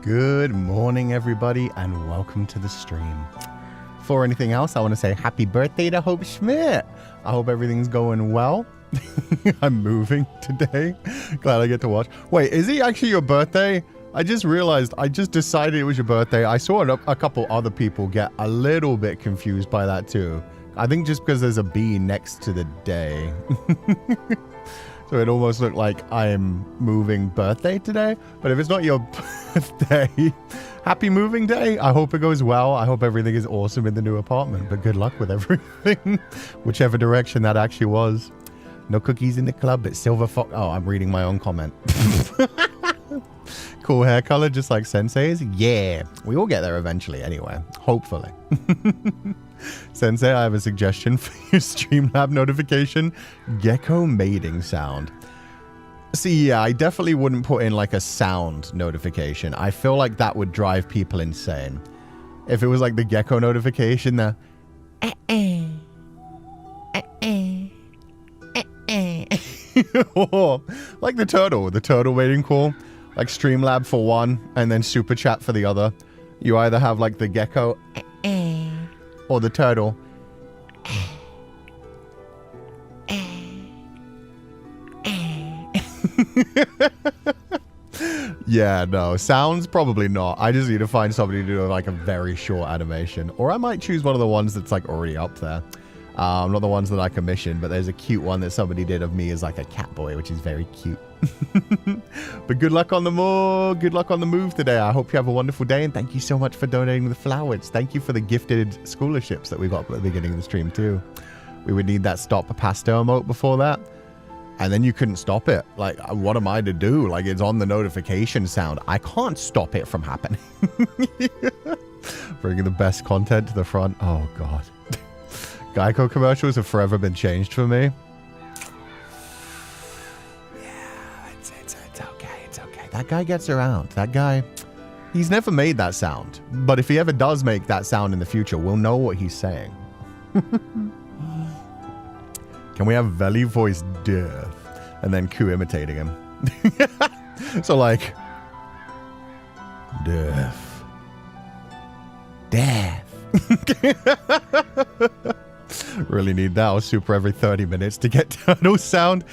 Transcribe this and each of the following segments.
Good morning, everybody, and welcome to the stream. Before anything else, I want to say happy birthday to Hope Schmidt. I hope everything's going well. I'm moving today. Glad I get to watch. Wait, is it actually your birthday? I just realized, I just decided it was your birthday. I saw a couple other people get a little bit confused by that too. I think just because there's a B next to the day. So it almost looked like I'm moving birthday today. But if it's not your birthday, happy moving day. I hope it goes well. I hope everything is awesome in the new apartment. But good luck with everything. Whichever direction that actually was. No cookies in the club, but silver fox. Oh, I'm reading my own comment. Cool hair color, just like Sensei's. Yeah, we will get there eventually anyway. Hopefully. Sensei, I have a suggestion for your Streamlab notification. Gecko mating sound. See, yeah, I definitely wouldn't put in like a sound notification. I feel like that would drive people insane. If it was like the gecko notification, the or like the turtle mating call. Like Streamlab for one, and then Super Chat for the other. You either have like the gecko or the turtle. Yeah, no. Sounds probably not. I just need to find somebody to do like a very short animation. Or I might choose one of the ones that's like already up there. Not the ones that I commissioned, but there's a cute one that somebody did of me as like a cat boy, which is very cute. But good luck on the move today. I hope you have a wonderful day, and thank you so much for donating the flowers. Thank you for the gifted scholarships that we got at the beginning of the stream too. We would need that stop pastel emote before that, and then you couldn't stop it. Like, what am I to do? Like, it's on the notification sound. I can't stop it from happening. Bringing the best content to the front. Oh god. Geico commercials have forever been changed for me. Yeah, it's okay, it's okay. That guy gets around. That guy, he's never made that sound. But if he ever does make that sound in the future, we'll know what he's saying. Can we have Veli voice death? And then Cú imitating him. So like, death. Death. Really need that. Or super every 30 minutes to get turtle sound.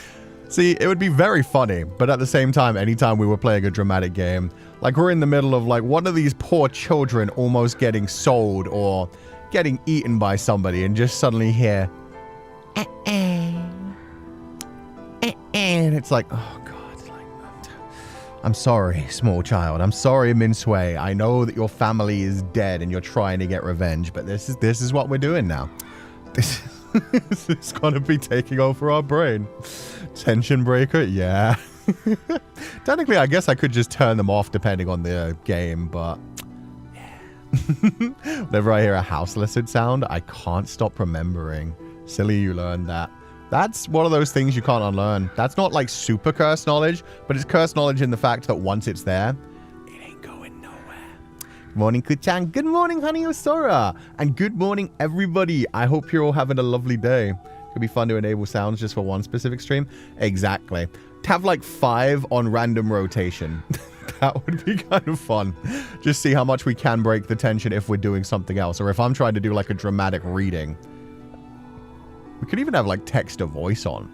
See, it would be very funny, but at the same time, anytime we were playing a dramatic game, like we're in the middle of like one of these poor children almost getting sold or getting eaten by somebody, and just suddenly hear and it's like, oh god, like, I'm sorry, small child. I'm sorry, Minsui. I know that your family is dead and you're trying to get revenge, but this is what we're doing now. This is gonna be taking over our brain. Tension breaker, yeah. Technically, I guess I could just turn them off depending on the game, but yeah. Whenever I hear a house lizard sound, I can't stop remembering. Silly, you learned that. That's one of those things you can't unlearn. That's not like super curse knowledge, but it's curse knowledge in the fact that once it's there, it ain't going nowhere. Good morning, Kuchan. Good morning, Honey Osora. And good morning, everybody. I hope you're all having a lovely day. It'd be fun to enable sounds just for one specific stream. Exactly. To have like 5 on random rotation. That would be kind of fun. Just see how much we can break the tension if we're doing something else. Or if I'm trying to do like a dramatic reading. We could even have like text to voice on.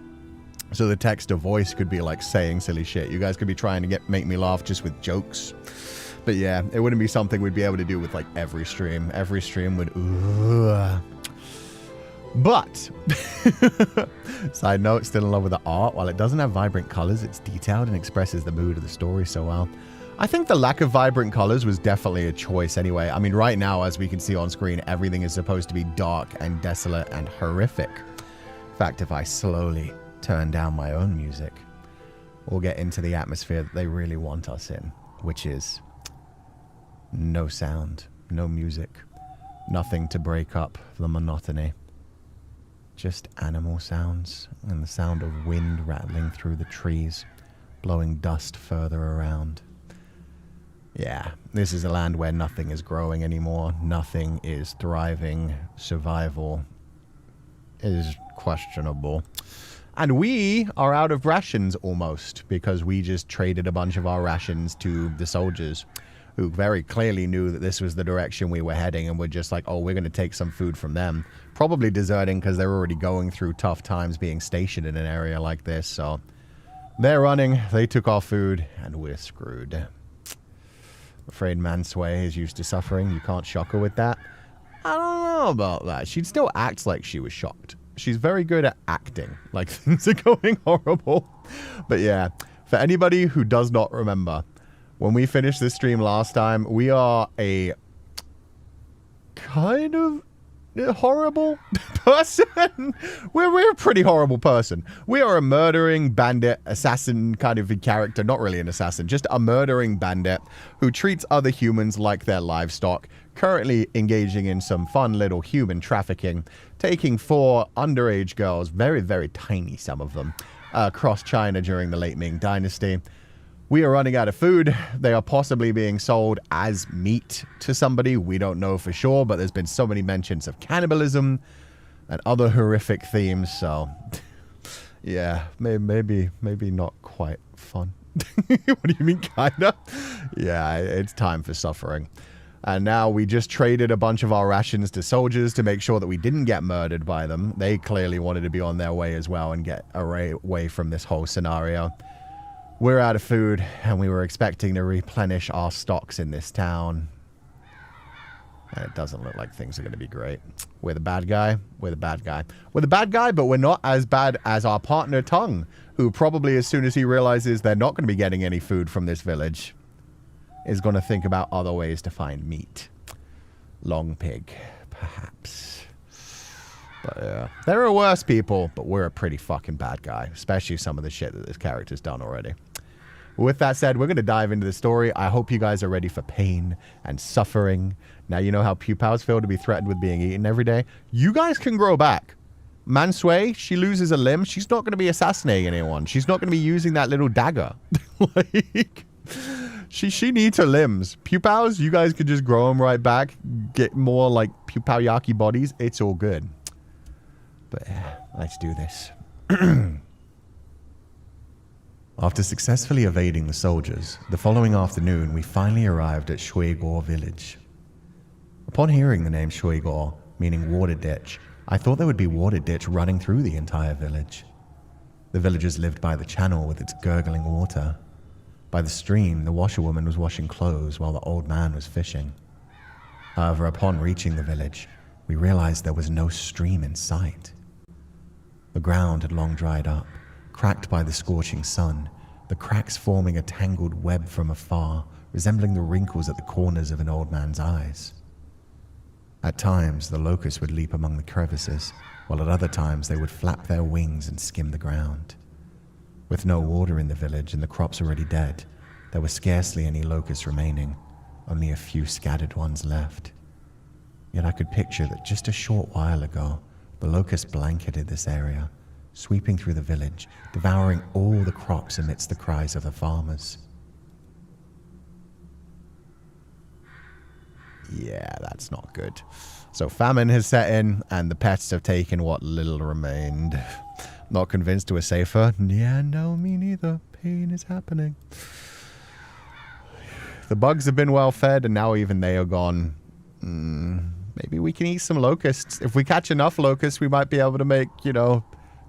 So the text to voice could be like saying silly shit. You guys could be trying to make me laugh just with jokes. But yeah, it wouldn't be something we'd be able to do with like every stream. Every stream would... But, side note, still in love with the art. While it doesn't have vibrant colors, it's detailed and expresses the mood of the story so well. I think the lack of vibrant colors was definitely a choice anyway. I mean, right now, as we can see on screen, everything is supposed to be dark and desolate and horrific. In fact, if I slowly turn down my own music, we'll get into the atmosphere that they really want us in, which is no sound, no music, nothing to break up the monotony. Just animal sounds and the sound of wind rattling through the trees, blowing dust further around. Yeah, this is a land where nothing is growing anymore, nothing is thriving, survival is questionable. And we are out of rations almost, because we just traded a bunch of our rations to the soldiers, who very clearly knew that this was the direction we were heading and were just like, oh, we're going to take some food from them. Probably deserting because they're already going through tough times being stationed in an area like this. So they're running. They took our food and we're screwed. I'm afraid Mansu is used to suffering. You can't shock her with that. I don't know about that. She'd still act like she was shocked. She's very good at acting like things are going horrible. But yeah, for anybody who does not remember, when we finished this stream last time, we are a kind of horrible person. We're a pretty horrible person. We are a murdering bandit, assassin kind of a character. Not really an assassin, just a murdering bandit who treats other humans like their livestock, currently engaging in some fun little human trafficking, taking 4 underage girls, very, very tiny, some of them, across China during the late Ming Dynasty. We are running out of food. They are possibly being sold as meat to somebody. We don't know for sure, but there's been so many mentions of cannibalism and other horrific themes. So, yeah, maybe not quite fun. What do you mean, kinda? Yeah, it's time for suffering. And now we just traded a bunch of our rations to soldiers to make sure that we didn't get murdered by them. They clearly wanted to be on their way as well and get away from this whole scenario. We're out of food, and we were expecting to replenish our stocks in this town. And it doesn't look like things are going to be great. We're the bad guy. We're the bad guy. We're the bad guy, but we're not as bad as our partner Tung, who probably as soon as he realizes they're not going to be getting any food from this village, is going to think about other ways to find meat. Long pig, perhaps. But yeah, there are worse people, but we're a pretty fucking bad guy, especially some of the shit that this character's done already. With that said, we're going to dive into the story. I hope you guys are ready for pain and suffering. Now you know how Pupals feel to be threatened with being eaten every day. You guys can grow back. Mansu, she loses a limb. She's not going to be assassinating anyone. She's not going to be using that little dagger. Like, she needs her limbs. Pupals, you guys could just grow them right back. Get more like Pupalyaki bodies. It's all good. But yeah, let's do this. After successfully evading the soldiers, the following afternoon we finally arrived at Shuigou village. Upon hearing the name Shuigou, meaning water ditch, I thought there would be water ditch running through the entire village. The villagers lived by the channel with its gurgling water. By the stream, the washerwoman was washing clothes while the old man was fishing. However, upon reaching the village, we realized there was no stream in sight. The ground had long dried up, cracked by the scorching sun, the cracks forming a tangled web from afar, resembling the wrinkles at the corners of an old man's eyes. At times, the locusts would leap among the crevices, while at other times they would flap their wings and skim the ground. With no water in the village and the crops already dead, there were scarcely any locusts remaining, only a few scattered ones left. Yet I could picture that just a short while ago, the locusts blanketed this area, sweeping through the village, devouring all the crops amidst the cries of the farmers. Yeah, that's not good. So famine has set in, and the pests have taken what little remained. Not convinced we're safer? Yeah, no, me neither. Pain is happening. The bugs have been well fed, and now even they are gone. Maybe we can eat some locusts. If we catch enough locusts, we might be able to make, you know,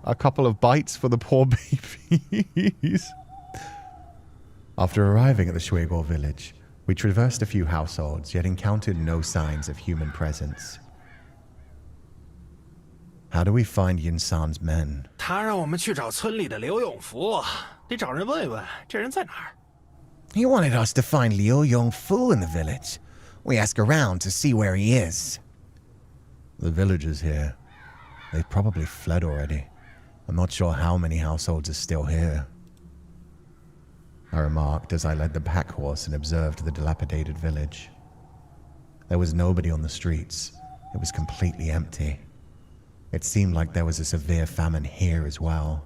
a couple of bites for the poor babies. After arriving at the Shuigou village, we traversed a few households, yet encountered no signs of human presence. How do we find Yinsan's men? 他让我们去找村里的刘永福，得找人问问这人在哪儿。 He wanted us to find Liu Yongfu in the village. We ask around to see where he is. The villagers here. They've probably fled already. I'm not sure how many households are still here. I remarked as I led the pack horse and observed the dilapidated village. There was nobody on the streets. It was completely empty. It seemed like there was a severe famine here as well.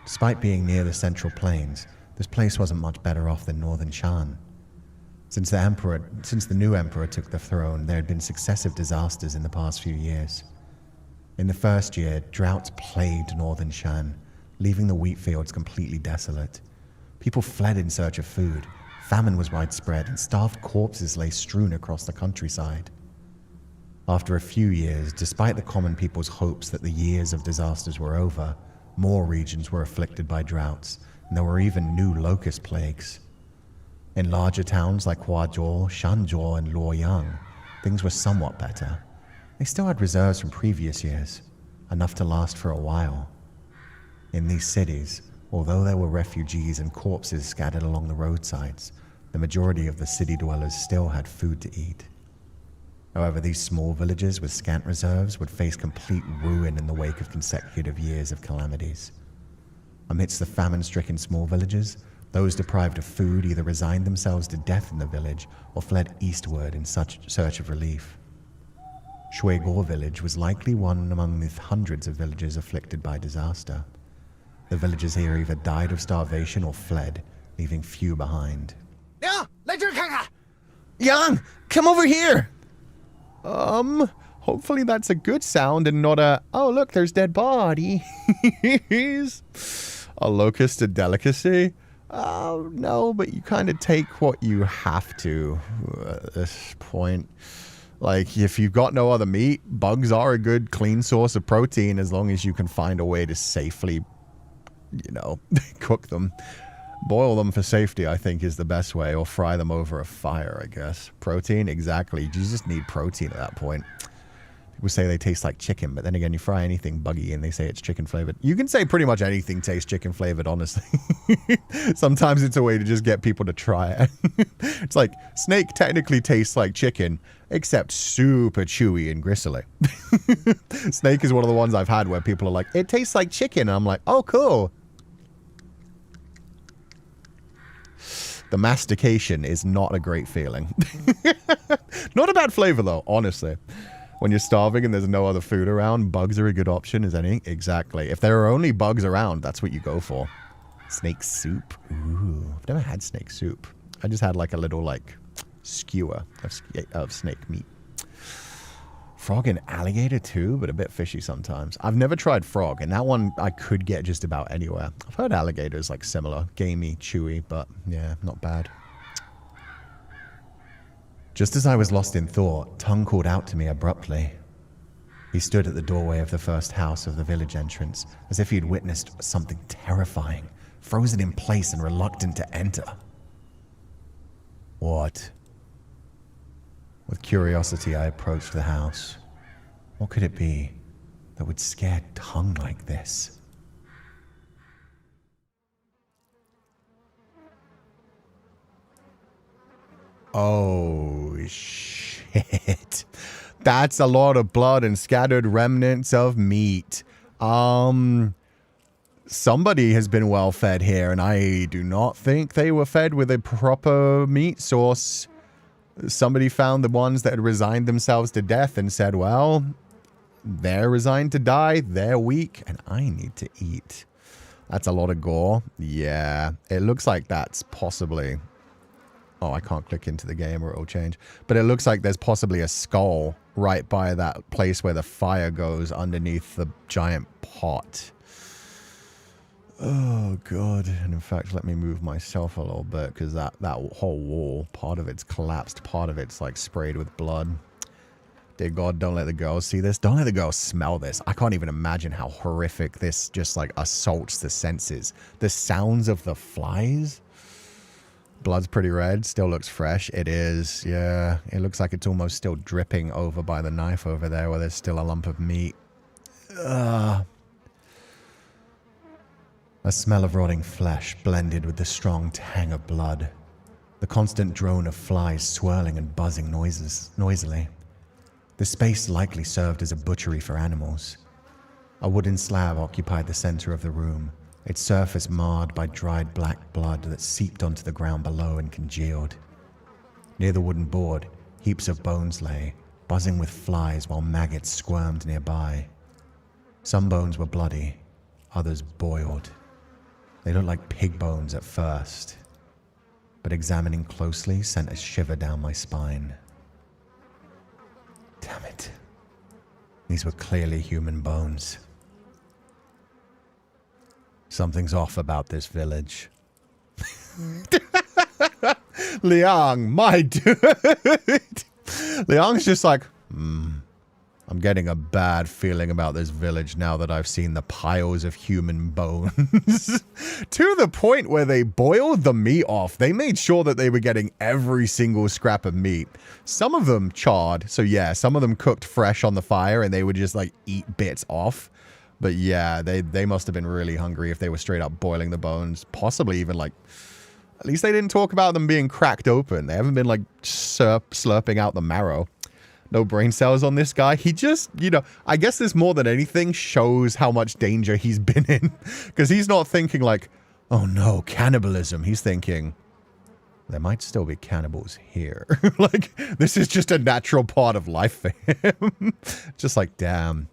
Despite being near the central plains, this place wasn't much better off than northern Shan. Since the new emperor took the throne, there had been successive disasters in the past few years. In the first year, droughts plagued northern Shan, leaving the wheat fields completely desolate. People fled in search of food, Famine was widespread and starved corpses lay strewn across the countryside. After a few years, despite the common people's hopes that the years of disasters were over, more regions were afflicted by droughts, and there were even new locust plagues. In larger towns like Huazhou, Shanzhou, and Luoyang, things were somewhat better. They still had reserves from previous years, enough to last for a while. In these cities, although there were refugees and corpses scattered along the roadsides, the majority of the city dwellers still had food to eat. However, these small villages with scant reserves would face complete ruin in the wake of consecutive years of calamities. Amidst the famine-stricken small villages, those deprived of food either resigned themselves to death in the village or fled eastward in search of relief. Shuigou village was likely one among the hundreds of villages afflicted by disaster. The villagers here either died of starvation or fled, leaving few behind. Liang, 来这儿看看。 Yang, come over here! Hopefully that's a good sound and not a, oh look, there's dead bodies. A locust a delicacy? Oh, no, but you kind of take what you have to at this point. Like, if you've got no other meat, bugs are a good, clean source of protein as long as you can find a way to safely, cook them. Boil them for safety, I think, is the best way, or fry them over a fire, I guess. Protein, exactly. You just need protein at that point. People say they taste like chicken, but then again, you fry anything buggy and they say it's chicken flavored. You can say pretty much anything tastes chicken flavored, honestly. Sometimes it's a way to just get people to try it. It's like, snake technically tastes like chicken, except super chewy and gristly. Snake is one of the ones I've had where people are like, it tastes like chicken. And I'm like, oh, cool. The mastication is not a great feeling. Not a bad flavor, though, honestly. When you're starving and there's no other food around, bugs are a good option, is any? Exactly. If there are only bugs around, that's what you go for. Snake soup. Ooh, I've never had snake soup. I just had like a little skewer of snake meat. Frog and alligator too, but a bit fishy sometimes. I've never tried frog, and that one I could get just about anywhere. I've heard alligator is like similar, gamey, chewy, but yeah, not bad. Just as I was lost in thought, Tung called out to me abruptly. He stood at the doorway of the first house of the village entrance, as if he'd witnessed something terrifying, frozen in place and reluctant to enter. What? With curiosity, I approached the house. What could it be that would scare Tung like this? Oh, shit. That's a lot of blood and scattered remnants of meat. Somebody has been well fed here, and I do not think they were fed with a proper meat source. Somebody found the ones that had resigned themselves to death and said, well, they're resigned to die, they're weak, and I need to eat. That's a lot of gore. Yeah, it looks like that's possibly... Oh, I can't click into the game or it'll change. But it looks like there's possibly a skull right by that place where the fire goes underneath the giant pot. Oh, God. And in fact, let me move myself a little bit because that whole wall, part of it's collapsed, part of it's like sprayed with blood. Dear God, don't let the girls see this. Don't let the girls smell this. I can't even imagine how horrific this just like assaults the senses. The sounds of the flies. Blood's pretty red. Still looks fresh. It is. Yeah. It looks like it's almost still dripping over by the knife over there where there's still a lump of meat. Ugh. A smell of rotting flesh blended with the strong tang of blood. The constant drone of flies swirling and buzzing noisily. The space likely served as a butchery for animals. A wooden slab occupied the center of the room, its surface marred by dried black blood that seeped onto the ground below and congealed. Near the wooden board, heaps of bones lay, buzzing with flies while maggots squirmed nearby. Some bones were bloody, others boiled. They looked like pig bones at first, but examining closely sent a shiver down my spine. Damn it. These were clearly human bones. Something's off about this village. Liang, my dude. Liang's just like, I'm getting a bad feeling about this village now that I've seen the piles of human bones. To the point where they boiled the meat off. They made sure that they were getting every single scrap of meat. Some of them charred. So yeah, some of them cooked fresh on the fire and they would just like eat bits off. But yeah, they must have been really hungry if they were straight up boiling the bones. Possibly even like, at least they didn't talk about them being cracked open. They haven't been like slurping out the marrow. No brain cells on this guy. He just, you know, I guess this more than anything shows how much danger he's been in. Because he's not thinking like, oh no, cannibalism. He's thinking, there might still be cannibals here. Like, this is just a natural part of life for him. Just like, damn,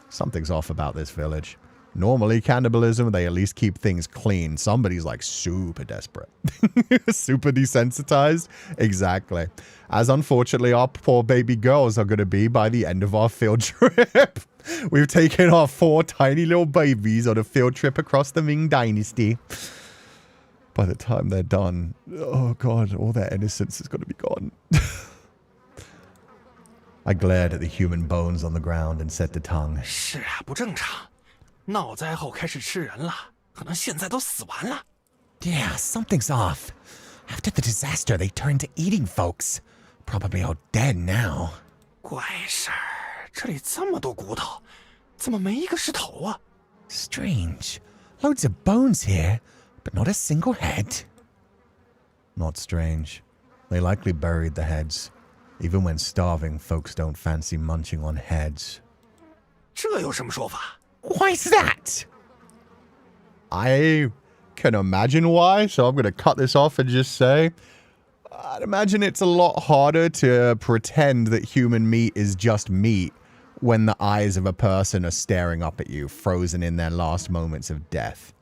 something's off about this village. Normally, cannibalism, they at least keep things clean. Somebody's like super desperate. Super desensitized. Exactly. As unfortunately our poor baby girls are going to be by the end of our field trip. We've taken our 4 tiny little babies on a field trip across the Ming Dynasty. By the time they're done, oh god, all their innocence is going to be gone. I glared at the human bones on the ground and said to Tongue, 是啊，不正常。闹灾后开始吃人了，可能现在都死完了。 Yeah, something's off. After the disaster, they turned to eating folks. Probably all dead now. 怪事儿，这里这么多骨头，怎么没一个是头啊？ Strange. Loads of bones here, but not a single head. Not strange. They likely buried the heads. Even when starving, folks don't fancy munching on heads. 这有什么说法？ Why's that? I can imagine why, so I'm going to cut this off and just say, I'd imagine it's a lot harder to pretend that human meat is just meat when the eyes of a person are staring up at you, frozen in their last moments of death.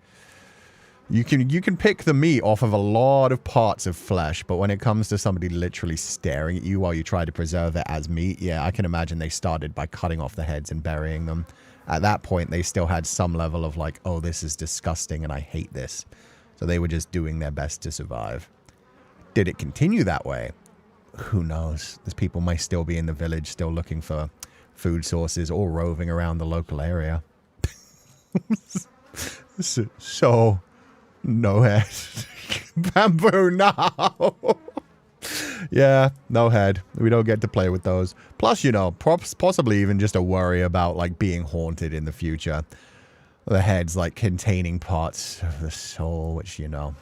You can pick the meat off of a lot of parts of flesh, but when it comes to somebody literally staring at you while you try to preserve it as meat, yeah, I can imagine they started by cutting off the heads and burying them. At that point, they still had some level of like, oh, this is disgusting and I hate this. So they were just doing their best to survive. Did it continue that way? Who knows? These people may still be in the village, still looking for food sources or roving around the local area. So, no head. Bamboo now. Yeah, no head. We don't get to play with those. Plus, you know, possibly even just a worry about, like, being haunted in the future. The head's, like, containing parts of the soul, which, you know,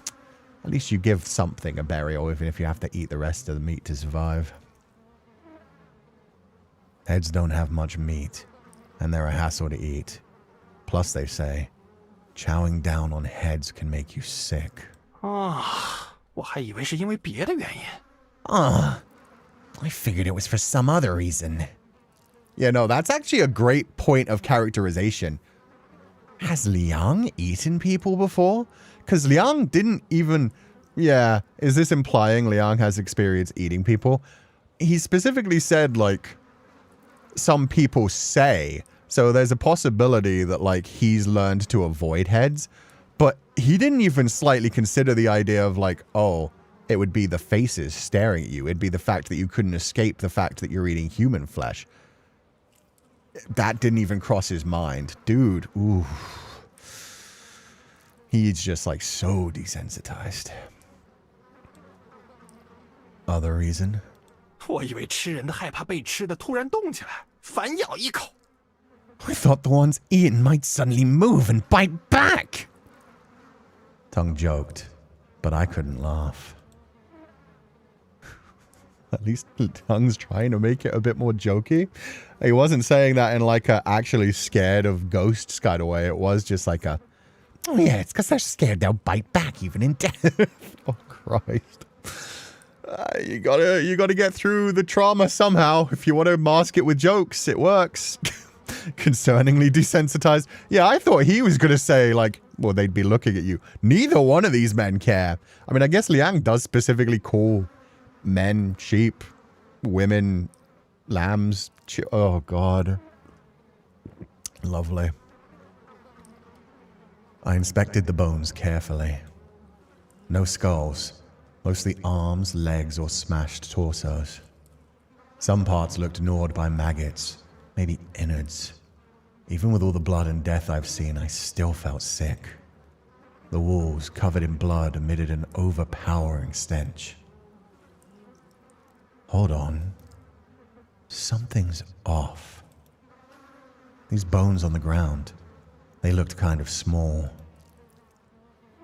at least you give something a burial, even if you have to eat the rest of the meat to survive. Heads don't have much meat, and they're a hassle to eat. Plus, they say, chowing down on heads can make you sick. 啊，我还以为是因为别的原因。 I figured it was for some other reason. Yeah, no, that's actually a great point of characterization. Has Liang Eaten people before? Because Liang didn't even... Yeah, is this implying Liang has experience eating people? He specifically said, like, some people say. So there's a possibility that, like, he's learned to avoid heads. But he didn't even slightly consider the idea of, like, oh... It would be the faces staring at you. It'd be the fact that you couldn't escape the fact that you're eating human flesh. That didn't even cross his mind. Dude, ooh. He's just like so desensitized. Other reason? 我以为吃人的害怕被吃的突然动起来，反咬一口。 I thought the ones eaten might suddenly move and bite back. Tongue joked, but I couldn't laugh. At least Tongue's trying to make it a bit more jokey. He wasn't saying that in like a actually scared of ghosts kind of way. It was just like a, oh yeah, it's because they're scared they'll bite back even in death. Oh Christ. You gotta get through the trauma somehow. If you want to mask it with jokes, it works. Concerningly desensitized. Yeah, I thought he was gonna say like, well, they'd be looking at you. Neither one of these men care. I mean, I guess Liang does specifically call men sheep, women lambs. Oh God. Lovely. I inspected the bones carefully. No skulls, Mostly arms, legs, or smashed torsos. Some parts looked gnawed by maggots, maybe innards. Even with all the blood and death I've seen, I still felt sick. The walls, covered in blood, emitted an overpowering stench. Hold on. Something's off. These bones on the ground, they looked kind of small.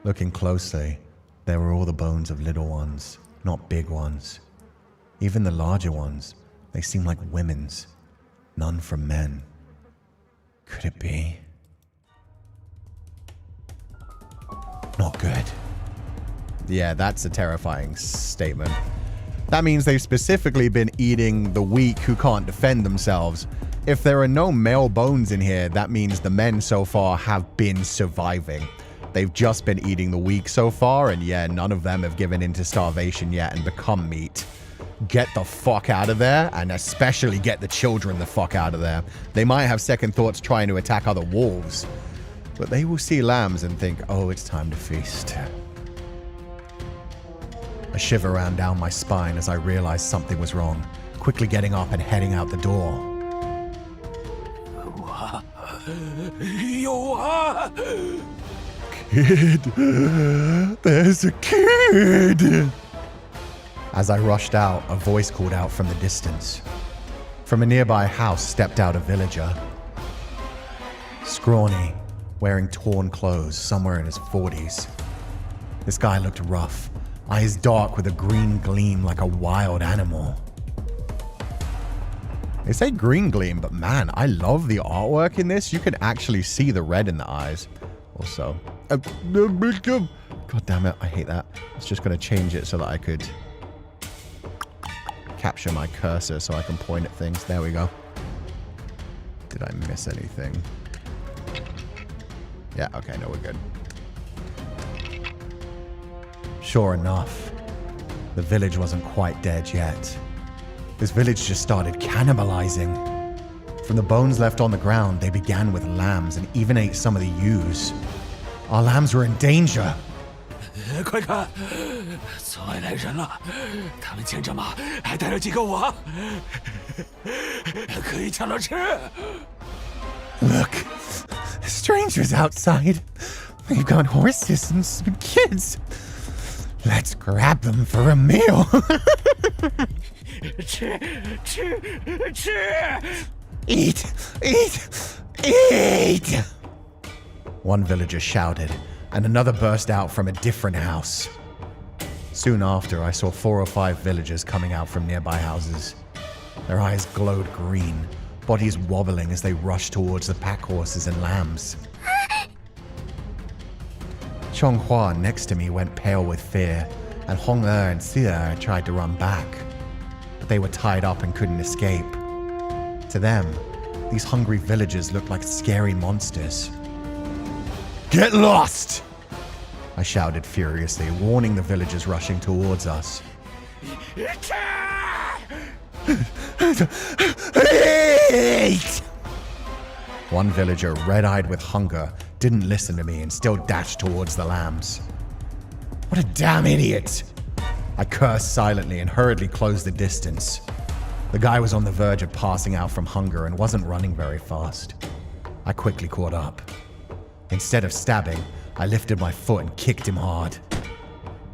Looking closely, there were all the bones of little ones, not big ones. Even the larger ones, they seemed like women's, none from men. Could it be? Not good. Yeah, that's a terrifying statement. That means they've specifically been eating the weak who can't defend themselves. If there are no male bones in here, that means the men so far have been surviving. They've just been eating the weak so far, and yeah, none of them have given into starvation yet and become meat. Get the fuck out of there, and especially get the children the fuck out of there. They might have second thoughts trying to attack other wolves, but they will see lambs and think, oh, it's time to feast. A shiver ran down my spine as I realized something was wrong, quickly getting up and heading out the door. Kid! There's a kid! As I rushed out, a voice called out from the distance. From a nearby house stepped out a villager. Scrawny, wearing torn clothes, somewhere in his 40s. This guy looked rough, eyes dark with a green gleam like a wild animal. They say green gleam, but man, I love the artwork in this. You can actually see the red in the eyes. Also, God damn it, I hate that. I was just going to change it so that I could capture my cursor so I can point at things. There we go. Did I miss anything? Yeah, okay, no, we're good. Sure enough, the village wasn't quite dead yet. This village just started cannibalizing. From the bones left on the ground, they began with lambs and even ate some of the ewes. Our lambs were in danger. 快看，村外来人了，他们牵着马，还带了几个王，可以抢着吃。Look, strangers outside. They've got horses and some kids. Let's grab them for a meal. 吃吃吃！ Eat, eat, eat! One villager shouted, and another burst out from a different house. Soon after, I saw 4 or 5 villagers coming out from nearby houses. Their eyes glowed green, bodies wobbling as they rushed towards the pack horses and lambs. Chonghua next to me went pale with fear, and Hong Er and Xia tried to run back. But they were tied up and couldn't escape. To them, these hungry villagers looked like scary monsters. Get lost! I shouted furiously, warning the villagers rushing towards us. Eat! One villager, red-eyed with hunger, didn't listen to me and still dashed towards the lambs. What a damn idiot! I cursed silently and hurriedly closed the distance. The guy was on the verge of passing out from hunger and wasn't running very fast. I quickly caught up. Instead of stabbing, I lifted my foot and kicked him hard.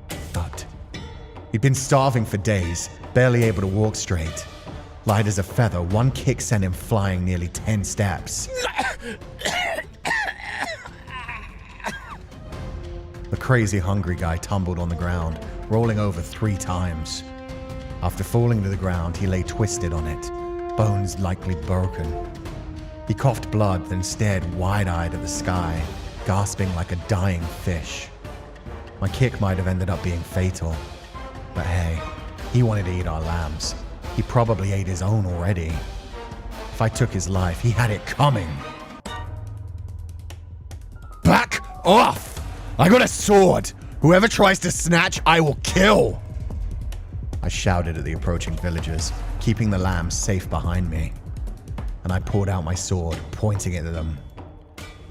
Thud. He'd been starving for days, barely able to walk straight. Light as a feather, one kick sent him flying nearly 10 steps. The crazy hungry guy tumbled on the ground, rolling over 3 times. After falling to the ground, he lay twisted on it, bones likely broken. He coughed blood, then stared wide-eyed at the sky, gasping like a dying fish. My kick might have ended up being fatal. But hey, he wanted to eat our lambs. He probably ate his own already. If I took his life, he had it coming. Back off! I got a sword! Whoever tries to snatch, I will kill! I shouted at the approaching villagers, keeping the lambs safe behind me. And I pulled out my sword, pointing it at them.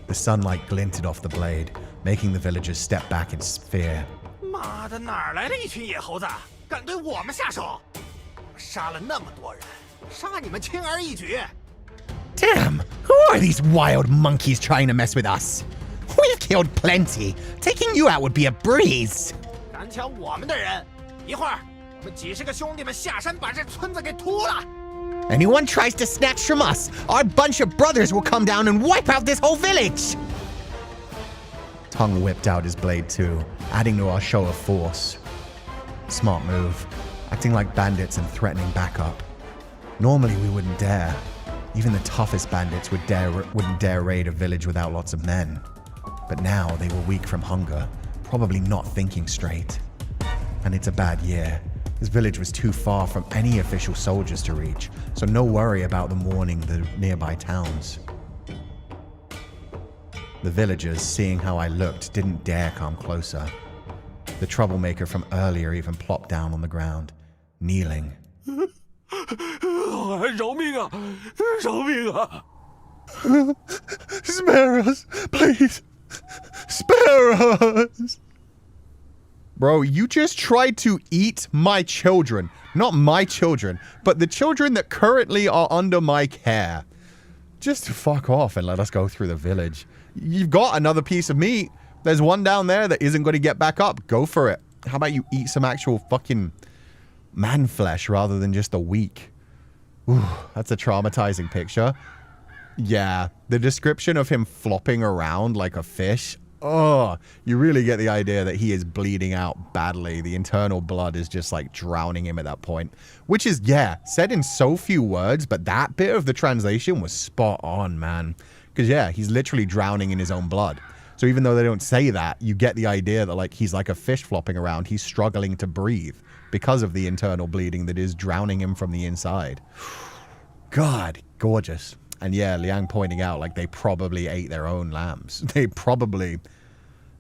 The sunlight glinted off the blade, making the villagers step back in fear. 妈的，哪儿来的一群野猴子，敢对我们下手？杀了那么多人，杀你们轻而易举。Damn! Who are these wild monkeys trying to mess with us? We've killed plenty. Taking you out would be a breeze. 敢抢我们的人，一会儿我们几十个兄弟们下山把这村子给屠了。Anyone tries to snatch from us, our bunch of brothers will come down and wipe out this whole village! Tongue whipped out his blade too, adding to our show of force. Smart move, acting like bandits and threatening backup. Normally we wouldn't dare. Even the toughest bandits wouldn't dare raid a village without lots of men. But now they were weak from hunger, probably not thinking straight. And it's a bad year. This village was too far from any official soldiers to reach, so no worry about them warning the nearby towns. The villagers, seeing how I looked, didn't dare come closer. The troublemaker from earlier even plopped down on the ground, kneeling. 饶命啊！饶命啊！ Spare us, please. Spare us. Bro, you just tried to eat my children. Not my children, but the children that currently are under my care. Just fuck off and let us go through the village. You've got another piece of meat. There's one down there that isn't going to get back up. Go for it. How about you eat some actual fucking man flesh rather than just a weak? Ooh, that's a traumatizing picture. Yeah, the description of him flopping around like a fish. Oh, you really get the idea that he is bleeding out badly. The internal blood is just like drowning him at that point. Which is, yeah, said in so few words, but that bit of the translation was spot on, man. Because, yeah, he's literally drowning in his own blood. So even though they don't say that, you get the idea that like he's like a fish flopping around. He's struggling to breathe because of the internal bleeding that is drowning him from the inside. God, gorgeous. And yeah, Liang pointing out, like, they probably ate their own lambs. They probably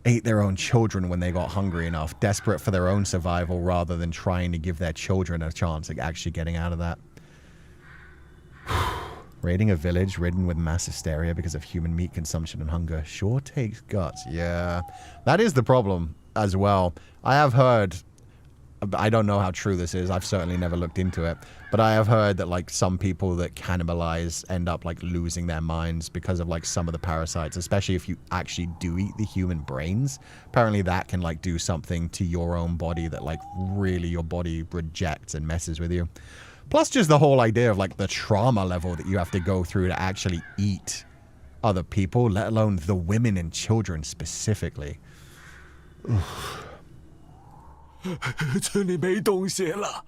ate their own children when they got hungry enough, desperate for their own survival rather than trying to give their children a chance at actually getting out of that. Raiding a village ridden with mass hysteria because of human meat consumption and hunger sure takes guts. Yeah, that is the problem as well. I have heard, I don't know how true this is, I've certainly never looked into it, but I have heard that like some people that cannibalize end up like losing their minds because of like some of the parasites, especially if you actually do eat the human brains. Apparently that can like do something to your own body that like really your body rejects and messes with you. Plus just the whole idea of like the trauma level that you have to go through to actually eat other people, let alone the women and children specifically. 村里没东西了，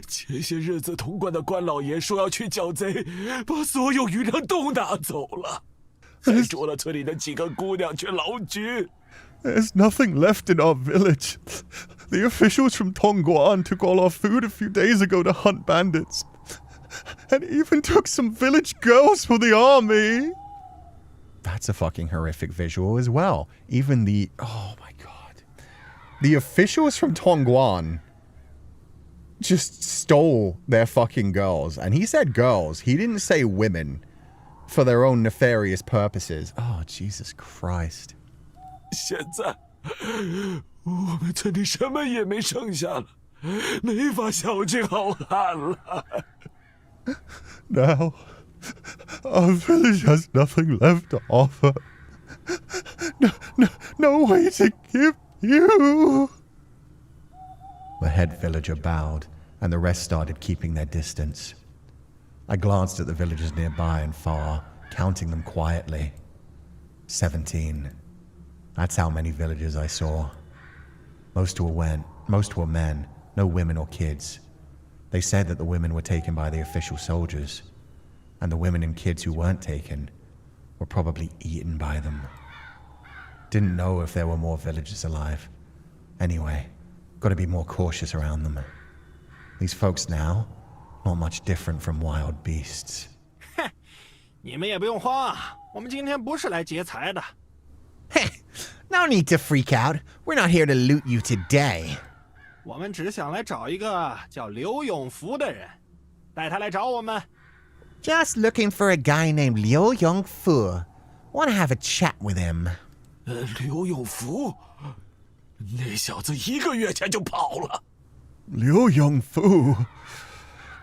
前些日子潼关的关老爷说要去剿贼，把所有鱼粮都拿走了，还捉了村里的几个姑娘去劳局。 There's nothing left in our village. The officials from Tongguan took all our food a few days ago to hunt bandits. And even took some village girls for the army. That's a fucking horrific visual as well. Even the... Oh my god. The officials from Tongguan just stole their fucking girls. And he said girls. He didn't say women for their own nefarious purposes. Oh, Jesus Christ. 现在我们村里什么也没剩下了，没法孝敬好汉了。Now, our village has nothing left to offer. No way to give you. The head villager bowed, and the rest started keeping their distance. I glanced at the villagers nearby and far, counting them quietly. 17. That's how many villagers I saw. Most were men, no women or kids. They said that the women were taken by the official soldiers, and the women and kids who weren't taken were probably eaten by them. Didn't know if there were more villagers alive. Anyway, gotta be more cautious around them. These folks now, not much different from wild beasts. 你们也不用慌，我们今天不是来劫财的。 No need to freak out. We're not here to loot you today. 我们只想来找一个叫刘永福的人，带他来找我们。 Just looking for a guy named Liu Yongfu. Want to have a chat with him. 刘永福，那小子1个月前就跑了。Liu Yongfu.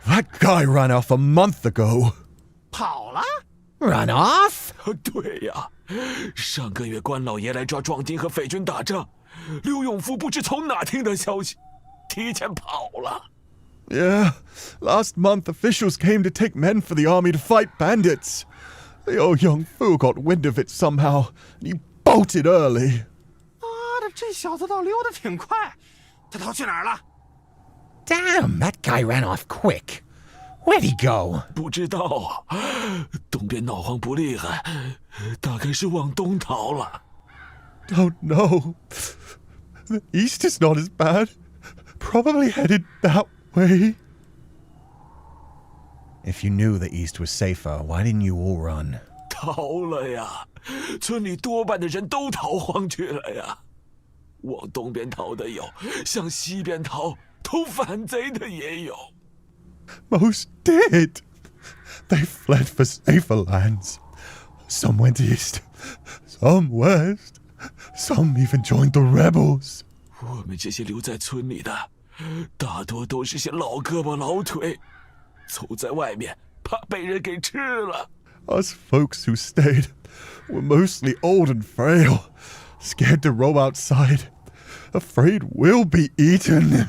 That guy ran off a month ago. 跑了？ Run off? 对呀，上个月关老爷来抓壮丁和匪军打仗，刘永福不知从哪听的消息，提前跑了。Yeah, last month officials came to take men for the army to fight bandits. Liu Yongfu got wind of it somehow, and he bolted early. 妈的，这小子倒溜得挺快，他逃去哪儿了？ Damn, that guy ran off quick. Where'd he go? 不知道啊，东边闹荒不厉害，大概是往东逃了。 Don't know. The east is not as bad. Probably headed that way. If you knew the east was safer, why didn't you all run? 逃了呀，村里多半的人都逃荒去了呀。往东边逃的有，向西边逃投反贼的也有。 Most did. They fled for safer lands. Some went east, some west, some even joined the rebels. 我们这些留在村里的，大多都是些老胳膊老腿，走在外面怕被人给吃了。 Us folks who stayed were mostly old and frail, scared to roam outside, afraid we'll be eaten.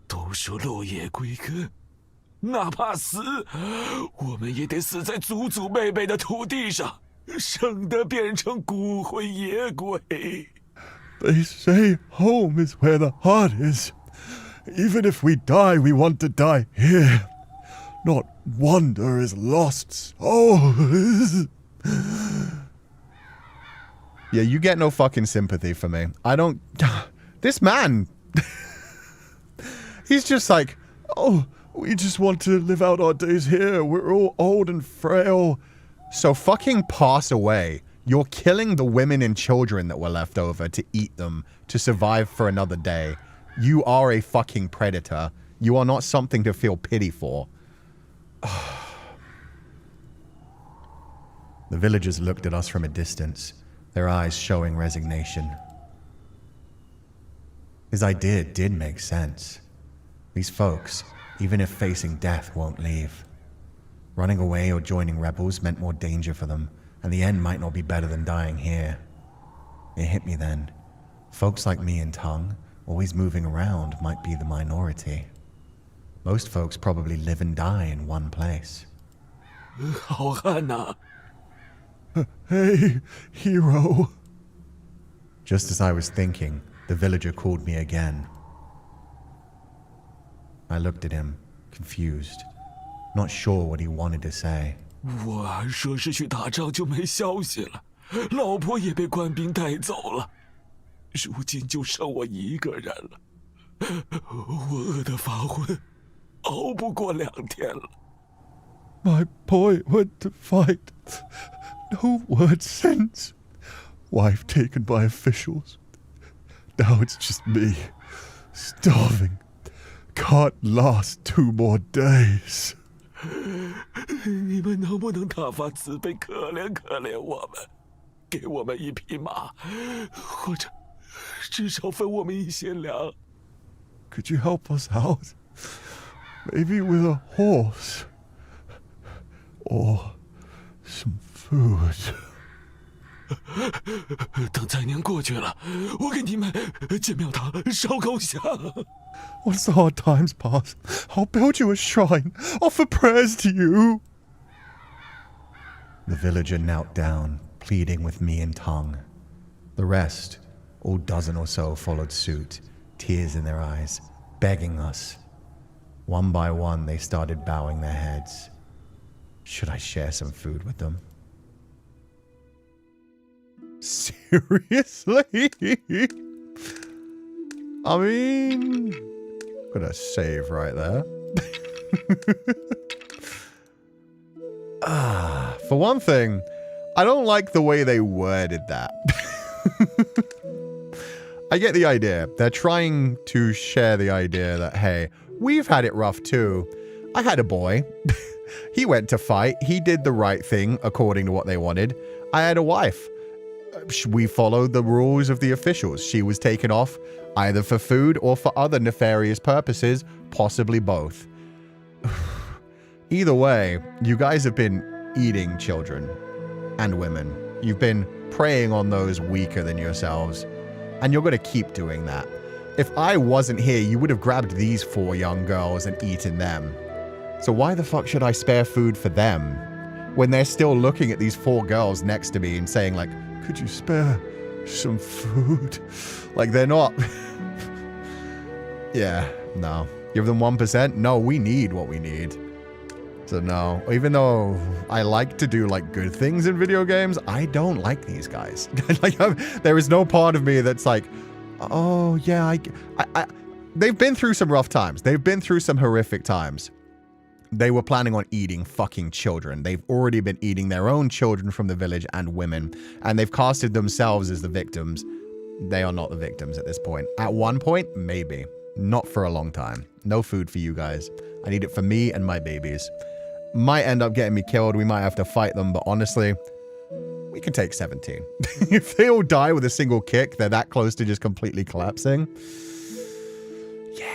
都说落叶归根，哪怕死，我们也得死在祖祖辈辈的土地上，省得变成骨灰野鬼。 They say home is where the heart is. Even if we die, we want to die here. Not wander as lost souls. Yeah, you get no fucking sympathy for me. I don't... This man... He's just like, Oh, we just want to live out our days here. We're all old and frail. so fucking pass away. You're killing the women and children that were left over to eat them, to survive for another day. You are a fucking predator. You are not something to feel pity for. The villagers looked at us from a distance, their eyes showing resignation. His idea did make sense. These folks, even if facing death, won't leave. Running away or joining rebels meant more danger for them, and the end might not be better than dying here. It hit me then. Folks like me and Tung, always moving around, might be the minority. Most folks probably live and die in one place. 好汉呐！ Hey, hero. Just as I was thinking, the villager called me again. I looked at him, confused, not sure what he wanted to say. 我说是去打仗就没消息了，老婆也被官兵带走了，如今就剩我一个人了。我饿得发昏，熬不过2天了。 My boy went to fight. No word since. Wife taken by officials. Now it's just me, starving. Can't last 2 more days. 你们能不能大发慈悲，可怜可怜我们，给我们1匹马，或者至少分我们一些粮？ Could you help us out? Maybe with a horse. Or some food. 等灾年过去了，我给你们建庙堂、烧高香。 Once the hard times pass, I'll build you a shrine, offer prayers to you. The villager knelt down, pleading with me in tongue. The rest, all dozen or so, followed suit, tears in their eyes, begging us. One by one, they started bowing their heads. Should I share some food with them? Seriously? I mean... Gonna save right there. For one thing, I don't like the way they worded that. I get the idea. They're trying to share the idea that, hey, we've had it rough too. I had a boy. He went to fight. He did the right thing according to what they wanted. I had a wife. we followed the rules of the officials. She was taken off either for food or for other nefarious purposes, possibly both. Either way, you guys have been eating children and women. You've been preying on those weaker than yourselves, and you're going to keep doing that. If I wasn't here, you would have grabbed these 4 young girls and eaten them. So why the fuck should I spare food for them when they're still looking at these 4 girls next to me and saying like, could you spare some food? Like they're not. Yeah, no. Give them 1%? No, we need what we need. So no, even though I like to do like good things in video games, I don't like these guys. Like there is no part of me that's like, oh yeah, they've been through some rough times. They've been through some horrific times. They were planning on eating fucking children. They've already been eating their own children from the village and women, and they've casted themselves as the victims. They are not the victims at this point. At one point, maybe. Not for a long time. No food for you guys. I need it for me and my babies. Might end up getting me killed. We might have to fight them, but honestly, we can take 17. If they all die with a single kick, they're that close to just completely collapsing. Yeah.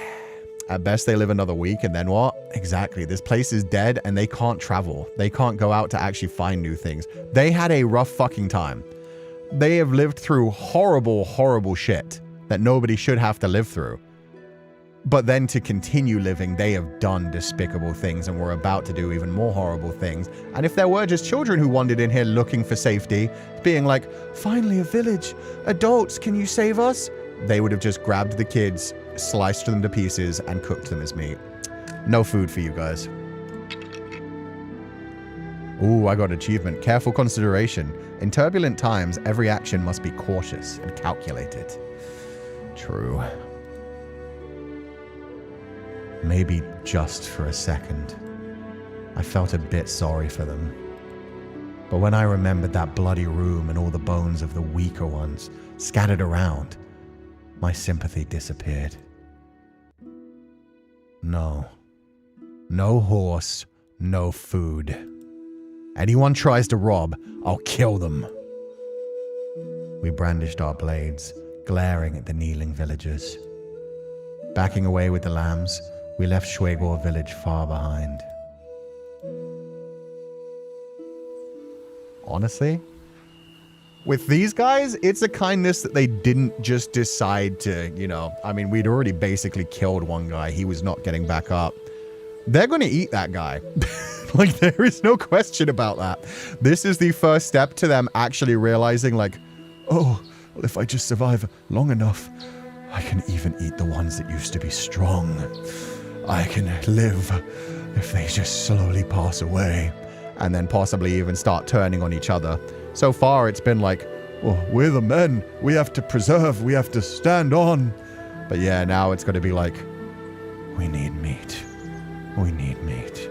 At best, they live another week, and then what? Exactly. This place is dead, and they can't travel. They can't go out to actually find new things. They had a rough fucking time. They have lived through horrible, horrible shit that nobody should have to live through. But then to continue living, they have done despicable things and were about to do even more horrible things. And if there were just children who wandered in here looking for safety, being like, finally a village, adults, can you save us? They would have just grabbed the kids, sliced them to pieces, and cooked them as meat. No food for you guys. Ooh, I got achievement. Careful consideration. In turbulent times, every action must be cautious and calculated. True. Maybe just for a second, I felt a bit sorry for them. But when I remembered that bloody room and all the bones of the weaker ones scattered around, my sympathy disappeared. No. No horse, no food. Anyone tries to rob, I'll kill them. We brandished our blades, glaring at the kneeling villagers. Backing away with the lambs, we left Shuigou village far behind. Honestly, with these guys, it's a kindness that they didn't just decide to, you know, I mean, we'd already basically killed one guy. He was not getting back up. They're going to eat that guy. Like, there is no question about that. This is the first step to them actually realizing, like, oh, well, if I just survive long enough, I can even eat the ones that used to be strong. I can live if they just slowly pass away. And then possibly even start turning on each other. So far, it's been like, well, we're the men. We have to preserve. We have to stand on. But yeah, now it's going to be like, we need meat. We need meat.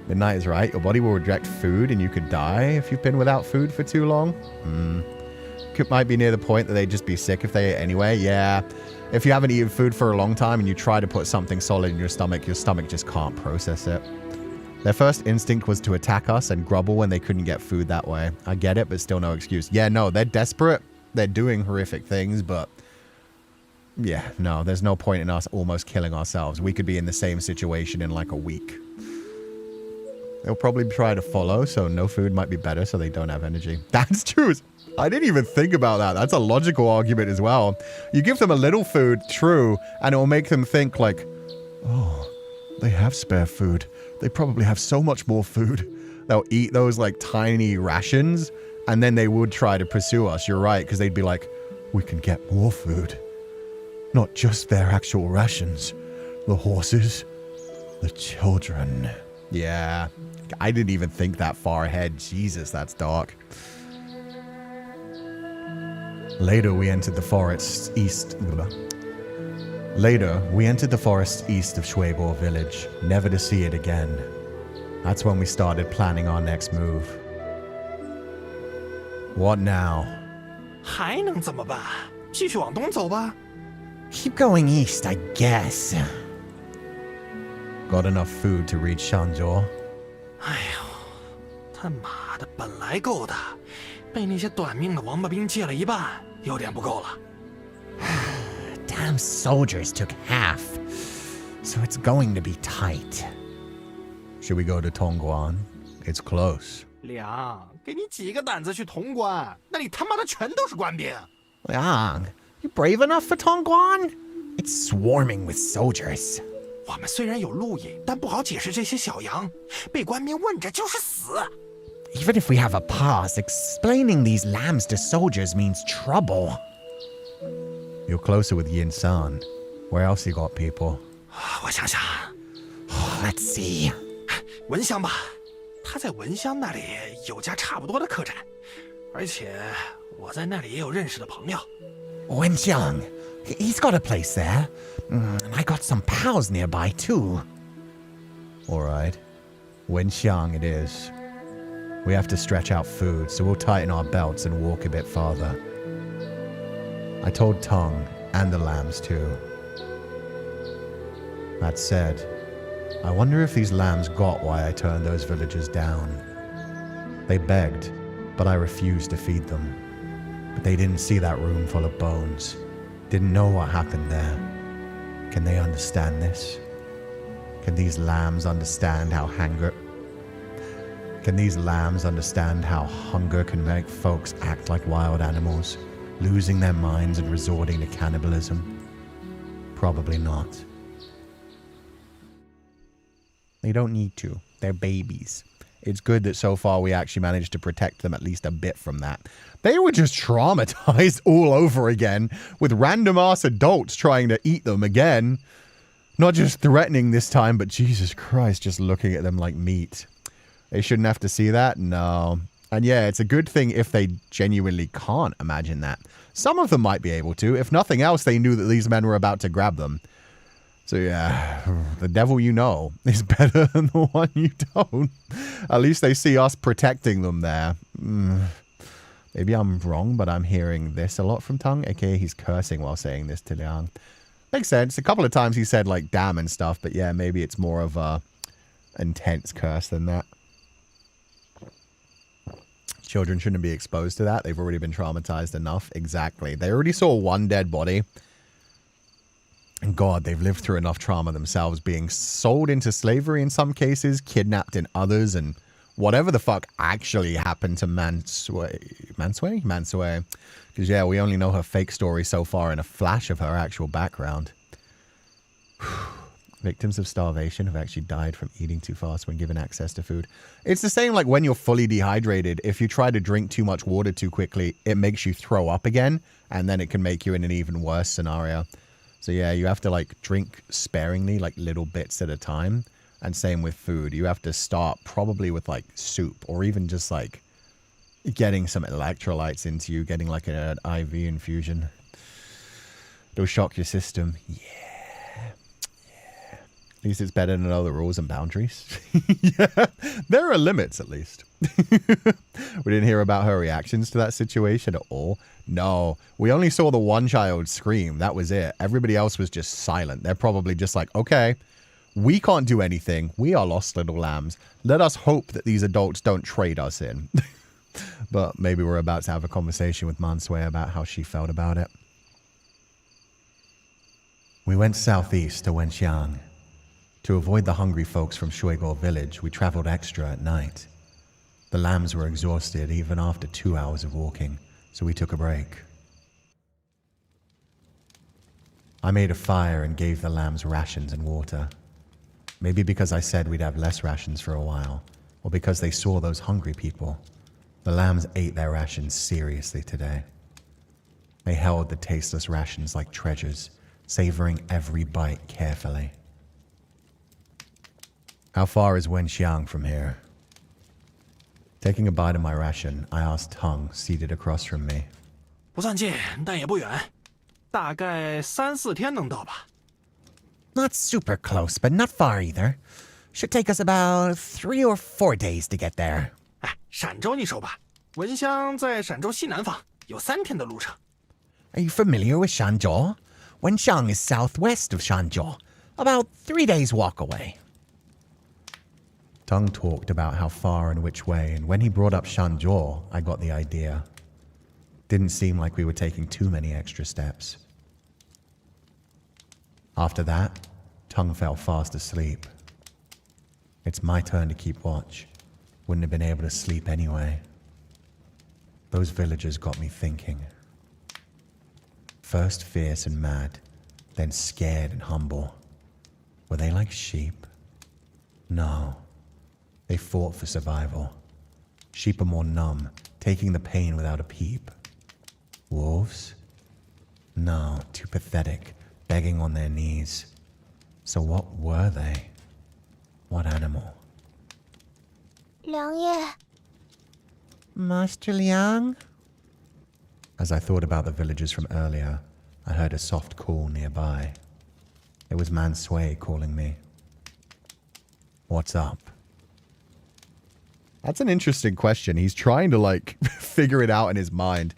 Midnight is right. Your body will reject food and you could die if you've been without food for too long. Might be near the point that they'd just be sick if they ate anyway. Yeah. If you haven't eaten food for a long time and you try to put something solid in your stomach just can't process it. Their first instinct was to attack us and grumble when they couldn't get food that way. I get it, but still no excuse. Yeah, no, they're desperate. They're doing horrific things, but yeah, no, there's no point in us almost killing ourselves. We could be in the same situation in like a week. They'll probably try to follow, so no food might be better so they don't have energy. That's true. I didn't even think about that. That's a logical argument as well. You give them a little food, true, and it will make them think like, oh, they have spare food. They probably have so much more food. They'll eat those like tiny rations, and then they would try to pursue us. You're right, because they'd be like, we can get more food. Not just their actual rations. The horses, the children. Yeah, I didn't even think that far ahead. Jesus, that's dark. Later, we entered the forests east of Shuigou village, never to see it again. That's when we started planning our next move. What now? 还能怎么办？继续往东走吧。 Keep going east, I guess. Got enough food to reach Shanzhou? 哎呦，他妈的，本来够的，被那些短命的王八兵借了一半，有点不够了。Damn soldiers took half, so it's going to be tight. Should we go to Tongguan? It's close. 梁，给你几个胆子去潼关，那里他妈的全都是官兵。Liang, you brave enough for Tongguan? It's swarming with soldiers. 我们虽然有路引，但不好解释这些小羊，被官兵问着就是死。Even if we have a pass, explaining these lambs to soldiers means trouble. You're closer with Yin San. Where else you got people? 我想想， Let's see. 文香吧，他在文香那里有家差不多的客栈，而且我在那里也有认识的朋友。Wenxiang, he's got a place there. And I got some pals nearby too. All right. Wenxiang it is. We have to stretch out food, so we'll tighten our belts and walk a bit farther. I told Tongue, and the lambs too. That said, I wonder if these lambs got why I turned those villagers down. They begged, but I refused to feed them. But they didn't see that room full of bones. Didn't know what happened there. Can they understand this? Can these lambs understand how hunger can make folks act like wild animals, losing their minds and resorting to cannibalism? Probably not. They don't need to. They're babies. It's good that so far we actually managed to protect them at least a bit from that. They were just traumatized all over again, with random-ass adults trying to eat them again. Not just threatening this time, but Jesus Christ, just looking at them like meat. They shouldn't have to see that? No. And yeah, it's a good thing if they genuinely can't imagine that. Some of them might be able to. If nothing else, they knew that these men were about to grab them. So yeah, the devil you know is better than the one you don't. At least they see us protecting them there. Maybe I'm wrong, but I'm hearing this a lot from Tongue, aka he's cursing while saying this to Liang. Makes sense. A couple of times he said like damn and stuff, but yeah, maybe it's more of a intense curse than that. Children shouldn't be exposed to that. They've already been traumatized enough. Exactly. They already saw one dead body. And God, they've lived through enough trauma themselves, being sold into slavery in some cases, kidnapped in others, and whatever the fuck actually happened to Mansue? Because yeah, we only know her fake story so far in a flash of her actual background. Victims of starvation have actually died from eating too fast when given access to food. It's the same like when you're fully dehydrated. If you try to drink too much water too quickly, it makes you throw up again, and then it can make you in an even worse scenario. So yeah, you have to like drink sparingly, like little bits at a time. And same with food. You have to start probably with like soup, or even just like getting some electrolytes into you, getting like an IV infusion. It'll shock your system. Yeah. At least it's better to know the rules and boundaries. Yeah, there are limits at least. We didn't hear about her reactions to that situation at all. No, we only saw the one child scream. That was it. Everybody else was just silent. They're probably just like, okay, we can't do anything. We are lost little lambs. Let us hope that these adults don't trade us in. But maybe we're about to have a conversation with Mansu about how she felt about it. We went southeast to Wenxiang. To avoid the hungry folks from Shuigou village, we traveled extra at night. The lambs were exhausted even after 2 hours of walking, so we took a break. I made a fire and gave the lambs rations and water. Maybe because I said we'd have less rations for a while, or because they saw those hungry people. The lambs ate their rations seriously today. They held the tasteless rations like treasures, savoring every bite carefully. How far is Wenxiang from here? Taking a bite of my ration, I asked Tongue, seated across from me. 不算近，但也不远，大概3、4天能到吧。Not super close, but not far either. Should take us about 3 or 4 days to get there. 哎，陕州你熟吧？文香在陕州西南方，有3天的路程。Are you familiar with Shanzhou? Wenxiang is southwest of Shanzhou, about 3 days' walk away. Tung talked about how far and which way, and when he brought up Shanzhou, I got the idea. Didn't seem like we were taking too many extra steps. After that, Tung fell fast asleep. It's my turn to keep watch. Wouldn't have been able to sleep anyway. Those villagers got me thinking. First fierce and mad, then scared and humble. Were they like sheep? No. They fought for survival. Sheep are more numb, taking the pain without a peep. Wolves? No, too pathetic, begging on their knees. So what were they? What animal? 良爷， Master Liang? As I thought about the villagers from earlier, I heard a soft call nearby. It was Mansu calling me. What's up? That's an interesting question. He's trying to, like, figure it out in his mind.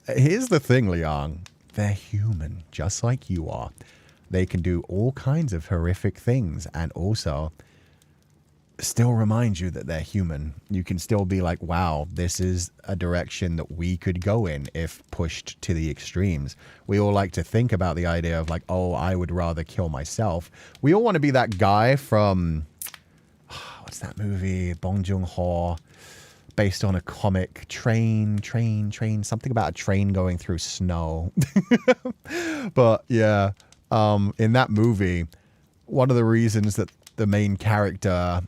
Here's the thing, Liang. They're human, just like you are. They can do all kinds of horrific things and also still remind you that they're human. You can still be like, wow, this is a direction that we could go in if pushed to the extremes. We all like to think about the idea of like, oh, I would rather kill myself. We all want to be that guy from, what's that movie? Bong Joon-ho, based on a comic, train, something about a train going through snow. But yeah, in that movie, one of the reasons that the main character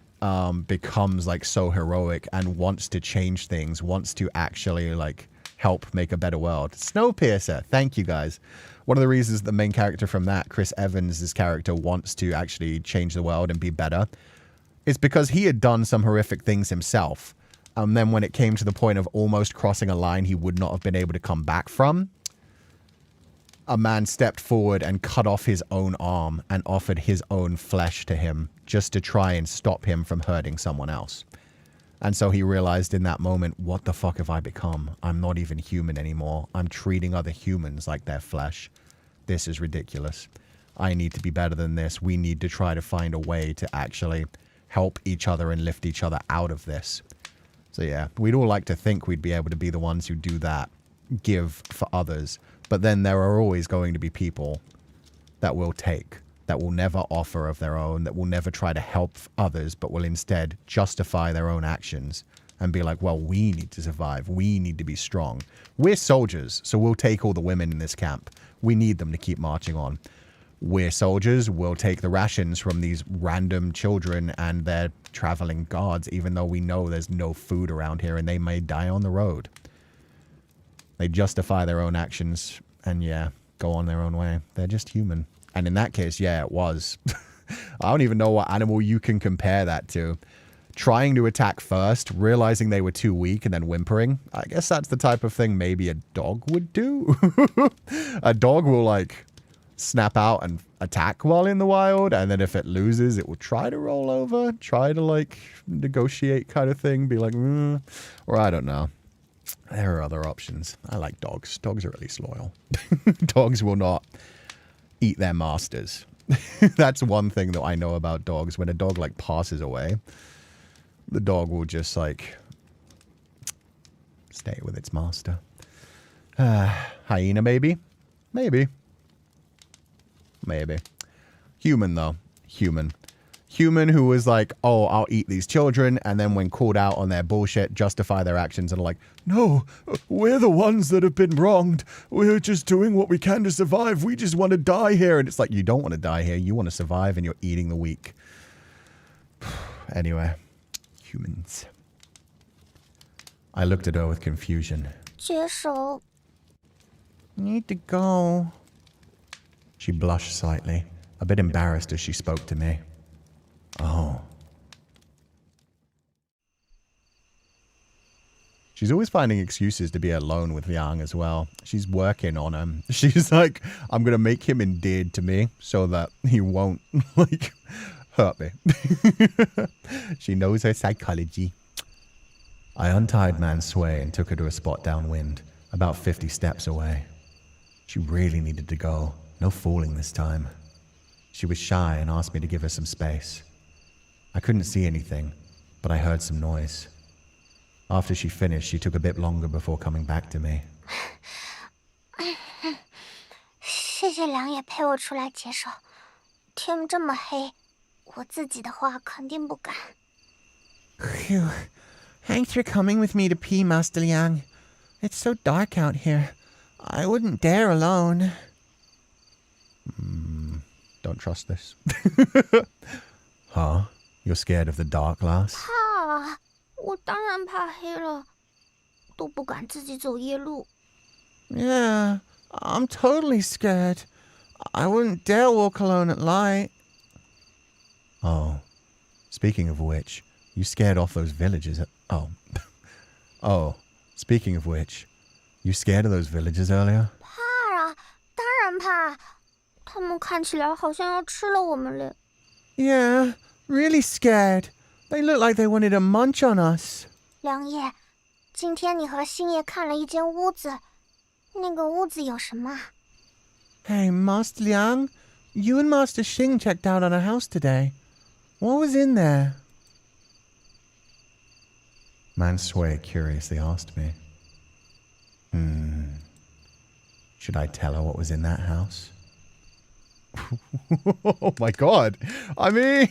becomes like so heroic and wants to change things, wants to actually like help make a better world. Snowpiercer, thank you guys. One of the reasons the main character from that, Chris Evans' character, wants to actually change the world and be better is because he had done some horrific things himself. And then when it came to the point of almost crossing a line he would not have been able to come back from, a man stepped forward and cut off his own arm and offered his own flesh to him just to try and stop him from hurting someone else. And so he realized in that moment, what the fuck have I become? I'm not even human anymore. I'm treating other humans like they're flesh. This is ridiculous. I need to be better than this. We need to try to find a way to actually help each other and lift each other out of this. So yeah, we'd all like to think we'd be able to be the ones who do that, give for others. But then there are always going to be people that will take, that will never offer of their own, that will never try to help others, but will instead justify their own actions and be like, well, we need to survive. We need to be strong. We're soldiers, so we'll take all the women in this camp. We need them to keep marching on. We're soldiers, we'll take the rations from these random children and their traveling guards, even though we know there's no food around here and they may die on the road. They justify their own actions and, yeah, go on their own way. They're just human. And in that case, yeah, it was. I don't even know what animal you can compare that to. Trying to attack first, realizing they were too weak, and then whimpering. I guess that's the type of thing maybe a dog would do. A dog will, like, snap out and attack while in the wild, and then if it loses, it will try to roll over, try to, like, negotiate kind of thing, be like, or I don't know. There are other options. I like dogs. Dogs are at least loyal. Dogs will not eat their masters. That's one thing that I know about dogs. When a dog, like, passes away, the dog will just, like, stay with its master. Hyena, maybe? Maybe. Maybe. Human, though. Human. Human who was like, oh, I'll eat these children, and then when called out on their bullshit, justify their actions and are like, no, we're the ones that have been wronged. We're just doing what we can to survive. We just want to die here. And it's like, you don't want to die here. You want to survive, and you're eating the weak. Anyway, humans. I looked at her with confusion. 接手。 Need to go. She blushed slightly, a bit embarrassed as she spoke to me. Oh. She's always finding excuses to be alone with Liang as well. She's working on him. She's like, I'm going to make him endeared to me so that he won't, like, hurt me. She knows her psychology. I untied Mansu and took her to a spot downwind, about 50 steps away. She really needed to go. No fooling this time. She was shy and asked me to give her some space. I couldn't see anything, but I heard some noise. After she finished, she took a bit longer before coming back to me. 谢谢梁爷陪我出来解手。天这么黑，我自己的话肯定不敢。Phew. Thanks for coming with me to pee, Master Liang. It's so dark out here. I wouldn't dare alone. Don't trust this. Huh? You're scared of the dark, lass? 怕，我当然怕黑了，都不敢自己走夜路。Yeah, I'm totally scared. I wouldn't dare walk alone at night. Oh. Speaking of which, you scared off those villagers. Oh. Oh. Speaking of which, you scared of those villagers earlier? 怕啊，当然怕。他们看起来好像要吃了我们嘞。Yeah, really scared. They look like they wanted to munch on us. 梁爷，今天你和星爷看了一间屋子，那个屋子有什么？ Hey, Master Liang, you and Master Xing checked out on a house today. What was in there? Mansu curiously asked me. Should I tell her what was in that house? Oh my god. I mean,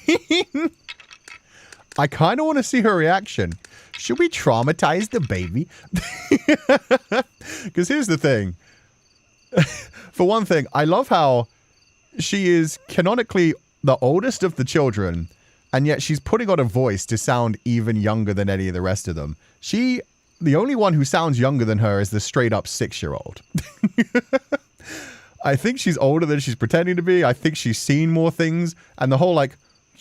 I kind of want to see her reaction. Should we traumatize the baby? Because here's the thing. For one thing, I love how she is canonically the oldest of the children, and yet she's putting on a voice to sound even younger than any of the rest of them. The only one who sounds younger than her is the straight up 6-year-old. I think she's older than she's pretending to be. I think she's seen more things. And the whole like,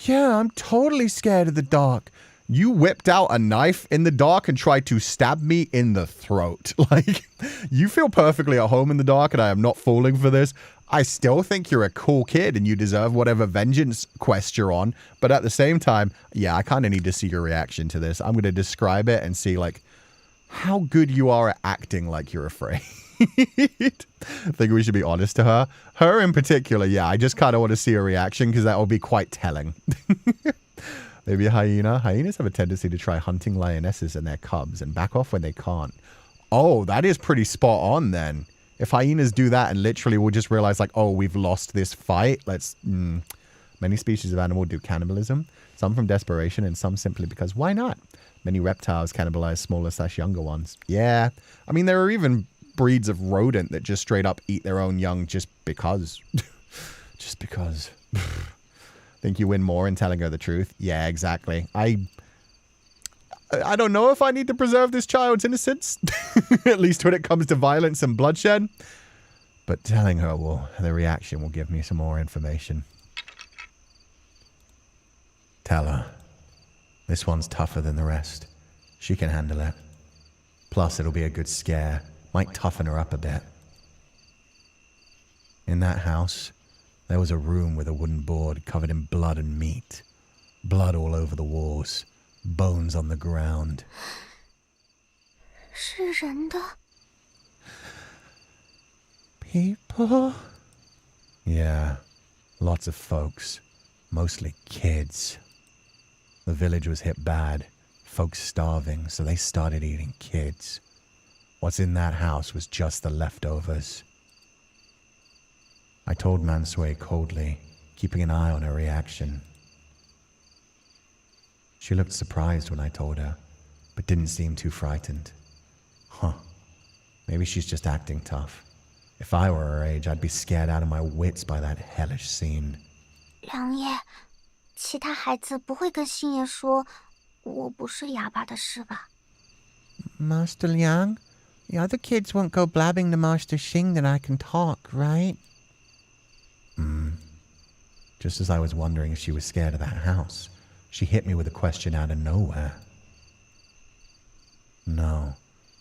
yeah, I'm totally scared of the dark. You whipped out a knife in the dark and tried to stab me in the throat. Like, you feel perfectly at home in the dark, and I am not falling for this. I still think you're a cool kid and you deserve whatever vengeance quest you're on. But at the same time, yeah, I kind of need to see your reaction to this. I'm going to describe it and see, like, how good you are at acting like you're afraid. I think we should be honest to her. Her in particular, yeah, I just kind of want to see her reaction because that will be quite telling. Maybe a hyena. Hyenas have a tendency to try hunting lionesses and their cubs and back off when they can't. Oh, that is pretty spot on then. If hyenas do that and literally we'll just realize like, oh, we've lost this fight. Many species of animal do cannibalism. Some from desperation and some simply because why not? Many reptiles cannibalize smaller/younger ones. Yeah. I mean, there are even breeds of rodent that just straight up eat their own young just because. Just because. Think you win more in telling her the truth? Yeah, exactly. I don't know if I need to preserve this child's innocence. At least when it comes to violence and bloodshed. But telling her the reaction will give me some more information. Tell her. This one's tougher than the rest. She can handle it. Plus, it'll be a good scare. Might toughen her up a bit. In that house, there was a room with a wooden board covered in blood and meat. Blood all over the walls. Bones on the ground. 是人的 People? Yeah, lots of folks. Mostly kids. The village was hit bad. Folks starving, so they started eating kids. What's in that house was just the leftovers. I told Mansu coldly, keeping an eye on her reaction. She looked surprised when I told her, but didn't seem too frightened. Huh. Maybe she's just acting tough. If I were her age, I'd be scared out of my wits by that hellish scene. 梁爷，其他孩子不会跟星爷说我不是哑巴的事吧？ Master Liang, the other kids won't go blabbing to Master Xing that I can talk, right? Just as I was wondering if she was scared of that house, she hit me with a question out of nowhere. No,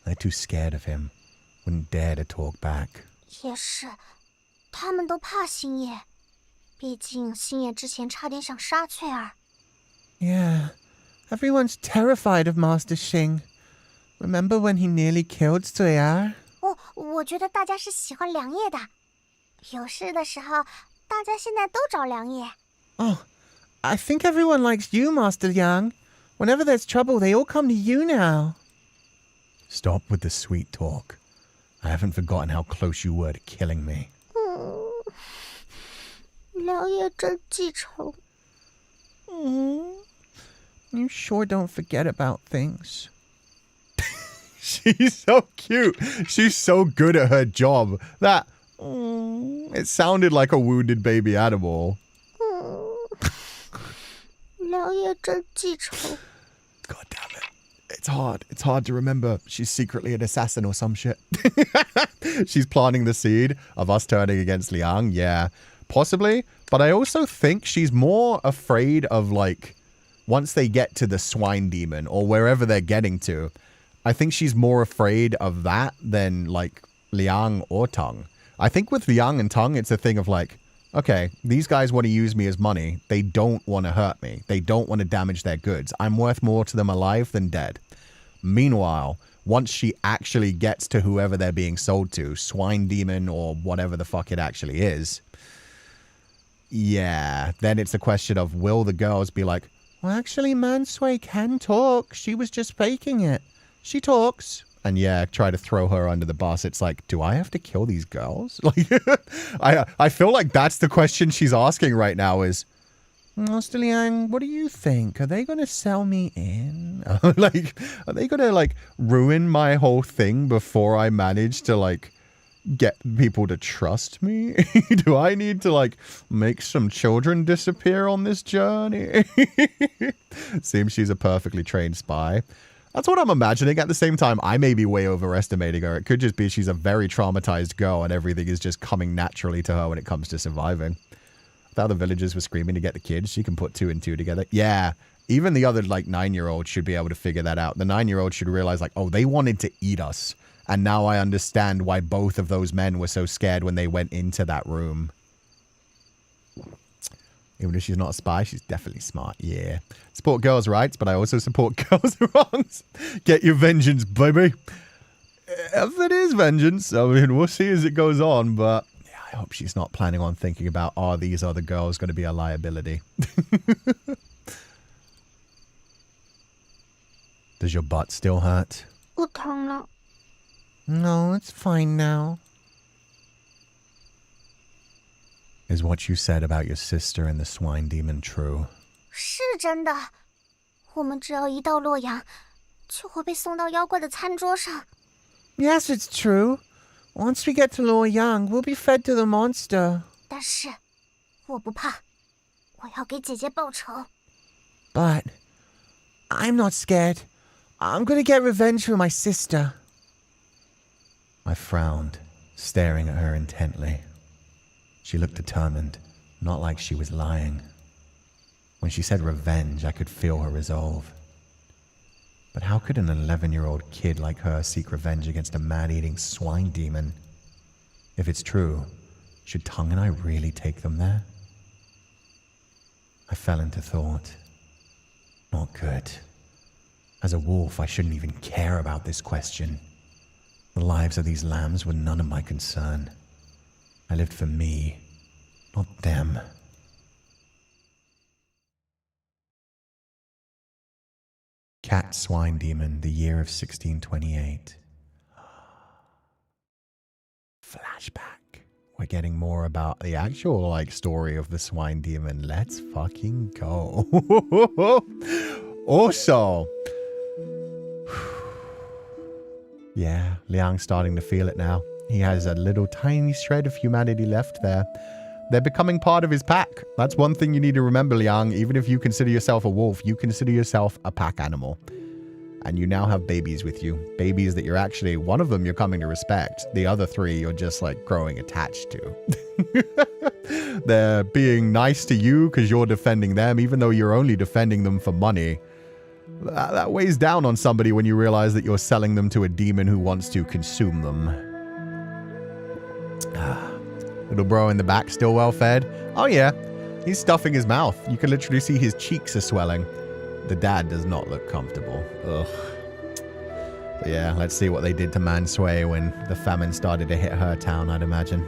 they're too scared of him. Wouldn't dare to talk back. 也是，他们都怕星爷，毕竟星爷之前差点想杀翠儿。 Yeah, everyone's terrified of Master Xing. Remember when he nearly killed Suyar? 我觉得大家是喜欢梁爷的，有事的时候，大家现在都找梁爷。 Oh, I think everyone likes you, Master Liang. Whenever there's trouble, they all come to you now. Stop with the sweet talk. I haven't forgotten how close you were to killing me. 良也真记仇。 You sure don't forget about things. She's so cute. She's so good at her job. That it sounded like a wounded baby animal. 良也真记仇。 God damn it. It's hard. It's hard to remember. She's secretly an assassin or some shit. She's planting the seed of us turning against Liang. Yeah, possibly. But I also think she's more afraid of, like, once they get to the swine demon or wherever they're getting to, I think she's more afraid of that than, like, Liang or Tong. I think with Liang and Tong, it's a thing of, like, okay, these guys want to use me as money. They don't want to hurt me. They don't want to damage their goods. I'm worth more to them alive than dead. Meanwhile, once she actually gets to whoever they're being sold to, swine demon or whatever the fuck it actually is, yeah, then it's a question of, will the girls be like, well, actually, Mansu can talk. She was just faking it. She talks. And yeah, try to throw her under the bus. It's like, do I have to kill these girls? Like, I feel like that's the question she's asking right now is, Master Liang, what do you think? Are they going to sell me in? Like, are they going to, like, ruin my whole thing before I manage to, like, get people to trust me? Do I need to, like, make some children disappear on this journey? Seems she's a perfectly trained spy. That's what I'm imagining. At the same time, I may be way overestimating her. It could just be she's a very traumatized girl and everything is just coming naturally to her when it comes to surviving. The other villagers were screaming to get the kids. She can put 2 and 2 together. Yeah, even the other, like, 9-year-old should be able to figure that out. The 9-year-old should realize, like, oh, they wanted to eat us. And now I understand why both of those men were so scared when they went into that room. Even if she's not a spy, she's definitely smart. Yeah. Support girls' rights, but I also support girls' wrongs. Get your vengeance, baby. If it is vengeance, I mean, we'll see as it goes on, but yeah, I hope she's not planning on thinking about, are these other girls going to be a liability? Does your butt still hurt? 不疼了。 No, it's fine now. Is what you said about your sister and the swine demon true? 是真的。我们只要一到洛阳，就会被送到妖怪的餐桌上。 Yes, it's true. Once we get to Luoyang, we'll be fed to the monster. 但是，我不怕，我要给姐姐报仇。 But I'm not scared. I'm gonna get revenge for my sister. I frowned, staring at her intently. She looked determined, not like she was lying. When she said revenge, I could feel her resolve. But how could an 11-year-old kid like her seek revenge against a man-eating swine demon? If it's true, should Tong and I really take them there? I fell into thought. Not good. As a wolf, I shouldn't even care about this question. The lives of these lambs were none of my concern. I lived for me, not them. Cat Swine Demon, the year of 1628. Flashback. We're getting more about the actual, like, story of the swine demon. Let's fucking go. Also, yeah, Liang's starting to feel it now. He has a little tiny shred of humanity left there. They're becoming part of his pack. That's one thing you need to remember, Liang. Even if you consider yourself a wolf, you consider yourself a pack animal. And you now have babies with you. Babies that you're actually, one of them you're coming to respect. The other 3 you're just like growing attached to. They're being nice to you because you're defending them, even though you're only defending them for money. That weighs down on somebody when you realize that you're selling them to a demon who wants to consume them. Little bro in the back still well fed? Oh yeah, he's stuffing his mouth. You can literally see his cheeks are swelling. The dad does not look comfortable. Ugh. But yeah, let's see what they did to Mansu when the famine started to hit her town, I'd imagine.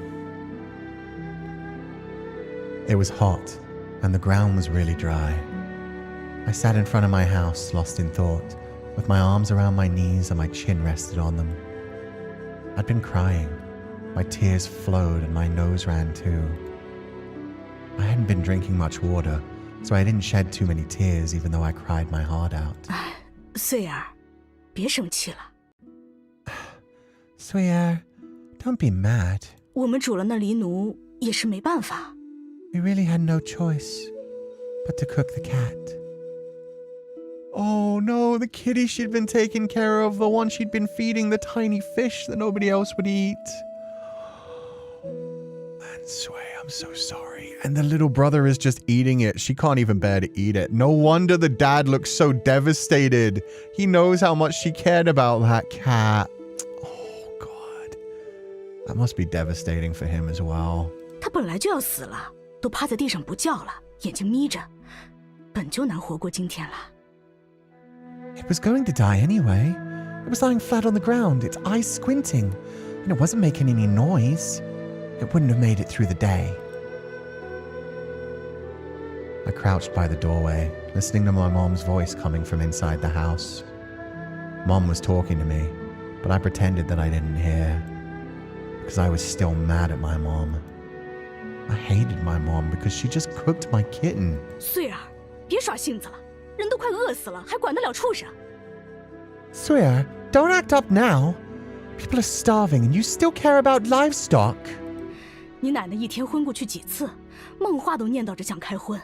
It was hot, and the ground was really dry. I sat in front of my house, lost in thought, with my arms around my knees and my chin rested on them. I'd been crying. My tears flowed and my nose ran too. I hadn't been drinking much water, so I didn't shed too many tears even though I cried my heart out. 穗儿，别生气了。Swear, don't be mad. 我们煮了那狸奴也是没办法。We really had no choice but to cook the cat. Oh no, the kitty she'd been taking care of, the one she'd been feeding the tiny fish that nobody else would eat. Mansu, I'm so sorry. And the little brother is just eating it. She can't even bear to eat it. No wonder the dad looks so devastated. He knows how much she cared about that cat. Oh God. That must be devastating for him as well. 他本来就要死了，都趴在地上不叫了，眼睛眯着，本就难活过今天了。It was going to die anyway. It was lying flat on the ground, its eyes squinting, and it wasn't making any noise. It wouldn't have made it through the day. I crouched by the doorway, listening to my mom's voice coming from inside the house. Mom was talking to me, but I pretended that I didn't hear, because I was still mad at my mom. I hated my mom because she just cooked my kitten. 穗儿，别耍性子了，人都快饿死了，还管得了畜生？ Swear, don't act up now. People are starving and you still care about livestock. 你奶奶一天昏过去几次，梦话都念叨着想开荤。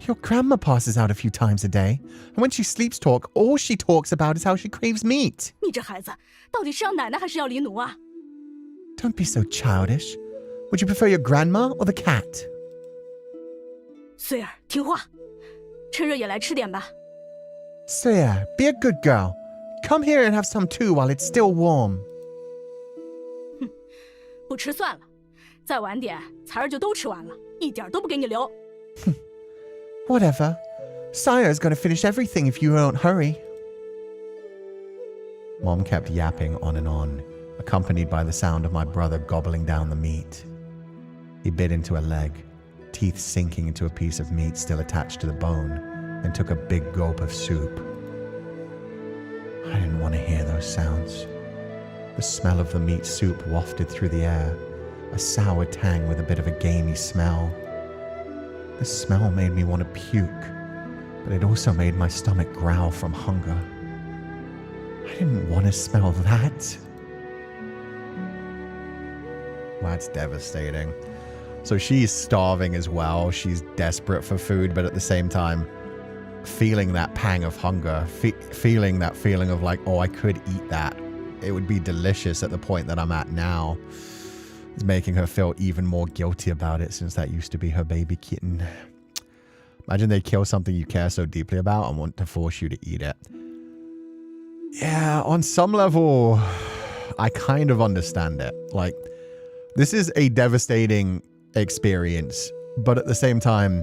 Your grandma passes out a few times a day, and when she sleeps talk, all she talks about is how she craves meat. 你这孩子，到底是要奶奶还是要狸奴啊？ Don't be so childish. Would you prefer your grandma or the cat? 穗儿，听话，趁热也来吃点吧。 Swear, be a good girl. Come here and have some too while it's still warm. 不吃算了，再晚点，财儿就都吃完了，一点都不给你留。 Whatever. Sire's gonna finish everything if you don't hurry. Mom kept yapping on and on, accompanied by the sound of my brother gobbling down the meat. He bit into a leg, teeth sinking into a piece of meat still attached to the bone, and took a big gulp of soup. I didn't want to hear those sounds. The smell of the meat soup wafted through the air, a sour tang with a bit of a gamey smell. The smell made me want to puke, but it also made my stomach growl from hunger. I didn't want to smell that. That's devastating. So she's starving as well. She's desperate for food, but at the same time, feeling that pang of hunger, feeling that feeling of like, oh, I could eat that. It would be delicious at the point that I'm at now. It's making her feel even more guilty about it since that used to be her baby kitten. Imagine they kill something you care so deeply about and want to force you to eat it. Yeah, on some level, I kind of understand it. Like, this is a devastating experience, but at the same time,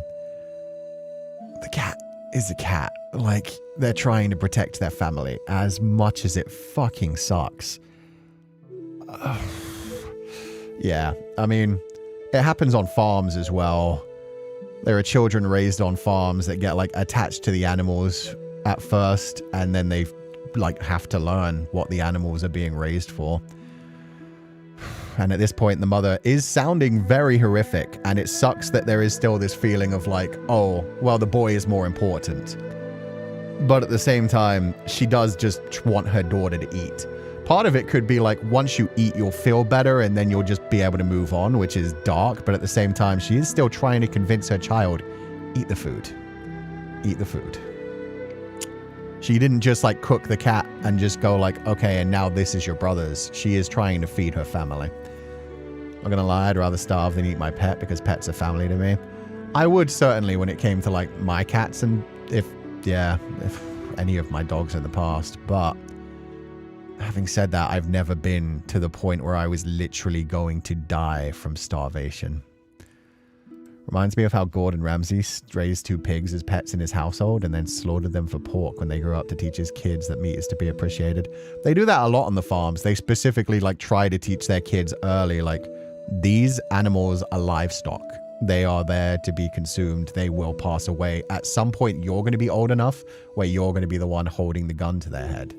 the cat is a cat. Like, they're trying to protect their family as much as it fucking sucks. Yeah, I mean, it happens on farms as well. There are children raised on farms that get like attached to the animals at first, and then they like have to learn what the animals are being raised for. And at this point, the mother is sounding very horrific, and it sucks that there is still this feeling of like, oh, well, the boy is more important. But at the same time, she does just want her daughter to eat. Part of it could be like, once you eat, you'll feel better, and then you'll just be able to move on, which is dark. But at the same time, she is still trying to convince her child, eat the food. Eat the food. She didn't just like cook the cat and just go like, okay, and now this is your brother's. She is trying to feed her family. I'm gonna lie, I'd rather starve than eat my pet because pets are family to me. I would certainly when it came to like my cats and if any of my dogs in the past. But having said that, I've never been to the point where I was literally going to die from starvation. Reminds me of how Gordon Ramsay raised 2 pigs as pets in his household and then slaughtered them for pork when they grew up to teach his kids that meat is to be appreciated. They do that a lot on the farms. They specifically like try to teach their kids early, like, these animals are livestock. They are there to be consumed. They will pass away. At some point, you're going to be old enough where you're going to be the one holding the gun to their head.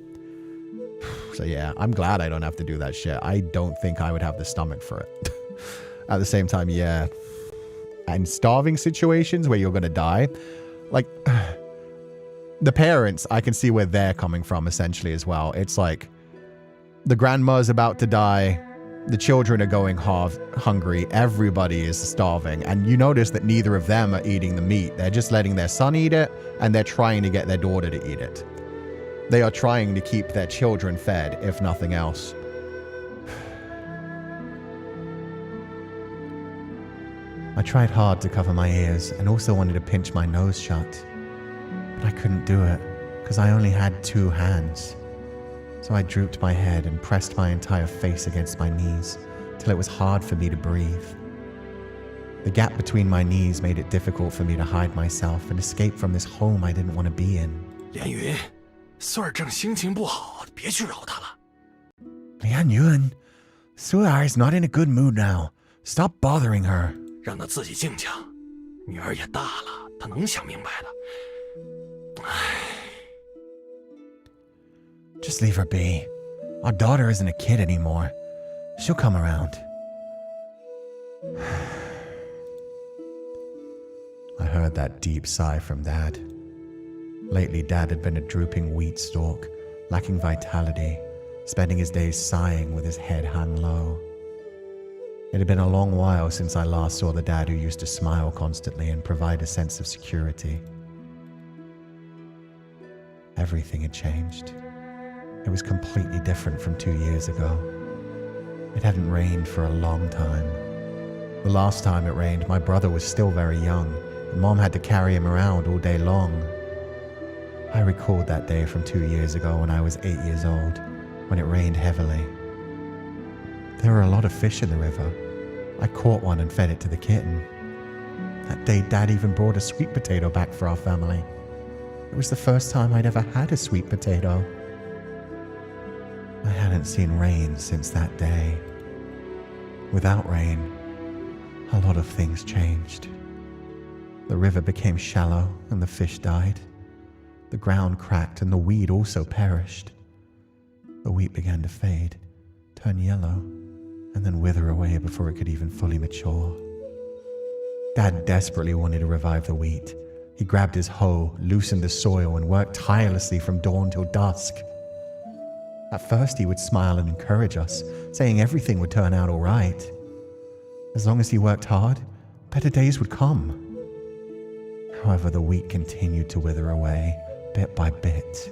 So yeah, I'm glad I don't have to do that shit. I don't think I would have the stomach for it. At the same time, yeah. And starving situations where you're going to die, like, the parents, I can see where they're coming from essentially as well. It's like, the grandma's about to die, the children are going hungry, everybody is starving, and you notice that neither of them are eating the meat. They're just letting their son eat it, and they're trying to get their daughter to eat it. They are trying to keep their children fed, if nothing else. I tried hard to cover my ears and also wanted to pinch my nose shut. But I couldn't do it because I only had 2 hands. So I drooped my head and pressed my entire face against my knees till it was hard for me to breathe. The gap between my knees made it difficult for me to hide myself and escape from this home I didn't want to be in. 连云，素儿正心情不好，别去扰她了。 Liang Yuan, Su'er is not in a good mood now. Stop bothering her. 让她自己静静。女儿也大了，她能想明白的。唉。 Just leave her be. Our daughter isn't a kid anymore. She'll come around. I heard that deep sigh from Dad. Lately, Dad had been a drooping wheat stalk, lacking vitality, spending his days sighing with his head hung low. It had been a long while since I last saw the dad who used to smile constantly and provide a sense of security. Everything had changed. It was completely different from 2 years ago. It hadn't rained for a long time. The last time it rained, my brother was still very young, and Mom had to carry him around all day long. I recalled that day from 2 years ago when I was 8 years old, when it rained heavily. There were a lot of fish in the river. I caught one and fed it to the kitten. That day, Dad even brought a sweet potato back for our family. It was the first time I'd ever had a sweet potato. I hadn't seen rain since that day. Without rain, a lot of things changed. The river became shallow and the fish died. The ground cracked and the weed also perished. The wheat began to fade, turn yellow, and then wither away before it could even fully mature. Dad desperately wanted to revive the wheat. He grabbed his hoe, loosened the soil, and worked tirelessly from dawn till dusk. At first, he would smile and encourage us, saying everything would turn out all right. As long as he worked hard, better days would come. However, the wheat continued to wither away, bit by bit.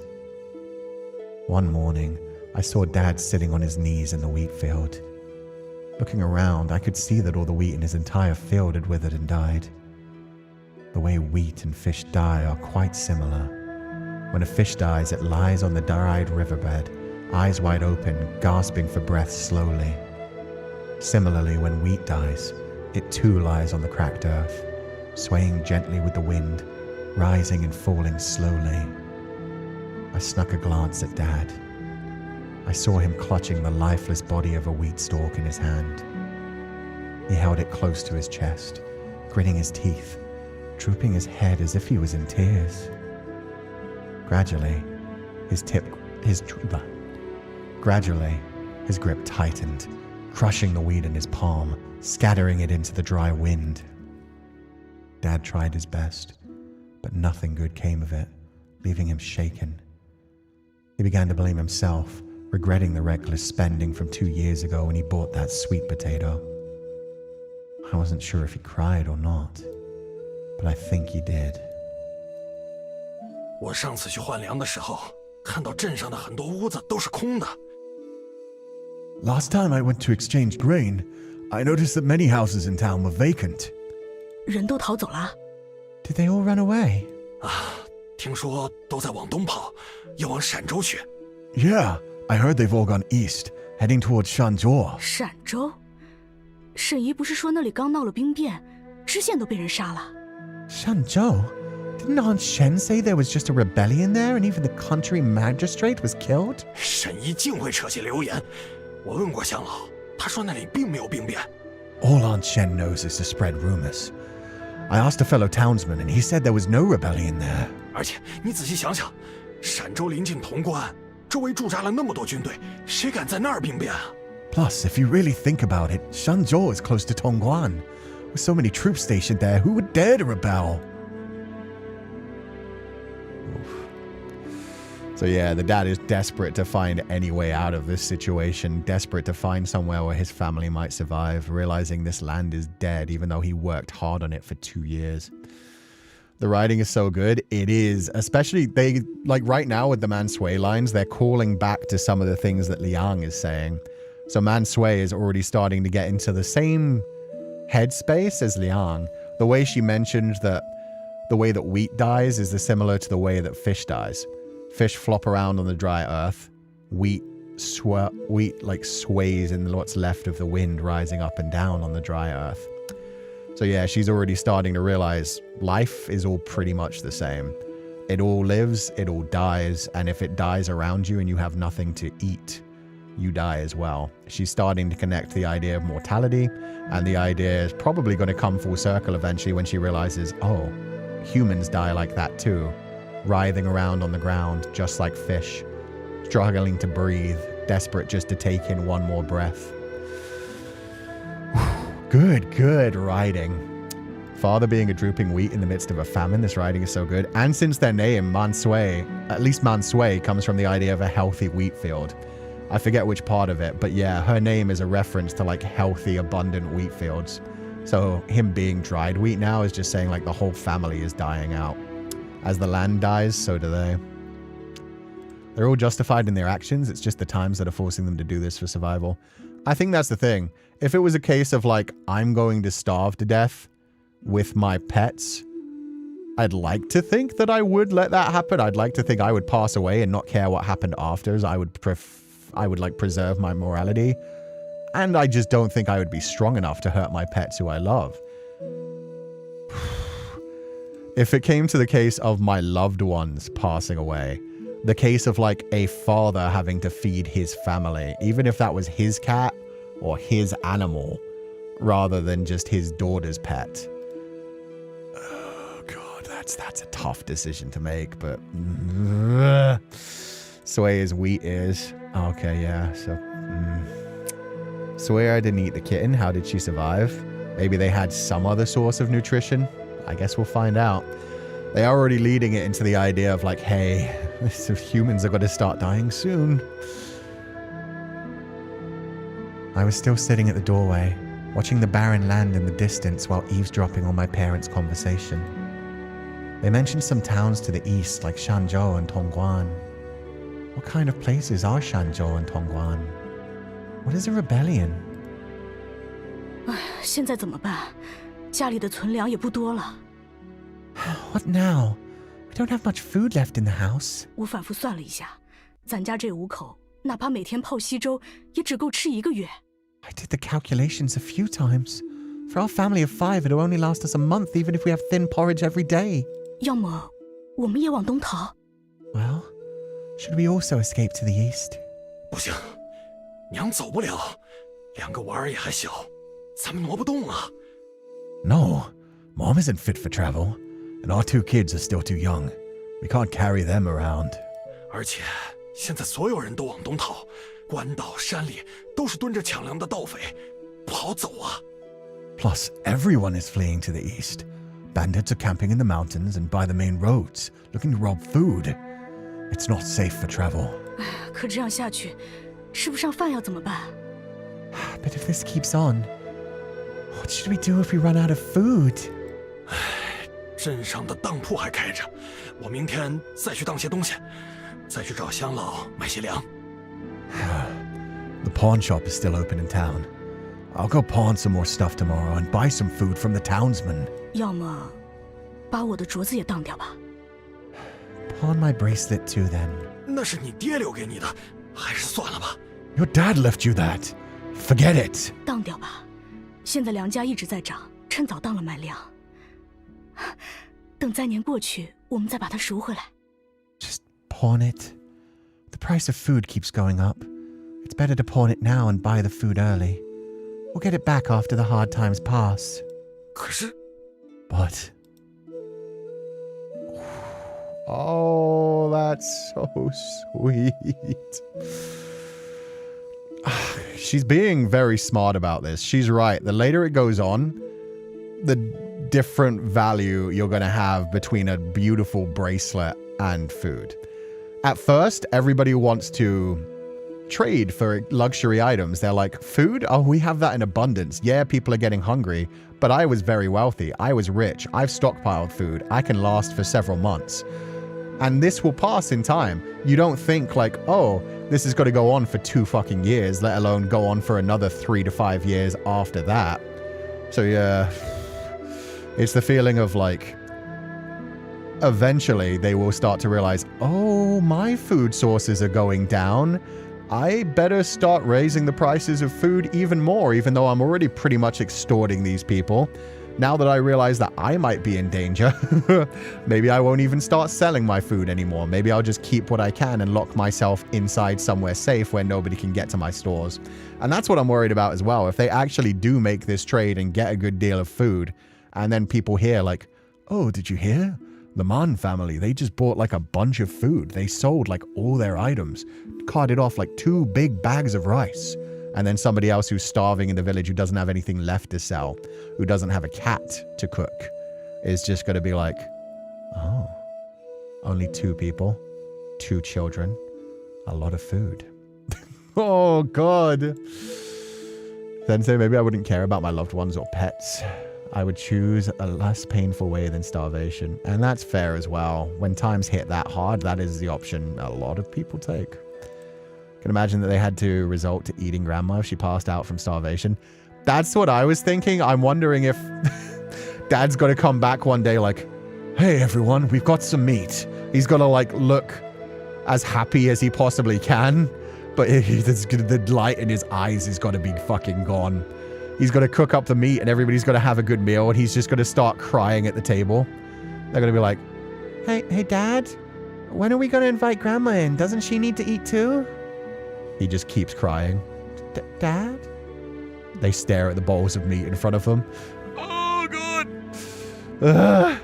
One morning, I saw Dad sitting on his knees in the wheat field. Looking around, I could see that all the wheat in his entire field had withered and died. The way wheat and fish die are quite similar. When a fish dies, it lies on the dried riverbed, eyes wide open, gasping for breath slowly. Similarly, when wheat dies, it too lies on the cracked earth, swaying gently with the wind, rising and falling slowly. I snuck a glance at Dad. I saw him clutching the lifeless body of a wheat stalk in his hand. He held it close to his chest, gritting his teeth, drooping his head as if he was in tears. Gradually, his grip tightened, crushing the wheat in his palm, scattering it into the dry wind. Dad tried his best, but nothing good came of it, leaving him shaken. He began to blame himself, regretting the reckless spending from 2 years ago when he bought that sweet potato. I wasn't sure if he cried or not, but I think he did. 我上次去换粮的时候，看到镇上的很多屋子都是空的。 Last time I went to exchange grain, I noticed that many houses in town were vacant. 人都逃走了。 Did they all run away? 啊，听说都在往东跑，要往陕州去。 Yeah, I heard they've all gone east, heading towards Shanzhou. 陕州，沈姨不是说那里刚闹了兵变，知县都被人杀了。 Shanzhou? Didn't Aunt Shen say there was just a rebellion there and even the country magistrate was killed? 沈姨竟会扯些流言。我问过乡老，他说那里并没有兵变。 All Aunt Shen knows is to spread rumors. I asked a fellow townsman, and he said there was no rebellion there. 而且你仔细想想，陕州临近潼关，周围驻扎了那么多军队，谁敢在那儿兵变啊？ Plus, if you really think about it, Shanzhou is close to Tongguan. With so many troops stationed there, who would dare to rebel? So yeah, the dad is desperate to find any way out of this situation, desperate to find somewhere where his family might survive, realizing this land is dead even though he worked hard on it for 2 years. The writing is so good. It is, especially they, like right now with the Mansui lines, they're calling back to some of the things that Liang is saying. So Mansui is already starting to get into the same headspace as Liang. The way she mentioned that the way that wheat dies is similar to the way that fish dies. Fish flop around on the dry earth. Wheat like sways in what's left of the wind, rising up and down on the dry earth. So yeah, she's already starting to realize life is all pretty much the same. It all lives, it all dies, and if it dies around you and you have nothing to eat, you die as well. She's starting to connect the idea of mortality, and the idea is probably going to come full circle eventually when she realizes, oh, humans die like that too. Writhing around on the ground, just like fish, struggling to breathe, desperate just to take in one more breath. Good writing. Father being a drooping wheat in the midst of a famine, this writing is so good. And since their name, Mansui, at least Mansui, comes from the idea of a healthy wheat field. I forget which part of it, but yeah, her name is a reference to like healthy, abundant wheat fields. So him being dried wheat now is just saying like the whole family is dying out. As the land dies, so do they. They're all justified in their actions. It's just the times that are forcing them to do this for survival. I think that's the thing. If it was a case of like, I'm going to starve to death with my pets, I'd like to think that I would let that happen. I'd like to think I would pass away and not care what happened after. I would like preserve my morality. And I just don't think I would be strong enough to hurt my pets who I love. If it came to the case of my loved ones passing away, the case of like a father having to feed his family, even if that was his cat or his animal, rather than just his daughter's pet. Oh God, that's a tough decision to make, but Sway is wheat is. Okay, yeah, so Sway didn't eat the kitten. How did she survive? Maybe they had some other source of nutrition. I guess we'll find out. They are already leading it into the idea of like, hey, humans are going to start dying soon. I was still sitting at the doorway, watching the barren land in the distance while eavesdropping on my parents' conversation. They mentioned some towns to the east like Shanzhou and Tongguan. What kind of places are Shanzhou and Tongguan? What is a rebellion? 现在怎么办？家里的存粮也不多了。What now? We don't have much food left in the house. 我反复算了一下，咱家这5口，哪怕每天泡稀粥，也只够吃1个月。I did the calculations a few times. For our family of 5, it'll only last us a month, even if we have thin porridge every day. 要么我们也往东逃。Well, should we also escape to the east? 不行，娘走不了，2个娃儿也还小，咱们挪不动啊。No, Mom isn't fit for travel, and our 2 kids are still too young. We can't carry them around. 而且现在所有人都往东逃，关岛、山里都是蹲着抢粮的盗匪，不好走啊。Plus, everyone is fleeing to the east. Bandits are camping in the mountains and by the main roads, looking to rob food. It's not safe for travel. 可这样下去，吃不上饭要怎么办？ But if this keeps on, what should we do if we run out of food? 镇上的当铺还开着，我明天再去当些东西，再去找乡老买些粮。The pawn shop is still open in town. I'll go pawn some more stuff tomorrow and buy some food from the townsmen. 要么把我的镯子也当掉吧。Pawn my bracelet too, then. 那是你爹留给你的，还是算了吧。Your dad left you that. Forget it. 当掉吧，现在粮价一直在涨，趁早当了买粮。等灾年过去，我们再把它赎回来。Just pawn it. The price of food keeps going up. It's better to pawn it now and buy the food early. We'll get it back after the hard times pass. 可是 But... Oh, that's so sweet. She's being very smart about this. She's right. The later it goes on, the different value you're going to have between a beautiful bracelet and food. At first, everybody wants to trade for luxury items. They're like, food? Oh, we have that in abundance. Yeah, people are getting hungry, but I was very wealthy. I was rich. I've stockpiled food. I can last for several months. And this will pass in time. You don't think like, oh, this has got to go on for 2 fucking years, let alone go on for another 3 to 5 years after that. So yeah, it's the feeling of like, eventually they will start to realize, oh, my food sources are going down. I better start raising the prices of food even more, even though I'm already pretty much extorting these people. Now that I realize that I might be in danger, maybe I won't even start selling my food anymore. Maybe I'll just keep what I can and lock myself inside somewhere safe where nobody can get to my stores. And that's what I'm worried about as well. If they actually do make this trade and get a good deal of food, and then people hear like, oh, did you hear? The Man family, they just bought like a bunch of food. They sold like all their items, carted off like 2 big bags of rice. And then somebody else who's starving in the village, who doesn't have anything left to sell, who doesn't have a cat to cook, is just going to be like, oh, only 2 people, 2 children, a lot of food. Oh, God. Then say maybe I wouldn't care about my loved ones or pets. I would choose a less painful way than starvation. And that's fair as well. When times hit that hard, that is the option a lot of people take. Can imagine that they had to resort to eating grandma if she passed out from starvation. That's what I was thinking. I'm wondering if Dad's got to come back one day like, hey everyone, we've got some meat. He's got to like look as happy as he possibly can, but the light in his eyes has got to be fucking gone. He's got to cook up the meat and everybody's got to have a good meal, and he's just going to start crying at the table. They're going to be like, hey Dad, when are we going to invite grandma in? Doesn't she need to eat too? He just keeps crying. Dad? They stare at the bowls of meat in front of them. Oh, God.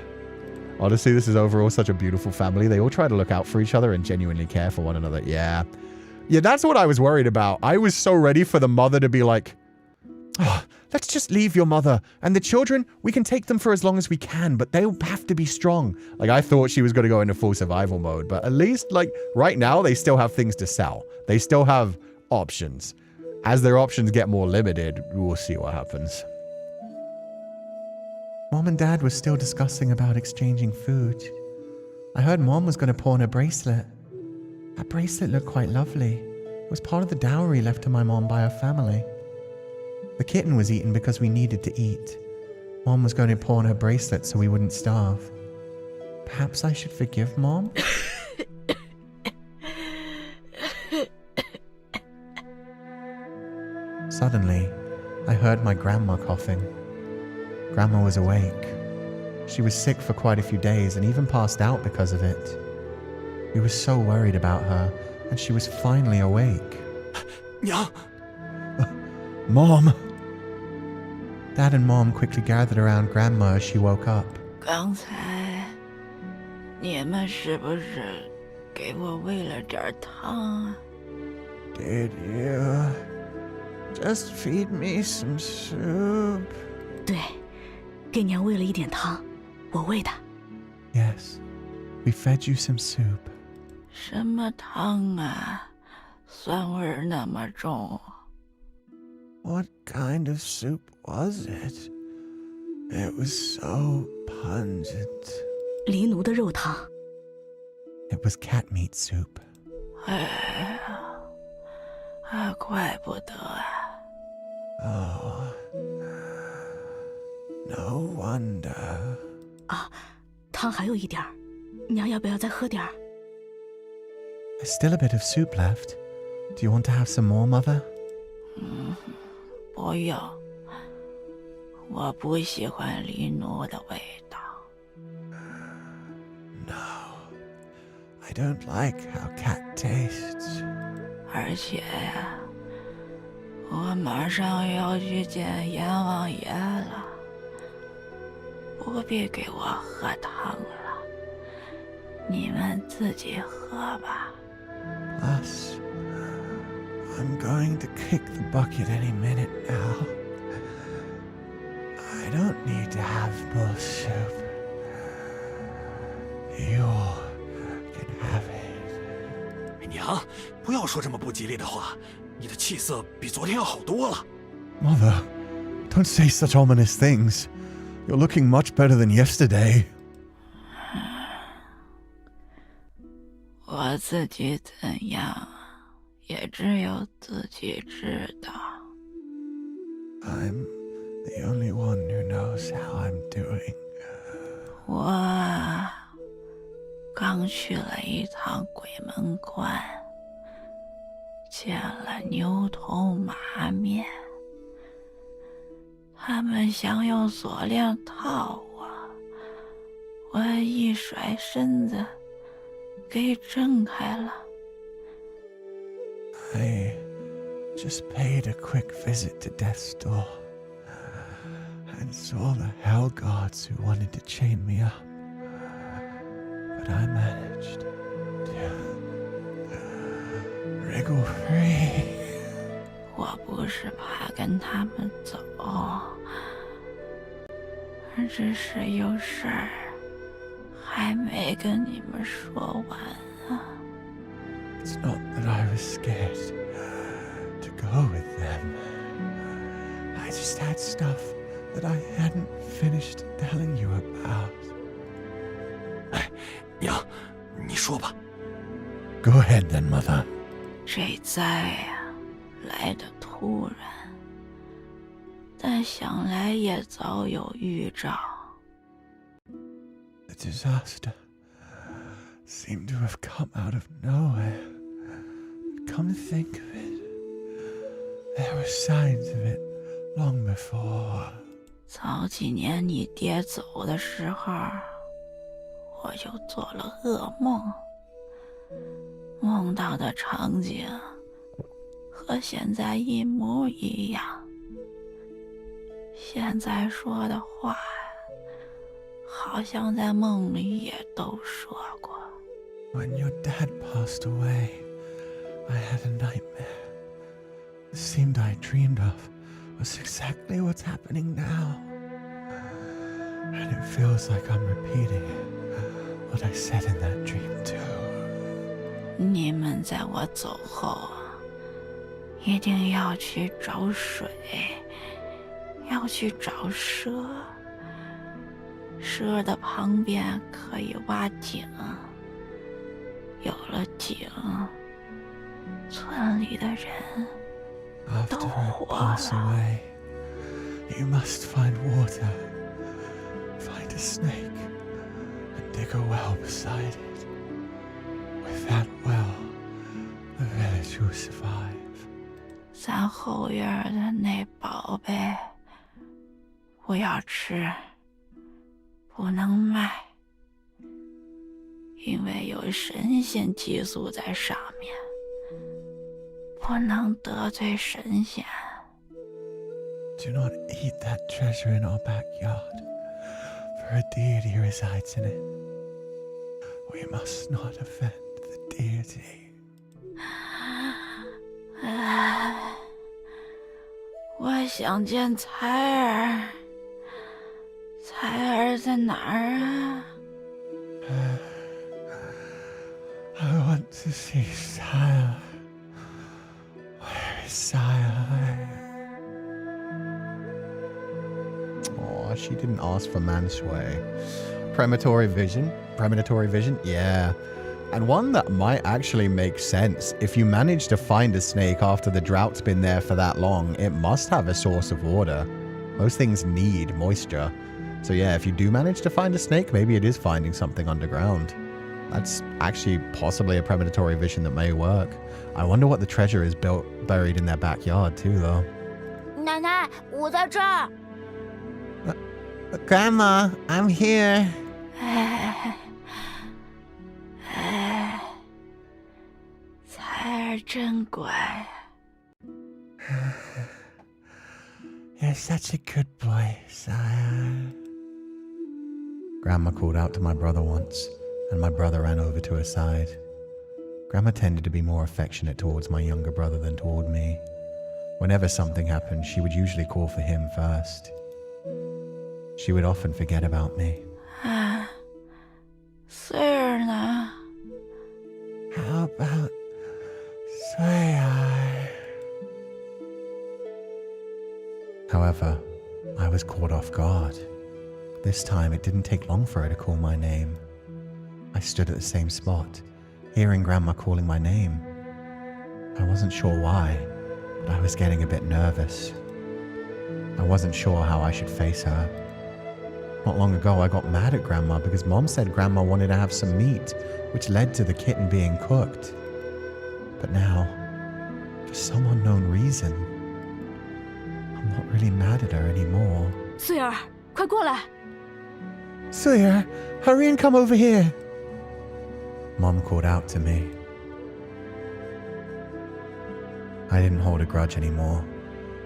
Honestly, this is overall such a beautiful family. They all try to look out for each other and genuinely care for one another. Yeah. Yeah, that's what I was worried about. I was so ready for the mother to be like, oh, let's just leave your mother. And the children, we can take them for as long as we can, but they'll have to be strong. Like, I thought she was going to go into full survival mode, but at least, like, right now, they still have things to sell. They still have options. As their options get more limited, we'll see what happens. Mom and Dad were still discussing about exchanging food. I heard Mom was going to pawn a bracelet. That bracelet looked quite lovely. It was part of the dowry left to my mom by her family. The kitten was eaten because we needed to eat. Mom was going to pawn her bracelet so we wouldn't starve. Perhaps I should forgive Mom? Suddenly, I heard my grandma coughing. Grandma was awake. She was sick for quite a few days and even passed out because of it. We were so worried about her, and she was finally awake. Liang! Mom! Dad and Mom quickly gathered around Grandma as she woke up. 刚才你们是不是给我喂了点汤啊？ Did you just feed me some soup? 对，给娘喂了一点汤，我喂的。 Yes, we fed you some soup. 什么汤啊？酸味儿那么重。 What kind of soup was it? It was so pungent. 黎奴的肉汤。 It was cat meat soup. 哎呀，怪不得啊！ Oh, no wonder. 啊，汤还有一点儿，娘要不要再喝点儿？ There's still a bit of soup left. Do you want to have some more, Mother? 不要，我不喜欢黎奴的味道。 No, I don't like how cat tastes. 而且呀，我马上要去见阎王爷了，不必给我喝汤了，你们自己喝吧。 Plus, I'm going to kick the bucket any minute now. I don't need to have more soup. You can have it. 娘，不要说这么不吉利的话，你的气色比昨天要好多了。 Mother, don't say such ominous things. You're looking much better than yesterday. 我自己怎样，也只有自己知道。 I'm the only one who knows how I'm doing. 我刚去了一趟鬼门关，见了牛头马面，他们想用锁链套我，我一甩身子，给挣开了。 I just paid a quick visit to Death's Door and saw the hell gods who wanted to chain me up. But I managed to wriggle free. 我不是怕跟他们走，只是有事儿还没跟你们说完啊。 It's not that I was scared to go with them. I just had stuff that I hadn't finished telling you about. 娘，你说吧。 Go ahead then, Mother. 这灾啊，来得突然，但想来也早有预兆。 The disaster seemed to have come out of nowhere. Come to think of it, there were signs of it long before. 早几年你爹走的时候，我就做了噩梦，梦到的场景和现在一模一样。现在说的话，好像在梦里也都说过。 When your dad passed away, I had a nightmare. The scene I dreamed of was exactly what's happening now. And it feels like I'm repeating what I said in that dream too. 你们在我走后，一定要去找水，要去找蛇。蛇的旁边可以挖井，有了井，村里的人 After 都 I 活 pass 了。 away, you must find water, find a snake, and dig a well beside it. With that well, the village will survive. 咱后院的那宝贝，不要吃，不能卖，因为有神仙寄宿在上面，不能得罪神仙。 Do not eat that treasure in our backyard, for a deity resides in it. We must not offend the deity. 我想见彩儿，彩儿在哪儿啊？ I want to see Sire. Where is Sire? Oh, she didn't ask for Mansu. Premonitory vision? Premonitory vision? Yeah. And one that might actually make sense. If you manage to find a snake after the drought's been there for that long, it must have a source of water. Most things need moisture. So yeah, if you do manage to find a snake, maybe it is finding something underground. That's actually possibly a premonitory vision that may work. I wonder what the treasure is buried in their backyard too, though. 奶奶，我在这儿。 Grandma, I'm here. 彩儿真乖。 You're such a good boy, Sire. Grandma called out to my brother once, and my brother ran over to her side. Grandma tended to be more affectionate towards my younger brother than toward me. Whenever something happened, she would usually call for him first. She would often forget about me. Sir 呢？ How about Shuigou? However, I was caught off guard. This time it didn't take long for her to call my name. I stood at the same spot, hearing Grandma calling my name. I wasn't sure why, but I was getting a bit nervous. I wasn't sure how I should face her. Not long ago I got mad at Grandma because Mom said Grandma wanted to have some meat, which led to the kitten being cooked. But now, for some unknown reason, I'm not really mad at her anymore. 穗儿，快过来！ Sawyer, hurry and come over here. Mom called out to me. I didn't hold a grudge anymore.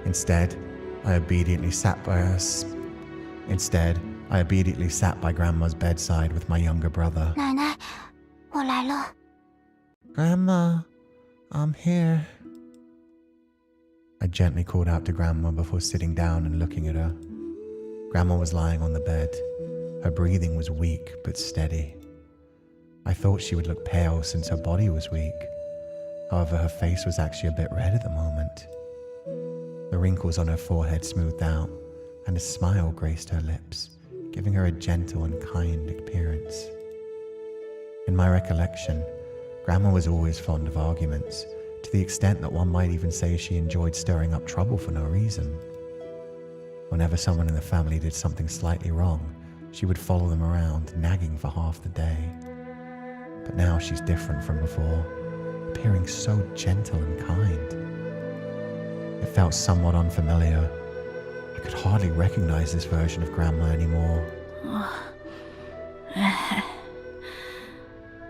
Instead, I obediently sat by Grandma's bedside with my younger brother. 奶奶，我来了。 Grandma, I'm here. I gently called out to Grandma before sitting down and looking at her. Grandma was lying on the bed. Her breathing was weak but steady. I thought she would look pale since her body was weak. However, her face was actually a bit red at the moment. The wrinkles on her forehead smoothed out, and a smile graced her lips, giving her a gentle and kind appearance. In my recollection, Grandma was always fond of arguments, to the extent that one might even say she enjoyed stirring up trouble for no reason. Whenever someone in the family did something slightly wrong, she would follow them around, nagging for half the day. But now she's different from before, appearing so gentle and kind. It felt somewhat unfamiliar. I could hardly recognize this version of Grandma anymore.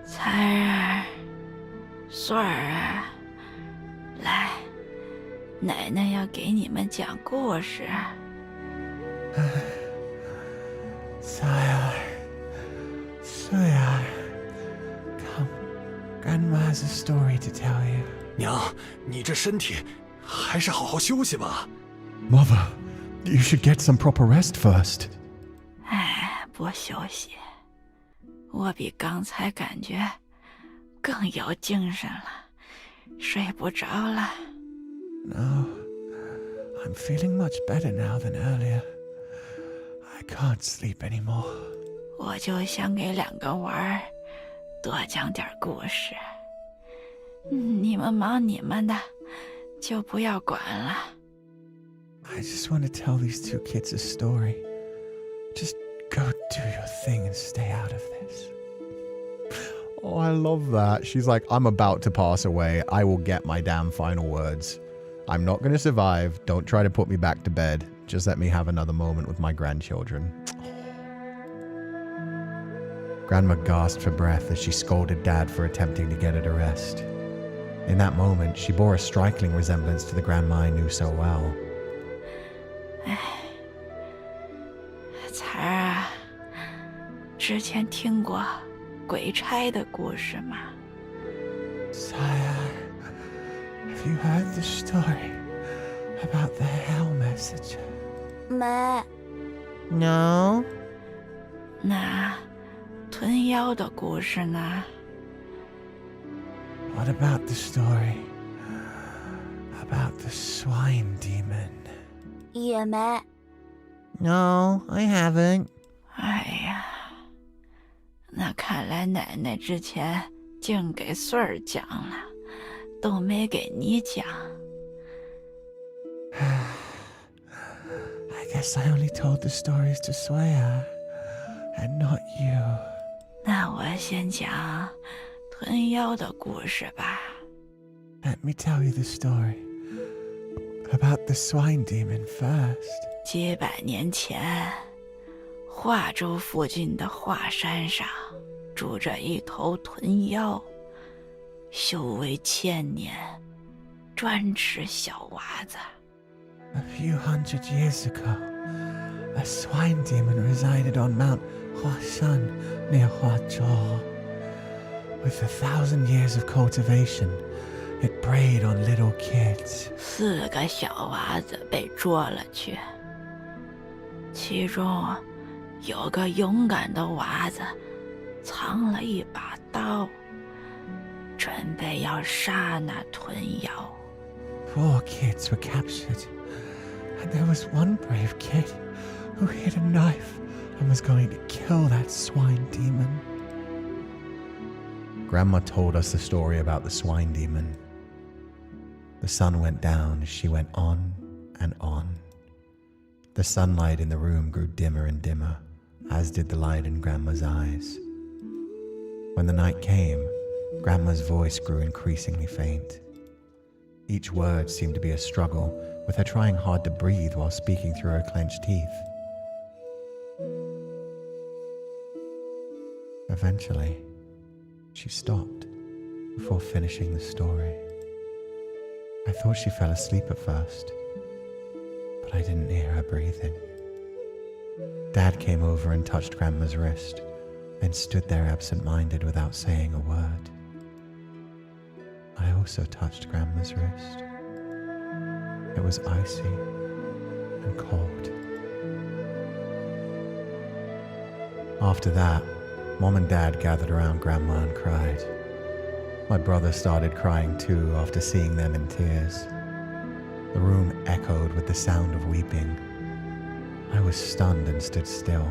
彩儿，穗儿啊，来，奶奶要给你们讲故事。 Sawyer, come. Grandma has a story to tell you. 娘，你这身体还是好好休息吧。 Mother, you should get some proper rest first. 哎，不休息，我比刚才感觉更有精神了，睡不着了。 No, I'm feeling much better now than earlier. I can't sleep anymore. 我就想给两个娃儿多讲点故事。你们忙你们的，就不要管了。 I just want to tell these two kids a story. Just go do your thing and stay out of this. Oh, I love that. She's like, I'm about to pass away. I will get my damn final words. I'm not going to survive. Don't try to put me back to bed. Just let me have another moment with my grandchildren. Grandma gasped for breath as she scolded Dad for attempting to get her to rest. In that moment, she bore a striking resemblance to the grandma I knew so well. 彩儿啊，之前听过鬼差的故事吗？ Sire, have you heard the story about the hell messenger? 没。 No. 那吞妖的故事呢？ What about the story about the swine demon? 也没。 No, I haven't. 哎呀，那看来奶奶之前净给穗儿讲了，都没给你讲。 I guess I only told the stories to Sawyer, and not you. 那我先讲吞妖的故事吧。 Let me tell you the story about the swine demon first. 几百年前，华州附近的华山上住着一头吞妖，修为千年，专吃小娃子。 A few hundred years ago, a swine demon resided on Mount With 1,000 years of cultivation, it preyed on little kids. 4个小娃子被捉了去，其中有个勇敢的娃子藏了一把刀，准备要杀那豚妖。 4 kids were captured, and there was one brave kid who hid a knife and was going to kill that swine demon. Grandma told us the story about the swine demon. The sun went down as she went on and on. The sunlight in the room grew dimmer and dimmer, as did the light in Grandma's eyes. When the night came, Grandma's voice grew increasingly faint. Each word seemed to be a struggle, with her trying hard to breathe while speaking through her clenched teeth. Eventually, she stopped before finishing the story. I thought she fell asleep at first, but I didn't hear her breathing. Dad came over and touched Grandma's wrist, then stood there absent-minded without saying a word. I also touched Grandma's wrist. It was icy and cold. After that, Mom and Dad gathered around Grandma and cried. My brother started crying too after seeing them in tears. The room echoed with the sound of weeping. I was stunned and stood still.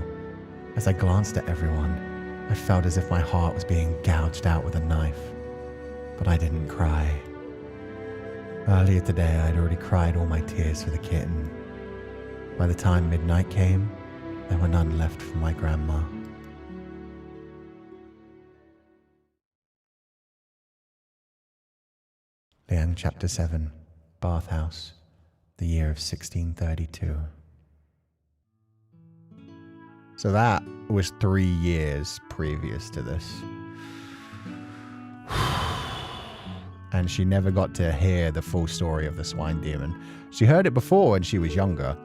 As I glanced at everyone, I felt as if my heart was being gouged out with a knife. But I didn't cry. Earlier today, I'd already cried all my tears for the kitten. By the time midnight came, there were none left for my grandma. Liang Chapter 7, Bathhouse, the year of 1632. So that was 3 years previous to this. And she never got to hear the full story of the swine demon. She heard it before when she was younger.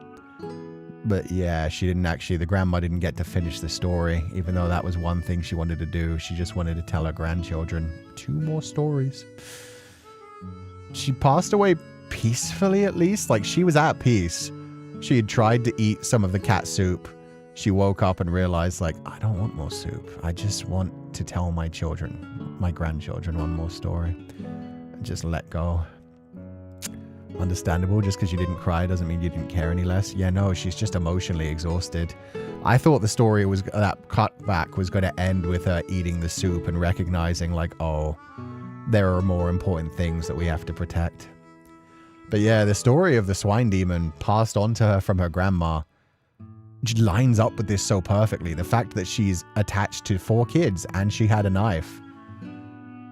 But yeah, the grandma didn't get to finish the story, even though that was one thing she wanted to do. She just wanted to tell her grandchildren 2 more stories. She passed away peacefully, at least. Like, she was at peace. She had tried to eat some of the cat soup. She woke up and realized, like, I don't want more soup. I just want to tell my grandchildren, 1 more story. And just let go. Understandable, just because you didn't cry doesn't mean you didn't care any less. Yeah, no, she's just emotionally exhausted. I thought the story was, that cutback was going to end with her eating the soup and recognizing, like, oh, there are more important things that we have to protect. But yeah, the story of the swine demon passed on to her from her grandma lines up with this so perfectly. The fact that she's attached to 4 kids and she had a knife.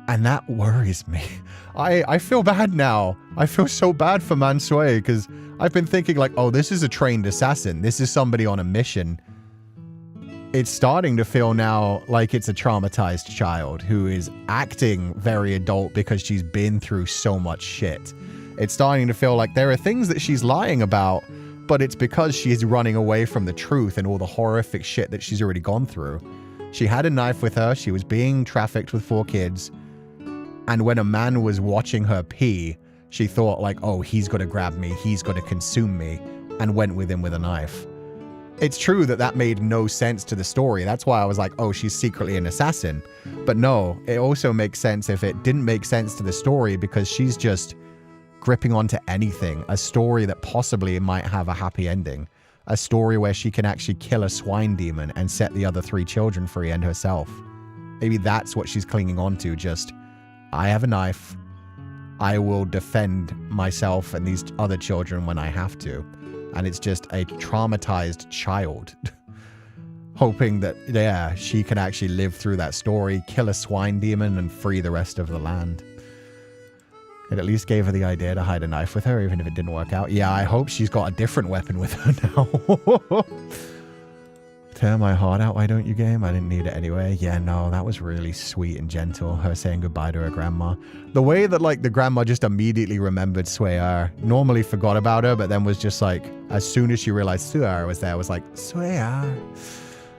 And that worries me. I feel bad now. I feel so bad for Mansu because I've been thinking like, oh, this is a trained assassin. This is somebody on a mission. It's starting to feel now like it's a traumatized child who is acting very adult because she's been through so much shit. It's starting to feel like there are things that she's lying about, but it's because she's running away from the truth and all the horrific shit that she's already gone through. She had a knife with her. She was being trafficked with 4 kids. And when a man was watching her pee, she thought like, oh, he's going to grab me. He's going to consume me, and went with him with a knife. It's true that that made no sense to the story. That's why I was like, oh, she's secretly an assassin. But no, it also makes sense if it didn't make sense to the story because she's just gripping onto anything. A story that possibly might have a happy ending. A story where she can actually kill a swine demon and set the other 3 children free and herself. Maybe that's what she's clinging on to. Just, I have a knife. I will defend myself and these other children when I have to. And it's just a traumatized child hoping that, yeah, she can actually live through that story, kill a swine demon, and free the rest of the land. It at least gave her the idea to hide a knife with her, even if it didn't work out. Yeah, I hope she's got a different weapon with her now. Tear my heart out, why don't you, game? I didn't need it anyway. Yeah, no, that was really sweet and gentle, her saying goodbye to her grandma. The way that, like, the grandma just immediately remembered Shuigou, normally forgot about her, but then was just like, as soon as she realized Shuigou was there, was like, Shuigou,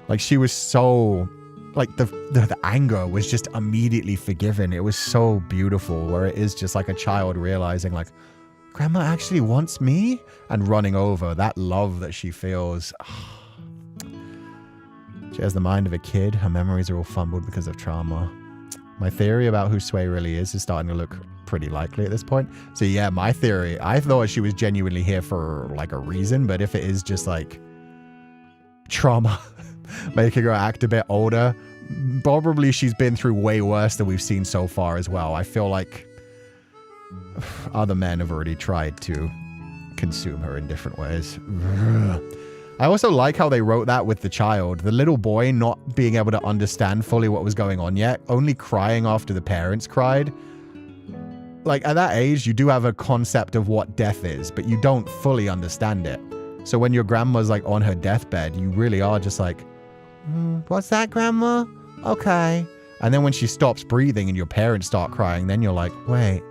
Like, she was so... Like, the anger was just immediately forgiven. It was so beautiful, where it is just like a child realizing, like, Grandma actually wants me? And running over. That love that she feels. She has the mind of a kid. Her memories are all fumbled because of trauma. My theory about who Sui really is starting to look pretty likely at this point. So yeah, my theory, I thought she was genuinely here for like a reason, but if it is just like trauma making her act a bit older, probably she's been through way worse than we've seen so far as well. I feel like other men have already tried to consume her in different ways. I also like how they wrote that with the child. The little boy not being able to understand fully what was going on yet, only crying after the parents cried. Like, at that age, you do have a concept of what death is, but you don't fully understand it. So when your grandma's, like, on her deathbed, you really are just like, what's that, Grandma? Okay. And then when she stops breathing and your parents start crying, then you're like, wait,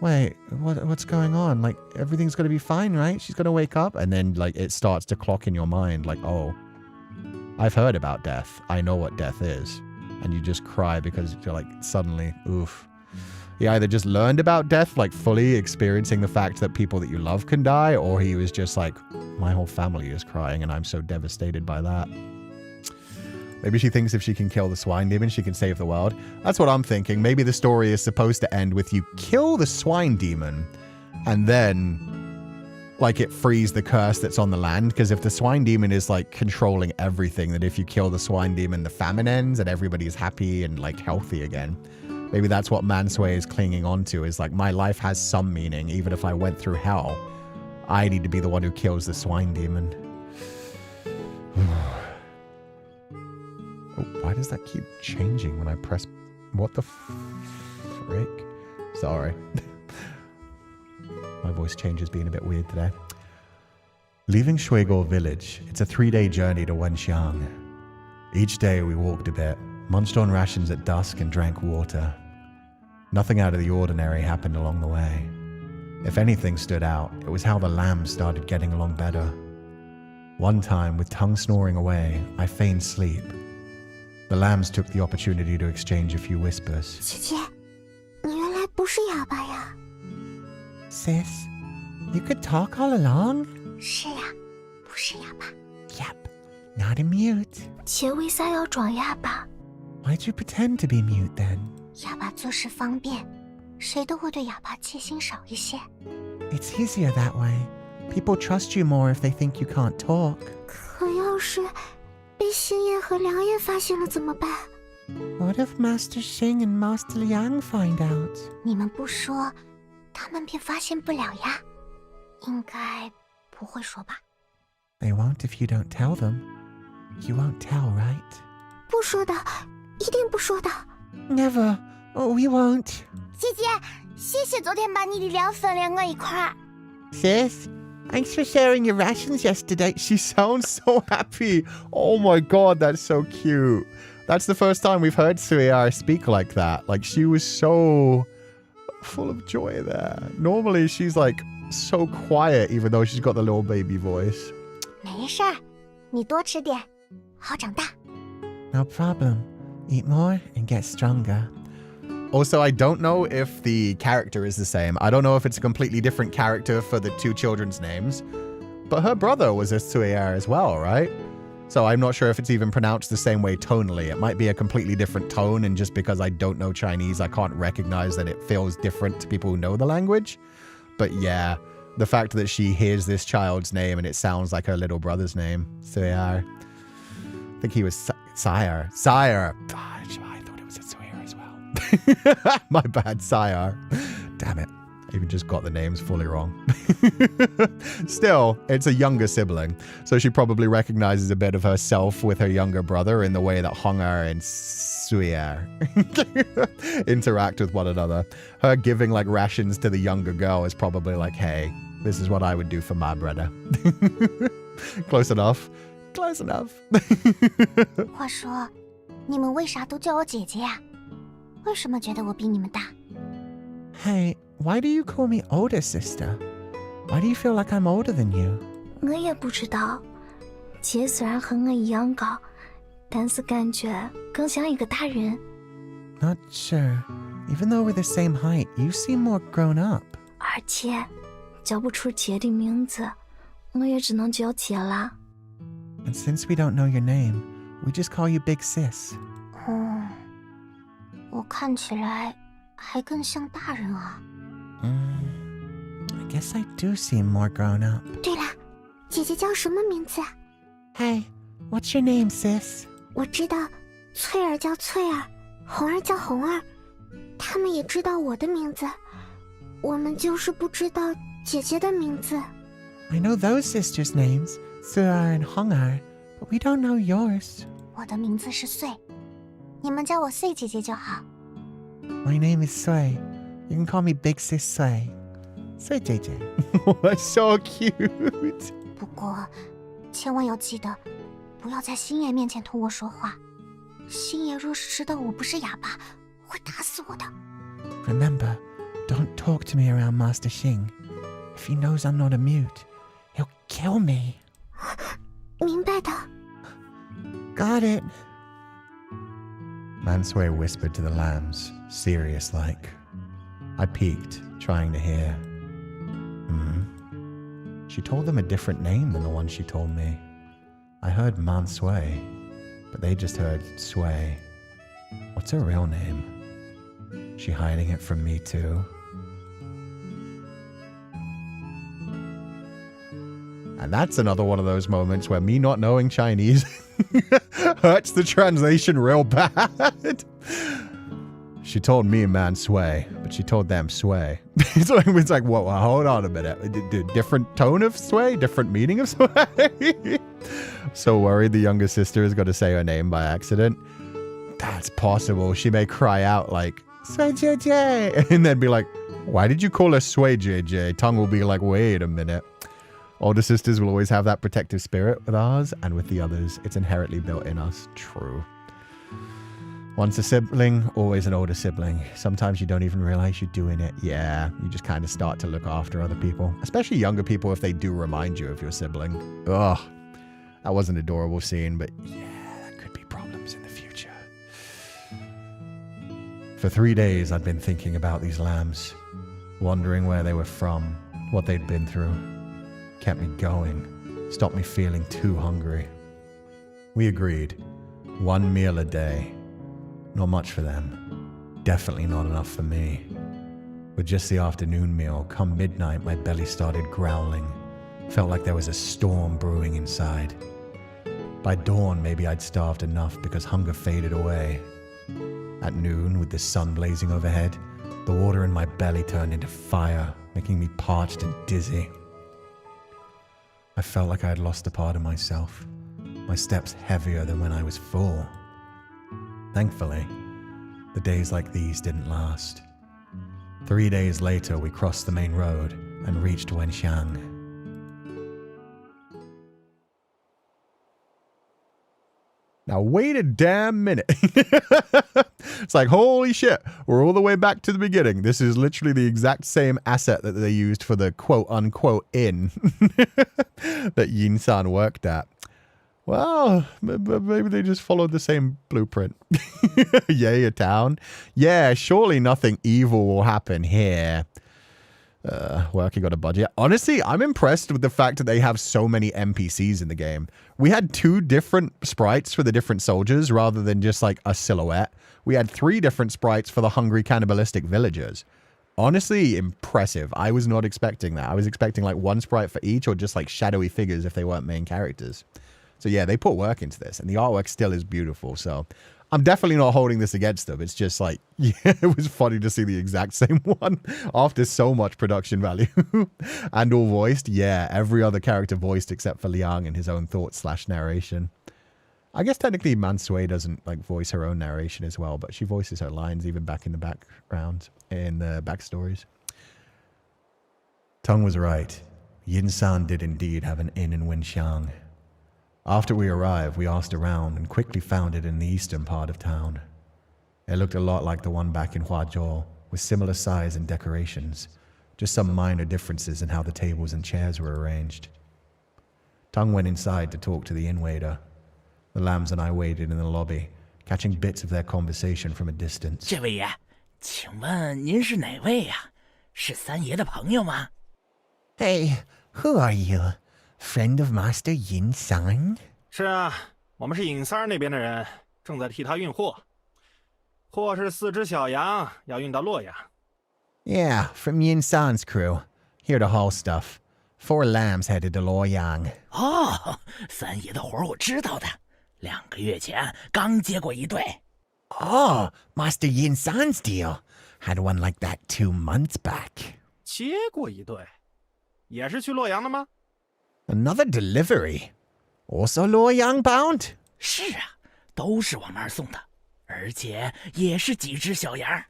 what's going on? Like, everything's going to be fine, right? She's going to wake up. And then, like, it starts to clock in your mind, like, oh, I've heard about death. I know what death is. And you just cry because you're like, suddenly, oof. He either just learned about death, like fully experiencing the fact that people that you love can die, or he was just like, my whole family is crying and I'm so devastated by that. Maybe she thinks if she can kill the swine demon, she can save the world. That's what I'm thinking. Maybe the story is supposed to end with you kill the swine demon and then, like, it frees the curse that's on the land. Because if the swine demon is, like, controlling everything, that if you kill the swine demon, the famine ends and everybody's happy and, like, healthy again. Maybe that's what Mansu is clinging on to, is like, my life has some meaning. Even if I went through hell, I need to be the one who kills the swine demon. Oh, why does that keep changing when I press... What the frick? Sorry. My voice change is being a bit weird today. Leaving Shuigou village, it's a 3-day journey to Wenxiang. Each day we walked a bit, munched on rations at dusk and drank water. Nothing out of the ordinary happened along the way. If anything stood out, it was how the lambs started getting along better. One time, with tongue snoring away, I feigned sleep. The lambs took the opportunity to exchange a few whispers. 姐姐，你原来不是哑巴呀？ Sis, you could talk all along? 是呀，不是哑巴。 Yep, not a mute. 姐为啥要装哑巴？ Why'd you pretend to be mute then? 哑巴做事方便，谁都会对哑巴戒心少一些。 It's easier that way. People trust you more if they think you can't talk. 可要是被星爷和梁爷发现了怎么办？ What if Master Xing and Master Liang find out? 你们不说，他们便发现不了呀。应该不会说吧？ They won't if you don't tell them. You won't tell, right? 不说的，一定不说的。 Never. Oh, we won't. 姐姐，谢谢昨天把你的粮分了我一块儿。 Sis, thanks for sharing your rations yesterday. She sounds so happy. Oh my god, that's so cute. That's the first time we've heard Sui speak like that. Like, she was so full of joy there. Normally, she's like so quiet, even though she's got the little baby voice. 没事儿，你多吃点，好长大。 No problem. Eat more and get stronger. Also, I don't know if the character is the same. I don't know if it's a completely different character for the two children's names. But her brother was a Sui as well, right? So I'm not sure if it's even pronounced the same way tonally. It might be a completely different tone, and just because I don't know Chinese, I can't recognize that it feels different to people who know the language. But yeah, the fact that she hears this child's name and it sounds like her little brother's name, Sui. I think he was Sire. Sire. Gosh, I thought it was a Sui as well. My bad, Sire. Damn it. I even just got the names fully wrong. Still, it's a younger sibling, so she probably recognizes a bit of herself with her younger brother in the way that Hong'er and Sui'er interact with one another. Her giving like rations to the younger girl is probably like, hey, this is what I would do for my brother. Close enough. Close enough. 话说，你们为啥都叫我姐姐呀？为什么觉得我比你们大？ Hey, why do you call me older, sister? Why do you feel like I'm older than you? 我也不知道，姐虽然和我一样高，但是感觉更像一个大人。 Not sure. Even though we're the same height, you seem more grown up. 而且叫不出姐的名字，我也只能叫姐啦。 And since we don't know your name, we just call you Big Sis. 我看起来还更像大人啊。I guess I do seem more grown up. 对了，姐姐叫什么名字？ Hey, what's your name, sis? 我知道，翠儿叫翠儿，红儿叫红儿，他们也知道我的名字，我们就是不知道姐姐的名字。 I know those sisters' names, Suar and Hongar, but we don't know yours. 我的名字是穗，你们叫我穗姐姐就好。 My name is Sui. You can call me Big Sis Sui. Sui JJ. That's so cute. 不过，千万要记得，不要在星爷面前同我说话。星爷若是知道我不是哑巴，会打死我的。 Remember, don't talk to me around Master Xing. If he knows I'm not a mute, he'll kill me. 明白的。 Got it. Mansui whispered to the lambs, serious-like. I peeked, trying to hear. She told them a different name than the one she told me. I heard Mansui, but they just heard Sui. What's her real name? She hiding it from me too? And that's another one of those moments where me not knowing Chinese hurts the translation real bad. She told me man sway, but she told them sway. It's like, whoa, hold on a minute. Different tone of sway? Different meaning of sway? So worried the younger sister is going to say her name by accident. That's possible. She may cry out like, Sway JJ, and then be like, why did you call her Sway JJ? Tongue will be like, wait a minute. Older sisters will always have that protective spirit with ours, and with the others, it's inherently built in us. True. Once a sibling, always an older sibling. Sometimes you don't even realize you're doing it. Yeah, you just kind of start to look after other people, especially younger people if they do remind you of your sibling. Ugh, that was an adorable scene, but yeah, that could be problems in the future. For 3 days, I'd been thinking about these lambs, wondering where they were from, what they'd been through. Kept me going, stopped me feeling too hungry. We agreed, 1 meal a day. Not much for them. Definitely not enough for me. With just the afternoon meal, come midnight, my belly started growling. Felt like there was a storm brewing inside. By dawn, maybe I'd starved enough because hunger faded away. At noon, with the sun blazing overhead, the water in my belly turned into fire, making me parched and dizzy. I felt like I had lost a part of myself, my steps heavier than when I was full. Thankfully, the days like these didn't last. 3 days later, we crossed the main road and reached Wenxiang. Now, wait a damn minute. It's like, holy shit, we're all the way back to the beginning. This is literally the exact same asset that they used for the quote-unquote inn that Yin-san worked at. Well, maybe they just followed the same blueprint. Yay, a town. Yeah, surely nothing evil will happen here. Working on a budget. Honestly, I'm impressed with the fact that they have so many NPCs in the game. We had 2 different sprites for the different soldiers rather than just like a silhouette. We had 3 different sprites for the hungry cannibalistic villagers. Honestly, impressive. I was not expecting that. I was expecting like 1 sprite for each or just like shadowy figures if they weren't main characters. So yeah, they put work into this, and the artwork still is beautiful. So I'm definitely not holding this against them. It's just like, yeah, it was funny to see the exact same one after so much production value. And all voiced. Yeah, every other character voiced except for Liang in his own thoughts / narration. I guess technically Mansui doesn't like voice her own narration as well, but she voices her lines even back in the background, in the backstories. Tung was right. Yin-san did indeed have an inn in Wenxiang. After we arrived, we asked around and quickly found it in the eastern part of town. It looked a lot like the one back in Huazhou, with similar size and decorations, just some minor differences in how the tables and chairs were arranged. Tung went inside to talk to the inn-waiter. The lambs and I waited in the lobby, catching bits of their conversation from a distance. 这位爷，请问您是哪位呀？是三爷的朋友吗？ Hey, who are you? Friend of Master Yin San? 是啊，我们是尹三儿那边的人，正在替他运货。货是4只小羊，要运到洛阳。 Yeah, from Yin San's crew. Here to haul stuff. 4 lambs headed to Liang. 哦，三爷的活我知道的，2个月前刚接过一对。 Oh, Master Yin San's deal. Had one like that 2 months back. 接过一对，也是去洛阳的吗？ Another delivery. Also Liang bound? 是啊，都是往那儿送的，而且也是几只小羊。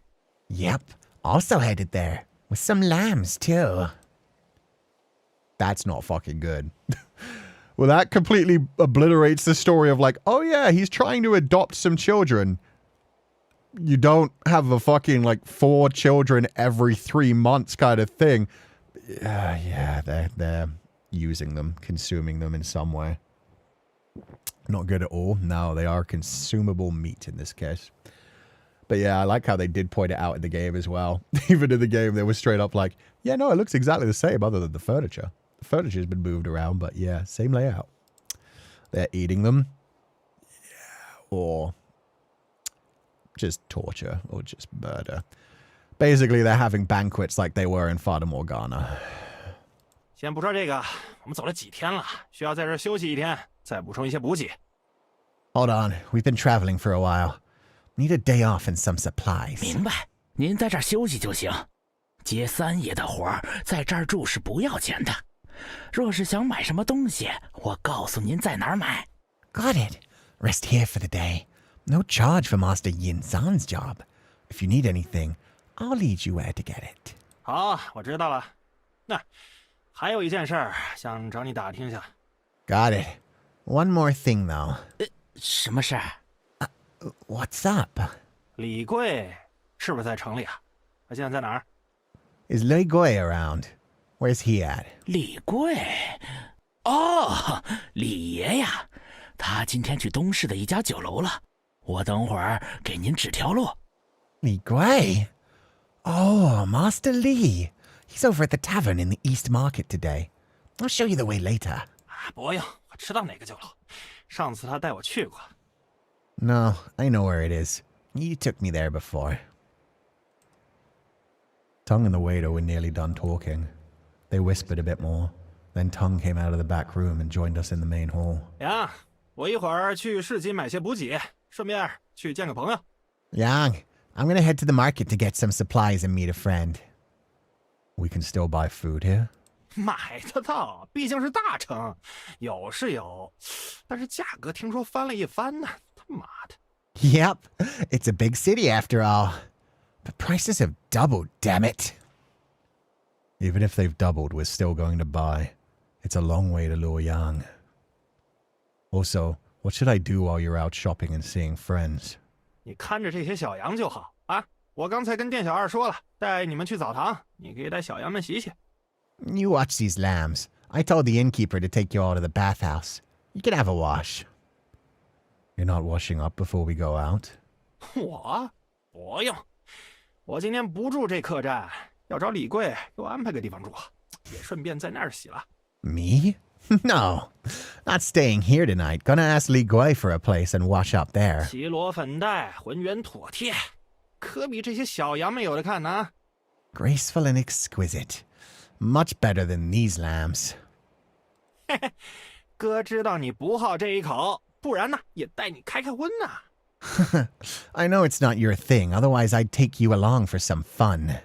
Yep, also headed there. With some lambs, too. That's not fucking good. Well, that completely obliterates the story of like, oh yeah, he's trying to adopt some children. You don't have a fucking like 4 children every 3 months kind of thing. Yeah, they're using them, consuming them in some way. Not good at all. No, they are consumable meat in this case. But yeah, I like how they did point it out in the game as well. Even in the game, they were straight up like, yeah, no, it looks exactly the same other than the furniture. The furniture's been moved around, but yeah, same layout. They're eating them. Yeah, or just torture, or just murder. Basically, they're having banquets like they were in Fata Morgana. 先不说这个，我们走了几天了，需要在这儿休息1天，再补充一些补给。 Hold on, we've been traveling for a while. Need a day off and some supplies. 明白，您在这儿休息就行。接三爷的活儿，在这儿住是不要钱的。若是想买什么东西，我告诉您在哪儿买。 Got it. Rest here for the day. No charge for Master Yin San's job. If you need anything, I'll lead you where to get it. 好，我知道了。那还有一件事儿，想找你打听一下。 Got it. One more thing, though. 什么事儿？ What's up? 李贵是不是在城里啊？他现在在哪儿？ Is Lei Gui around? Where's he at? 李贵？哦，李爷呀，他今天去东市的一家酒楼了。我等会儿给您指条路。 Li Gui? Oh, Master Li. He's over at the tavern in the East Market today. I'll show you the way later. 不用，我知道哪个酒楼。上次他带我去过。 No, I know where it is. You took me there before. Tung and the waiter were nearly done talking. They whispered a bit more. Then Tung came out of the back room and joined us in the main hall. 呀，我一会儿去市集买些补给，顺便去见个朋友。 Liang, I'm gonna head to the market to get some supplies and meet a friend. We can still buy food here? 买得到，毕竟是大城，有是有，但是价格听说翻了一番呢。他妈的！ Yep, it's a big city after all. But prices have doubled, damn it. Even if they've doubled, we're still going to buy. It's a long way to Luoyang. Also, what should I do while you're out shopping and seeing friends? 你看着这些小羊就好啊！我刚才跟店小二说了，带你们去澡堂，你可以带小羊们洗洗。 You watch these lambs. I told the innkeeper to take you all to the bathhouse. You can have a wash. You're not washing up before we go out? 我不用，我今天不住这客栈，要找李贵给我安排个地方住，也顺便在那儿洗了。 Me? No, not staying here tonight. Gonna ask Li Gui for a place and wash up there. 齐罗粉黛，浑圆妥帖，可比这些小羊们有的看呢。 Graceful and exquisite. Much better than these lambs. 嘿嘿，哥知道你不好这一口，不然呢也带你开开荤呐。 I know it's not your thing, otherwise I'd take you along for some fun.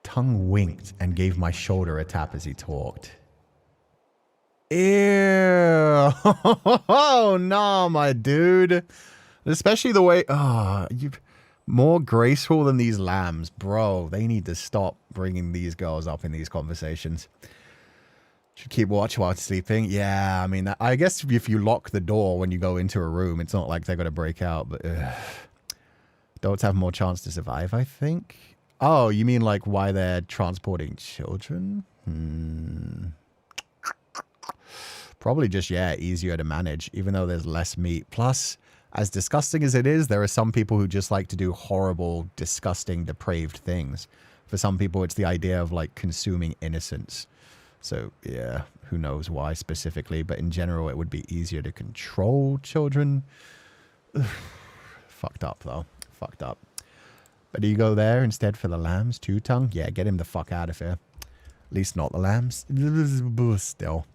Tung winked and gave my shoulder a tap as he talked. Ew. Oh, no, my dude. Especially the way... you more graceful than these lambs. Bro, they need to stop bringing these girls up in these conversations. Should keep watch while sleeping. Yeah, I mean, I guess if you lock the door when you go into a room, it's not like they're going to break out, but... Adults have more chance to survive, I think. Oh, you mean like why they're transporting children? Probably just, yeah, easier to manage, even though there's less meat. Plus, as disgusting as it is, there are some people who just like to do horrible, disgusting, depraved things. For some people, it's the idea of, like, consuming innocence. So, yeah, who knows why specifically, but in general, it would be easier to control children. Fucked up, though. Fucked up. But do you go there instead for the lambs, Two-Tongue? Yeah, get him the fuck out of here. At least not the lambs. Still.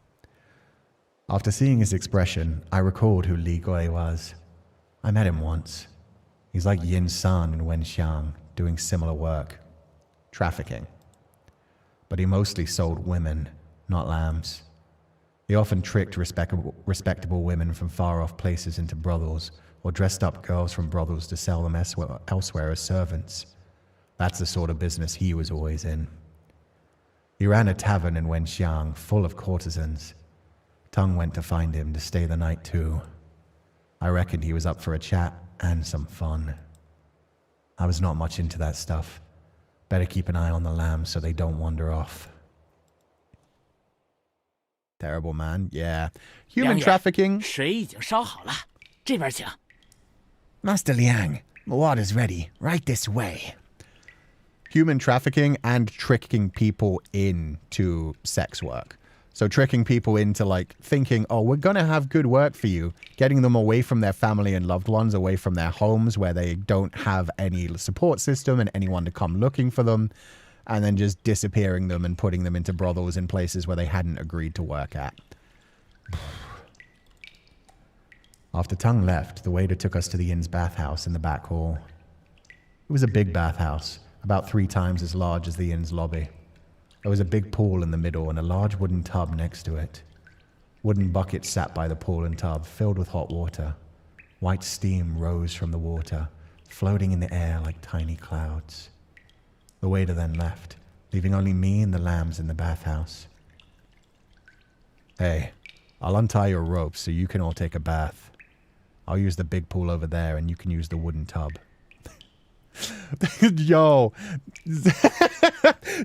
After seeing his expression, I recalled who Li Gui was. I met him once. He's like Yin San in Wenxiang, doing similar work. Trafficking. But he mostly sold women, not lambs. He often tricked respectable women from far-off places into brothels, or dressed up girls from brothels to sell them elsewhere as servants. That's the sort of business he was always in. He ran a tavern in Wenxiang full of courtesans. Tongue went to find him to stay the night too. I reckoned he was up for a chat and some fun. I was not much into that stuff. Better keep an eye on the lambs so they don't wander off. Terrible, man. Yeah. Human trafficking. 水已经烧好了，这边请。 Master Liang, the water's ready. Right this way. Human trafficking and tricking people into sex work. So tricking people into, like, thinking, oh, we're going to have good work for you. Getting them away from their family and loved ones, away from their homes where they don't have any support system and anyone to come looking for them. And then just disappearing them and putting them into brothels in places where they hadn't agreed to work at. After Tongue left, the waiter took us to the inn's bathhouse in the back hall. It was a big bathhouse, about 3 times as large as the inn's lobby. There was a big pool in the middle and a large wooden tub next to it. Wooden buckets sat by the pool and tub, filled with hot water. White steam rose from the water, floating in the air like tiny clouds. The waiter then left, leaving only me and the lambs in the bathhouse. Hey, I'll untie your ropes so you can all take a bath. I'll use the big pool over there and you can use the wooden tub. Yo.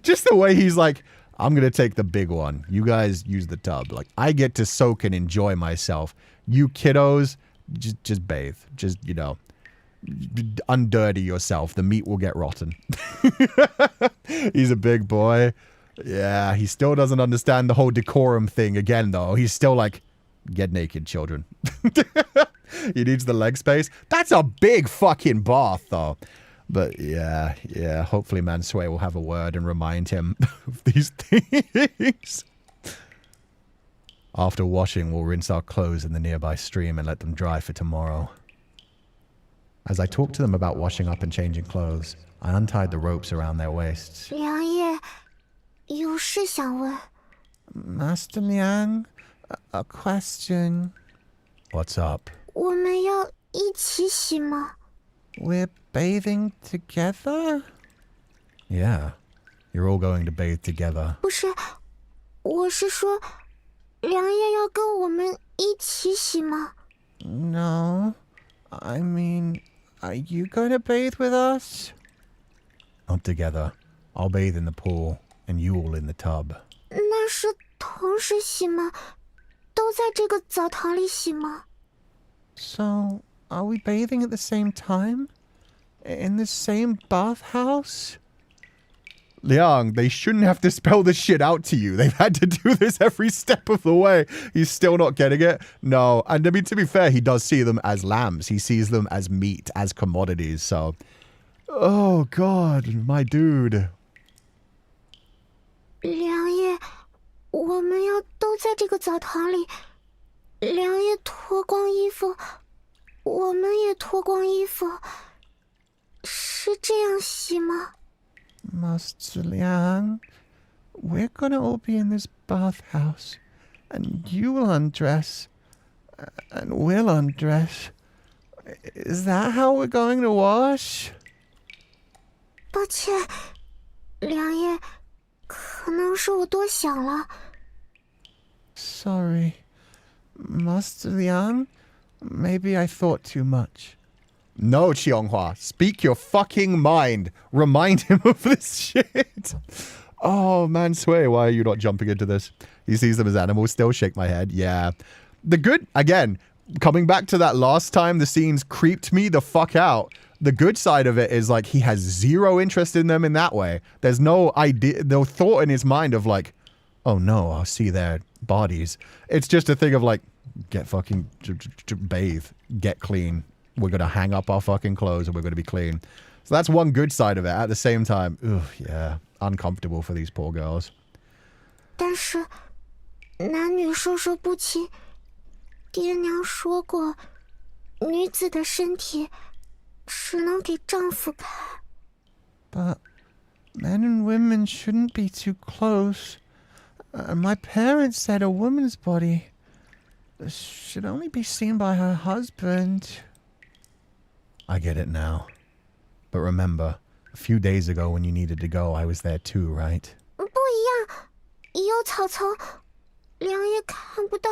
Just the way he's like, I'm going to take the big one. You guys use the tub. Like, I get to soak and enjoy myself. You kiddos, just bathe. Just, you know, undirty yourself. The meat will get rotten. He's a big boy. Yeah, he still doesn't understand the whole decorum thing again, though. He's still like, get naked, children. He needs the leg space. That's a big fucking bath, though. But yeah, hopefully Mansu will have a word and remind him of these things. After washing, we'll rinse our clothes in the nearby stream and let them dry for tomorrow. As I talked to them about washing up and changing clothes, I untied the ropes around their waists. 梁爷，有事想问。 Master Liang, a question. What's up? 我们要一起洗吗？ We're bathing together? Yeah, you're all going to bathe together. 不是，我是说，梁爷要跟我们一起洗吗？ No. I mean, are you going to bathe with us? Not together. I'll bathe in the pool, and you all in the tub. 那是同时洗吗？都在这个澡堂里洗吗？ So, are we bathing at the same time? In the same bathhouse? Liang, they shouldn't have to spell this shit out to you. They've had to do this every step of the way. He's still not getting it? No. And I mean, to be fair, he does see them as lambs. He sees them as meat, as commodities, so... Oh, God, my dude. 梁爷，我们要都在这个澡堂里。梁爷脱光衣服，我们也脱光衣服，是这样洗吗？ Master Liang, we're gonna all be in this bathhouse, and you will undress, and we'll undress. Is that how we're going to wash? 抱歉，梁爷，可能是我多想了。 Sorry. Master Liang, maybe I thought too much. No, Qianghua, speak your fucking mind. Remind him of this shit. Oh, Mansu, why are you not jumping into this? He sees them as animals, still shake my head. Yeah. The good, again, coming back to that last time the scenes creeped me the fuck out. The good side of it is like he has zero interest in them in that way. There's no idea, no thought in his mind of like, oh no, I'll see their bodies. It's just a thing of like, get fucking bathe, get clean. We're going to hang up our fucking clothes and we're going to be clean. So that's one good side of it. At the same time, ugh, yeah, uncomfortable for these poor girls. 但是男女授受不亲，爹娘说过，女子的身体只能给丈夫看。 But men and women shouldn't be too close. My parents said a woman's body should only be seen by her husband. I get it now. But remember, a few days ago when you needed to go, I was there too, right? 不一样，有草丛，两也看不到。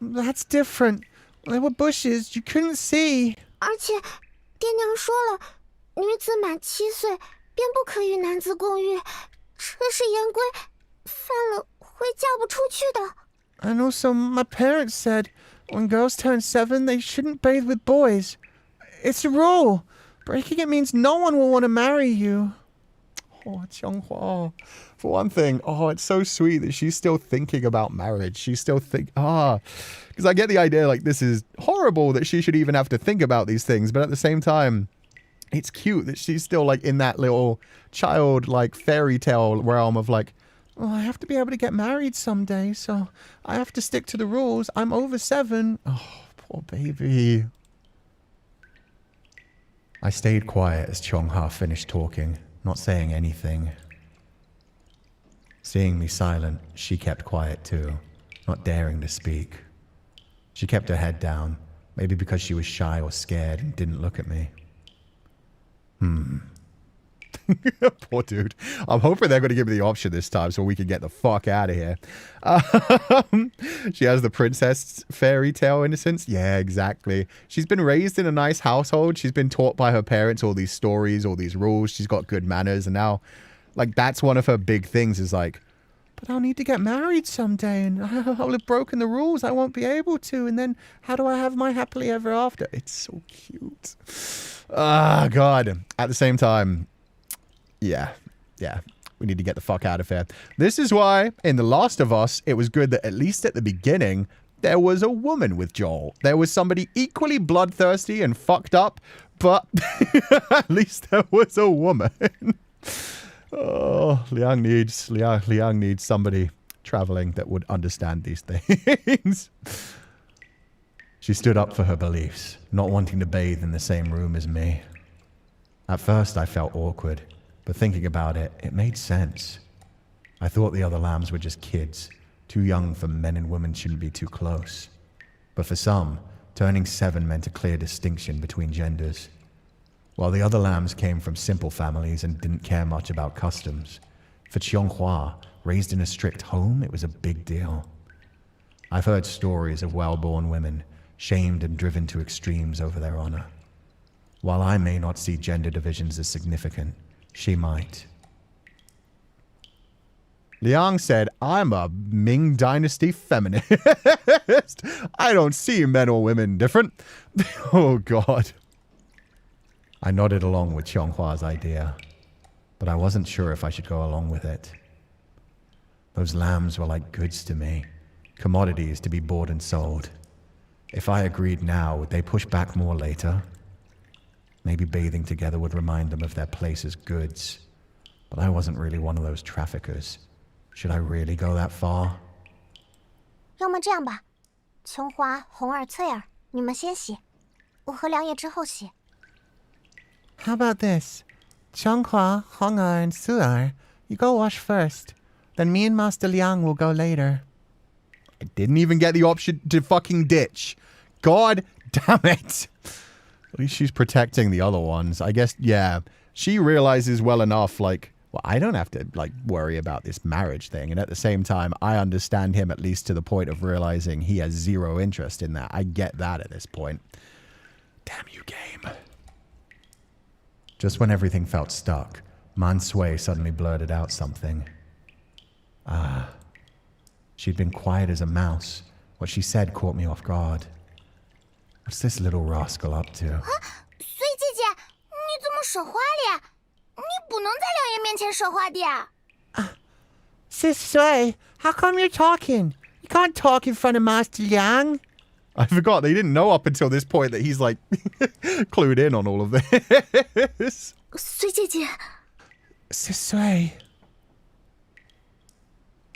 That's different. There were bushes you couldn't see. 而且，爹娘说了，女子满7岁便不可与男子共浴，这是严规，犯了会嫁不出去的。 And also, my parents said when girls turn 7, they shouldn't bathe with boys. It's a rule. Breaking it means no one will want to marry you. Oh, Qianghua. For one thing, oh, it's so sweet that she's still thinking about marriage. She's still because I get the idea like this is horrible that she should even have to think about these things, but at the same time, it's cute that she's still like in that little child like fairy tale realm of like, well, I have to be able to get married someday, so I have to stick to the rules. I'm over 7. Oh, poor baby. I stayed quiet as Qianghua finished talking, not saying anything. Seeing me silent, she kept quiet too, not daring to speak. She kept her head down, maybe because she was shy or scared and didn't look at me. Poor dude. I'm hoping they're going to give me the option this time so we can get the fuck out of here. She has the princess fairy tale innocence. Yeah, exactly. She's been raised in a nice household. She's been taught by her parents all these stories, all these rules. She's got good manners. And now, like, that's one of her big things is like, but I'll need to get married someday and I'll have broken the rules. I won't be able to. And then how do I have my happily ever after? It's so cute. Ah, God. At the same time, yeah, we need to get the fuck out of here. This is why in The Last of Us, it was good that at least at the beginning, there was a woman with Joel. There was somebody equally bloodthirsty and fucked up, but at least there was a woman. Oh, Liang needs somebody traveling that would understand these things. She stood up for her beliefs, not wanting to bathe in the same room as me. At first, I felt awkward. But thinking about it, it made sense. I thought the other lambs were just kids, too young for men and women shouldn't be too close. But for some, turning 7 meant a clear distinction between genders. While the other lambs came from simple families and didn't care much about customs, for Qianghua, raised in a strict home, it was a big deal. I've heard stories of well-born women, shamed and driven to extremes over their honor. While I may not see gender divisions as significant, she might. Liang said, I'm a Ming Dynasty feminist. I don't see men or women different. Oh, God. I nodded along with Qianghua's idea, but I wasn't sure if I should go along with it. Those lambs were like goods to me, commodities to be bought and sold. If I agreed now, would they push back more later? Maybe bathing together would remind them of their place as goods. But I wasn't really one of those traffickers. Should I really go that far? 要么这样吧，琼华、红儿、翠儿，你们先洗，我和良夜之后洗。 How about this? Qianghua, Hong'er, and Su'er, you go wash first. Then me and Master Liang will go later. I didn't even get the option to fucking ditch. God damn it. At least she's protecting the other ones. I guess, yeah, she realizes well enough, like, well, I don't have to, like, worry about this marriage thing. And at the same time, I understand him at least to the point of realizing he has zero interest in that. I get that at this point. Damn you, game. Just when everything felt stuck, Mansu suddenly blurted out something. She'd been quiet as a mouse. What she said caught me off guard. What's this little rascal up to? 随姐姐，你怎么说话了？你不能在梁爷面前说话的。Sis Sui, how come you're talking? You can't talk in front of Master Liang. I forgot they didn't know up until this point that he's like clued in on all of this. 随姐姐， Sis Sui.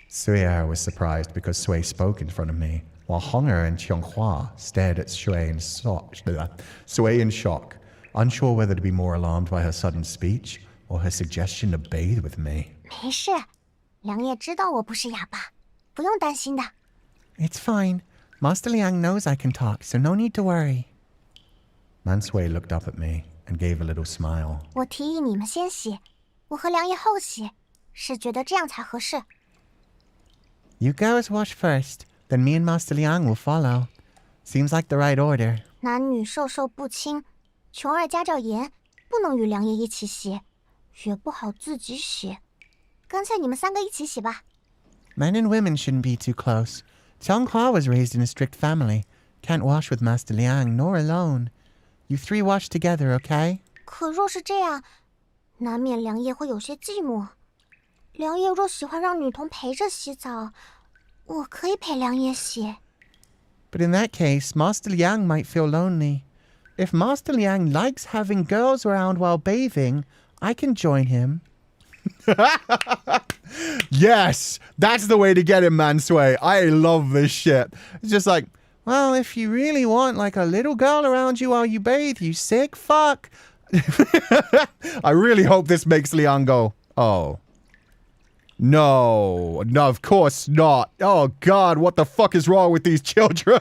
Sui was surprised because Sui spoke in front of me, while Honger and Qianghua stared at Sui in shock, unsure whether to be more alarmed by her sudden speech or her suggestion to bathe with me. 没事，梁爷知道我不是哑巴，不用担心的。 It's fine. Master Liang knows I can talk, so no need to worry. Mansu looked up at me and gave a little smile. 我提议你们先洗，我和梁爷后洗，是觉得这样才合适。 You girls wash first, then me and Master Liang will follow. Seems like the right order. 男女授受不亲，琼儿家教严，不能与梁爷一起洗，也不好自己洗。干脆你们三个一起洗吧。 Men and women shouldn't be too close. Qianghua was raised in a strict family. Can't wash with Master Liang, nor alone. You three wash together, okay? 可若是这样，难免梁爷会有些寂寞。梁爷若喜欢让女童陪着洗澡，我可以陪梁爷洗。 But in that case, Master Liang might feel lonely. If Master Liang likes having girls around while bathing, I can join him. Yes, that's the way to get him, Mansu. I love this shit. It's just like, Well, if you really want like a little girl around you while you bathe, you sick fuck. I really hope this makes Liang go, oh. No, of course not. Oh God, what the fuck is wrong with these children?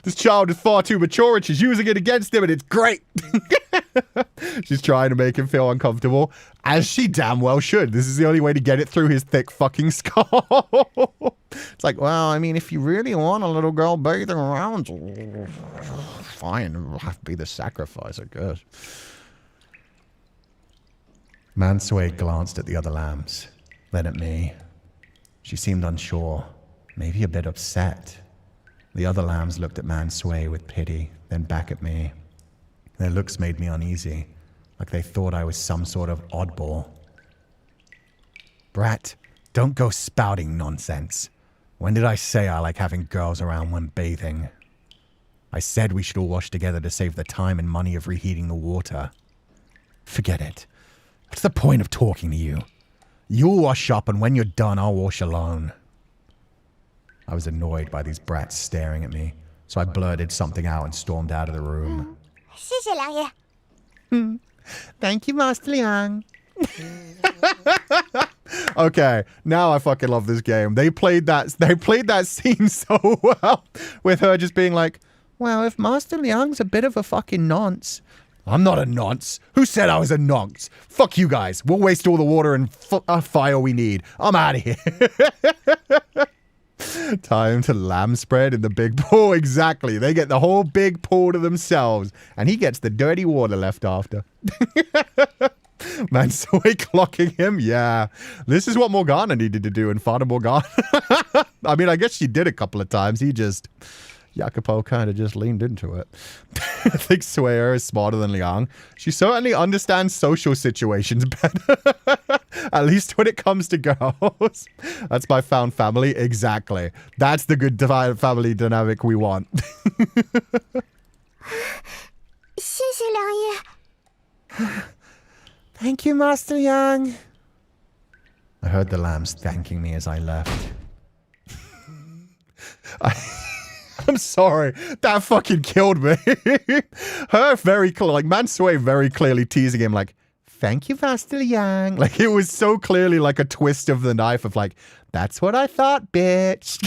This child is far too mature and she's using it against him and it's great. She's trying to make him feel uncomfortable, as she damn well should. This is the only way to get it through his thick fucking skull. It's like, well, I mean, if you really want a little girl bathing around, fine, it'll have to be the sacrifice, I guess. Mansu glanced at the other lambs, then at me. She seemed unsure, maybe a bit upset. The other lambs looked at Mansu with pity, then back at me. Their looks made me uneasy, like they thought I was some sort of oddball. Brat, don't go spouting nonsense. When did I say I like having girls around when bathing? I said we should all wash together to save the time and money of reheating the water. Forget it. What's the point of talking to you? You'll wash up and when you're done, I'll wash alone. I was annoyed by these brats staring at me, so I blurted something out and stormed out of the room. 谢谢梁爷。 Thank you, Master Liang. Okay, now I fucking love this game. They played that scene so well with her just being like, Well, if Master Liang's a bit of a fucking nonce. I'm not a nonce. Who said I was a nonce? Fuck you guys. We'll waste all the water and fire we need. I'm out of here. Time to lamb spread in the big pool. Exactly. They get the whole big pool to themselves. And he gets the dirty water left after. Mansu clocking him. Yeah. This is what Morgana needed to do in Fata Morgana. I mean, I guess she did a couple of times. Jacopo kind of just leaned into it. I think Sui is smarter than Liang. She certainly understands social situations better. At least when it comes to girls. That's my found family. Exactly. That's the good family dynamic we want. 谢谢梁爷。 Thank you, Master Liang. I heard the lambs thanking me as I left. I'm sorry. That fucking killed me. Her Mansu very clearly teasing him like, thank you, Master Liang. Like, it was so clearly like a twist of the knife of like, that's what I thought, bitch.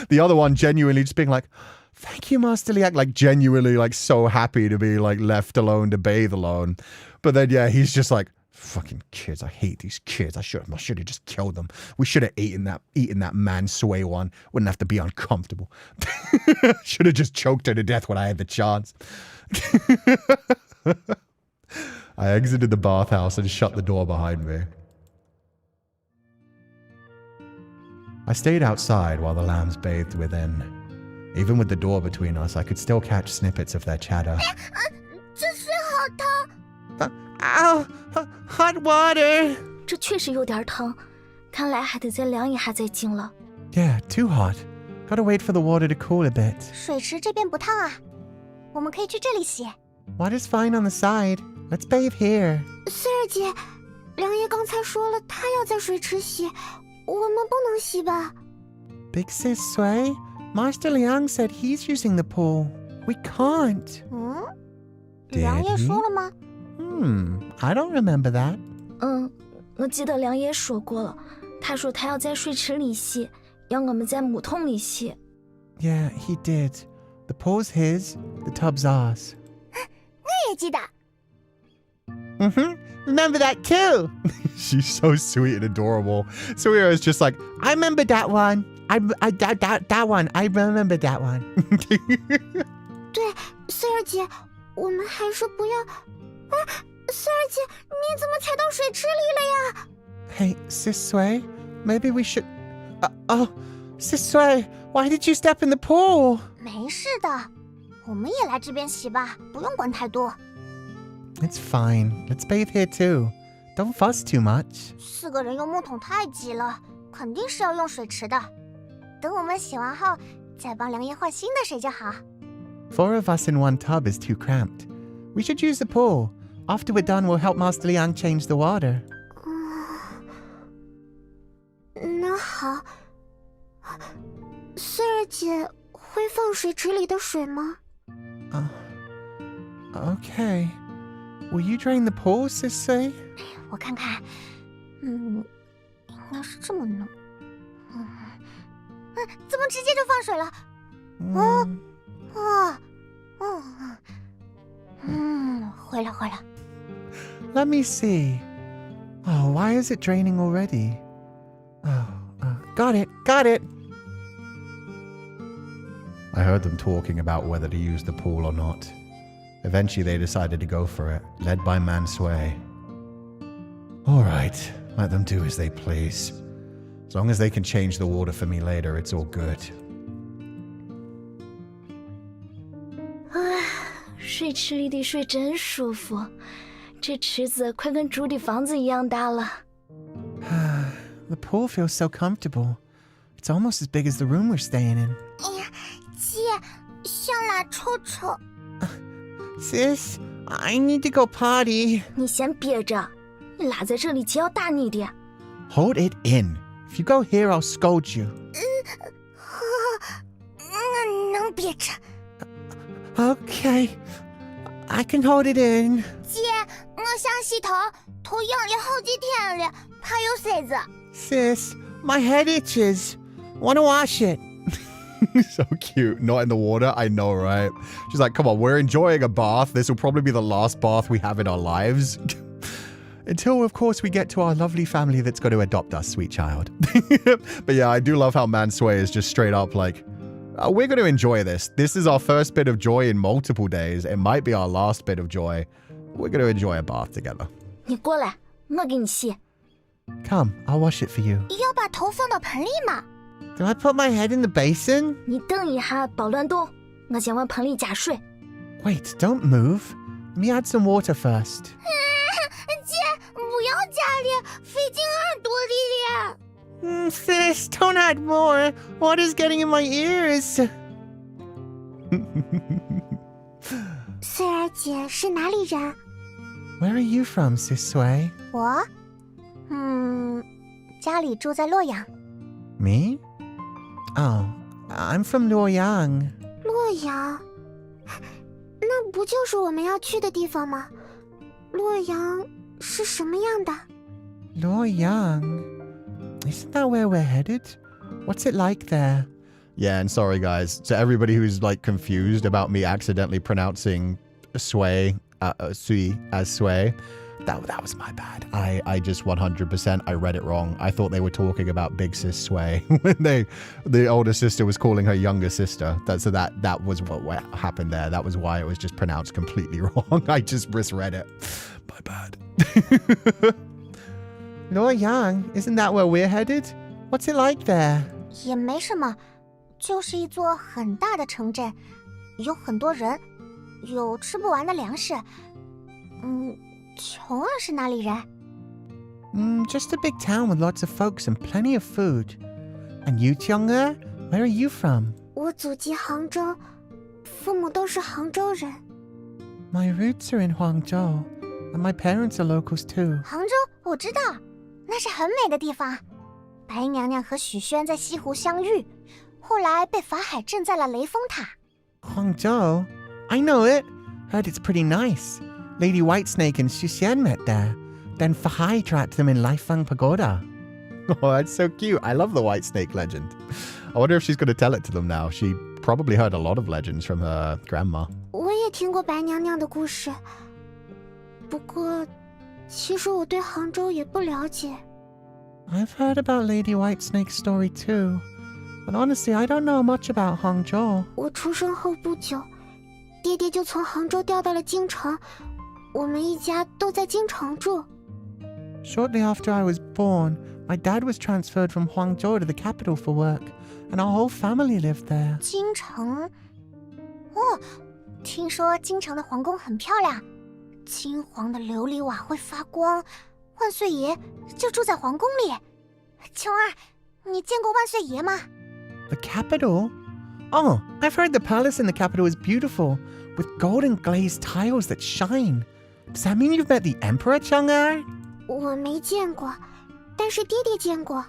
The other one genuinely just being like, thank you, Master Liang. Like, genuinely like so happy to be like left alone to bathe alone. But then, yeah, he's just like, fucking kids. I hate these kids. I should have just killed them. We should have eaten that Mansu one. Wouldn't have to be uncomfortable. Should have just choked her to death when I had the chance. I exited the bathhouse and shut the door behind me. I stayed outside while the lambs bathed within. Even with the door between us, I could still catch snippets of their chatter. 这水好烫。Ow! Hot water! 这确实有点疼，看来还得再凉一下再进了。Yeah, too hot. Gotta wait for the water to cool a bit. 水池这边不烫啊，我们可以去这里洗。Water's fine on the side. Let's bathe here. 穗儿姐，梁爷刚才说了，他要在水池洗，我们不能洗吧？ Big sis Sui, Master Liang said he's using the pool. We can't. 梁爷说了吗？ I don't remember that. 我记得梁爷说过了，他说他要在水池里洗，要我们在木桶里洗。Yeah, he did. The pool's his, the tub's ours. 我也记得。Remember that too. She's so sweet and adorable. Suira is just like, I remember that one. That one. I remember that one. 对，穗儿姐，我们还是不要。穗儿姐，你怎么踩到水池里了呀？ Hey, Sis Sui, maybe we should... Sis Sui, why did you step in the pool? 没事的，我们也来这边洗吧，不用管太多。 It's fine. Let's bathe here too. Don't fuss too much. 4个人用木桶太挤了，肯定是要用水池的。等我们洗完后，再帮梁爷换新的水就好。 4 of us in one tub is too cramped. We should use the pool. After we're done, we'll help Master Liang change the water. 那好，穗儿姐会放水池里的水吗？ Okay. Will you drain the pool, Sis Sui? 我看看，应该是这么弄。怎么直接就放水了？会了。 Let me see. Oh, why is it draining already? Got it. I heard them talking about whether to use the pool or not. Eventually they decided to go for it, led by Mansu. All right, let them do as they please. As long as they can change the water for me later, it's all good. 水池里的水真舒服，这池子快跟住的房子一样大了。The pool feels so comfortable. It's almost as big as the room we're staying in. 哎呀，姐，想拉臭臭。 Sis, I need to go potty. 你先憋着，你拉在这里姐要打你的。 Hold it in. If you go here, I'll scold you. 我能憋着。 Okay. I can hold it in. 姐，我想洗头，头痒了好几天了，怕有塞子。 Sis, my head itches. Want to wash it? So cute. Not in the water. I know, right? She's like, come on, we're enjoying a bath. This will probably be the last bath we have in our lives. Until, of course, we get to our lovely family that's going to adopt us, sweet child. But yeah, I do love how Mansui is just straight up like, we're going to enjoy this. This is our first bit of joy in multiple days. It might be our last bit of joy. We're going to enjoy a bath together. 你过来，我给你洗。 Come, I'll wash it for you. 要把头放到盆里吗？ Do I put my head in the basin? 你等一下，别乱动，我先往盆里加水。 Wait, don't move. Let me add some water first. 姐，不要加了，费进耳朵里了。 Sis, don't add more. Water's getting in my ears. 穗儿姐是哪里人？ Where are you from, Sis Sui? 我，家里住在洛阳。 Me? Oh, I'm from Liang. 洛阳，那不就是我们要去的地方吗？洛阳是什么样的？ Liang? Isn't that where we're headed? What's it like there? Yeah, and sorry guys, to everybody who's like confused about me accidentally pronouncing Sui as Sui, that was my bad. I just 100% I read it wrong. I thought they were talking about Big Sis Sui when the older sister was calling her younger sister. That was what happened there. That was why it was just pronounced completely wrong. I just misread it. My bad. Liang, isn't that where we're headed? What's it like there? 也没什么，就是一座很大的城镇，有很多人，有吃不完的粮食。琼儿是哪里人？ Just a big town with lots of folks and plenty of food. And you, Tiong-er, where are you from? 我祖籍杭州，父母都是杭州人。 My roots are in Huangzhou, and my parents are locals too. 杭州，我知道，那是很美的地方。白娘娘和许宣在西湖相遇，后来被法海镇在了雷峰塔。 Huangzhou? I know it. Heard it's pretty nice. Lady Whitesnake and Xuxian met there. Then Fahai trapped them in Laifeng Pagoda. Oh, that's so cute. I love the White Snake legend. I wonder if she's going to tell it to them now. She probably heard a lot of legends from her grandma. 我也听过白娘娘的故事，不过，其实我对杭州也不了解。 I've heard about Lady Whitesnake's story too. But honestly, I don't know much about Hangzhou. 我出生后不久，爹爹就从杭州调到了京城，我们一家都在京城住。 Shortly after I was born, my dad was transferred from Huangzhou to the capital for work, and our whole family lived there. 京城，哦，听说京城的皇宫很漂亮，金黄的琉璃瓦会发光，万岁爷就住在皇宫里。琼儿，你见过万岁爷吗？ The capital? Oh, I've heard the palace in the capital is beautiful, with golden glazed tiles that shine. Does that mean you've met the Emperor, Chang'er? 我没见过，但是爹爹见过。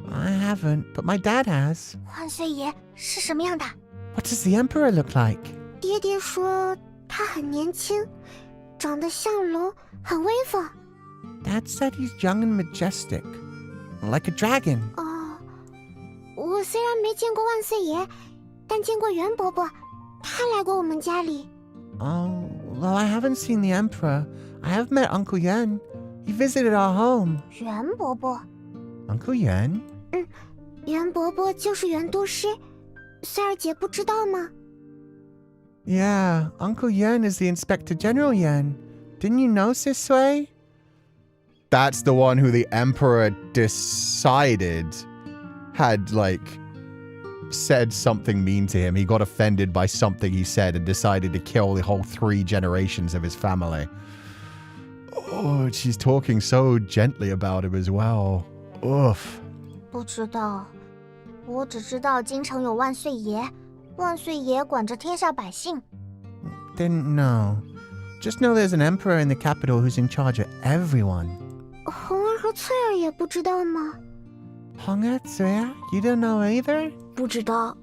I haven't, but my dad has. 万岁爷是什么样的？ What does the Emperor look like? 爹爹说他很年轻，长得像龙，很威风。 Dad said he's young and majestic, like a dragon. 哦，我虽然没见过万岁爷，但见过袁伯伯，他来过我们家里。 Oh, well, I haven't seen the Emperor. I have met Uncle Yuan. He visited our home. 袁伯伯， Uncle Yuan? 袁伯伯就是袁都师，穗儿姐不知道吗？ Yeah, Uncle Yuan is the Inspector General Yuan. Didn't you know, Sis Sui? That's the one who the Emperor decided had, like, said something mean to him. He got offended by something he said and decided to kill the whole 3 generations of his family. Oh, she's talking so gently about him as well. Oof. 不知道，我只知道京城有万岁爷，万岁爷管着天下百姓。 Didn't know. Just know there's an emperor in the capital who's in charge of everyone. 红儿和翠儿也不知道吗？ Honga Tsuya? You don't know either? 不知道。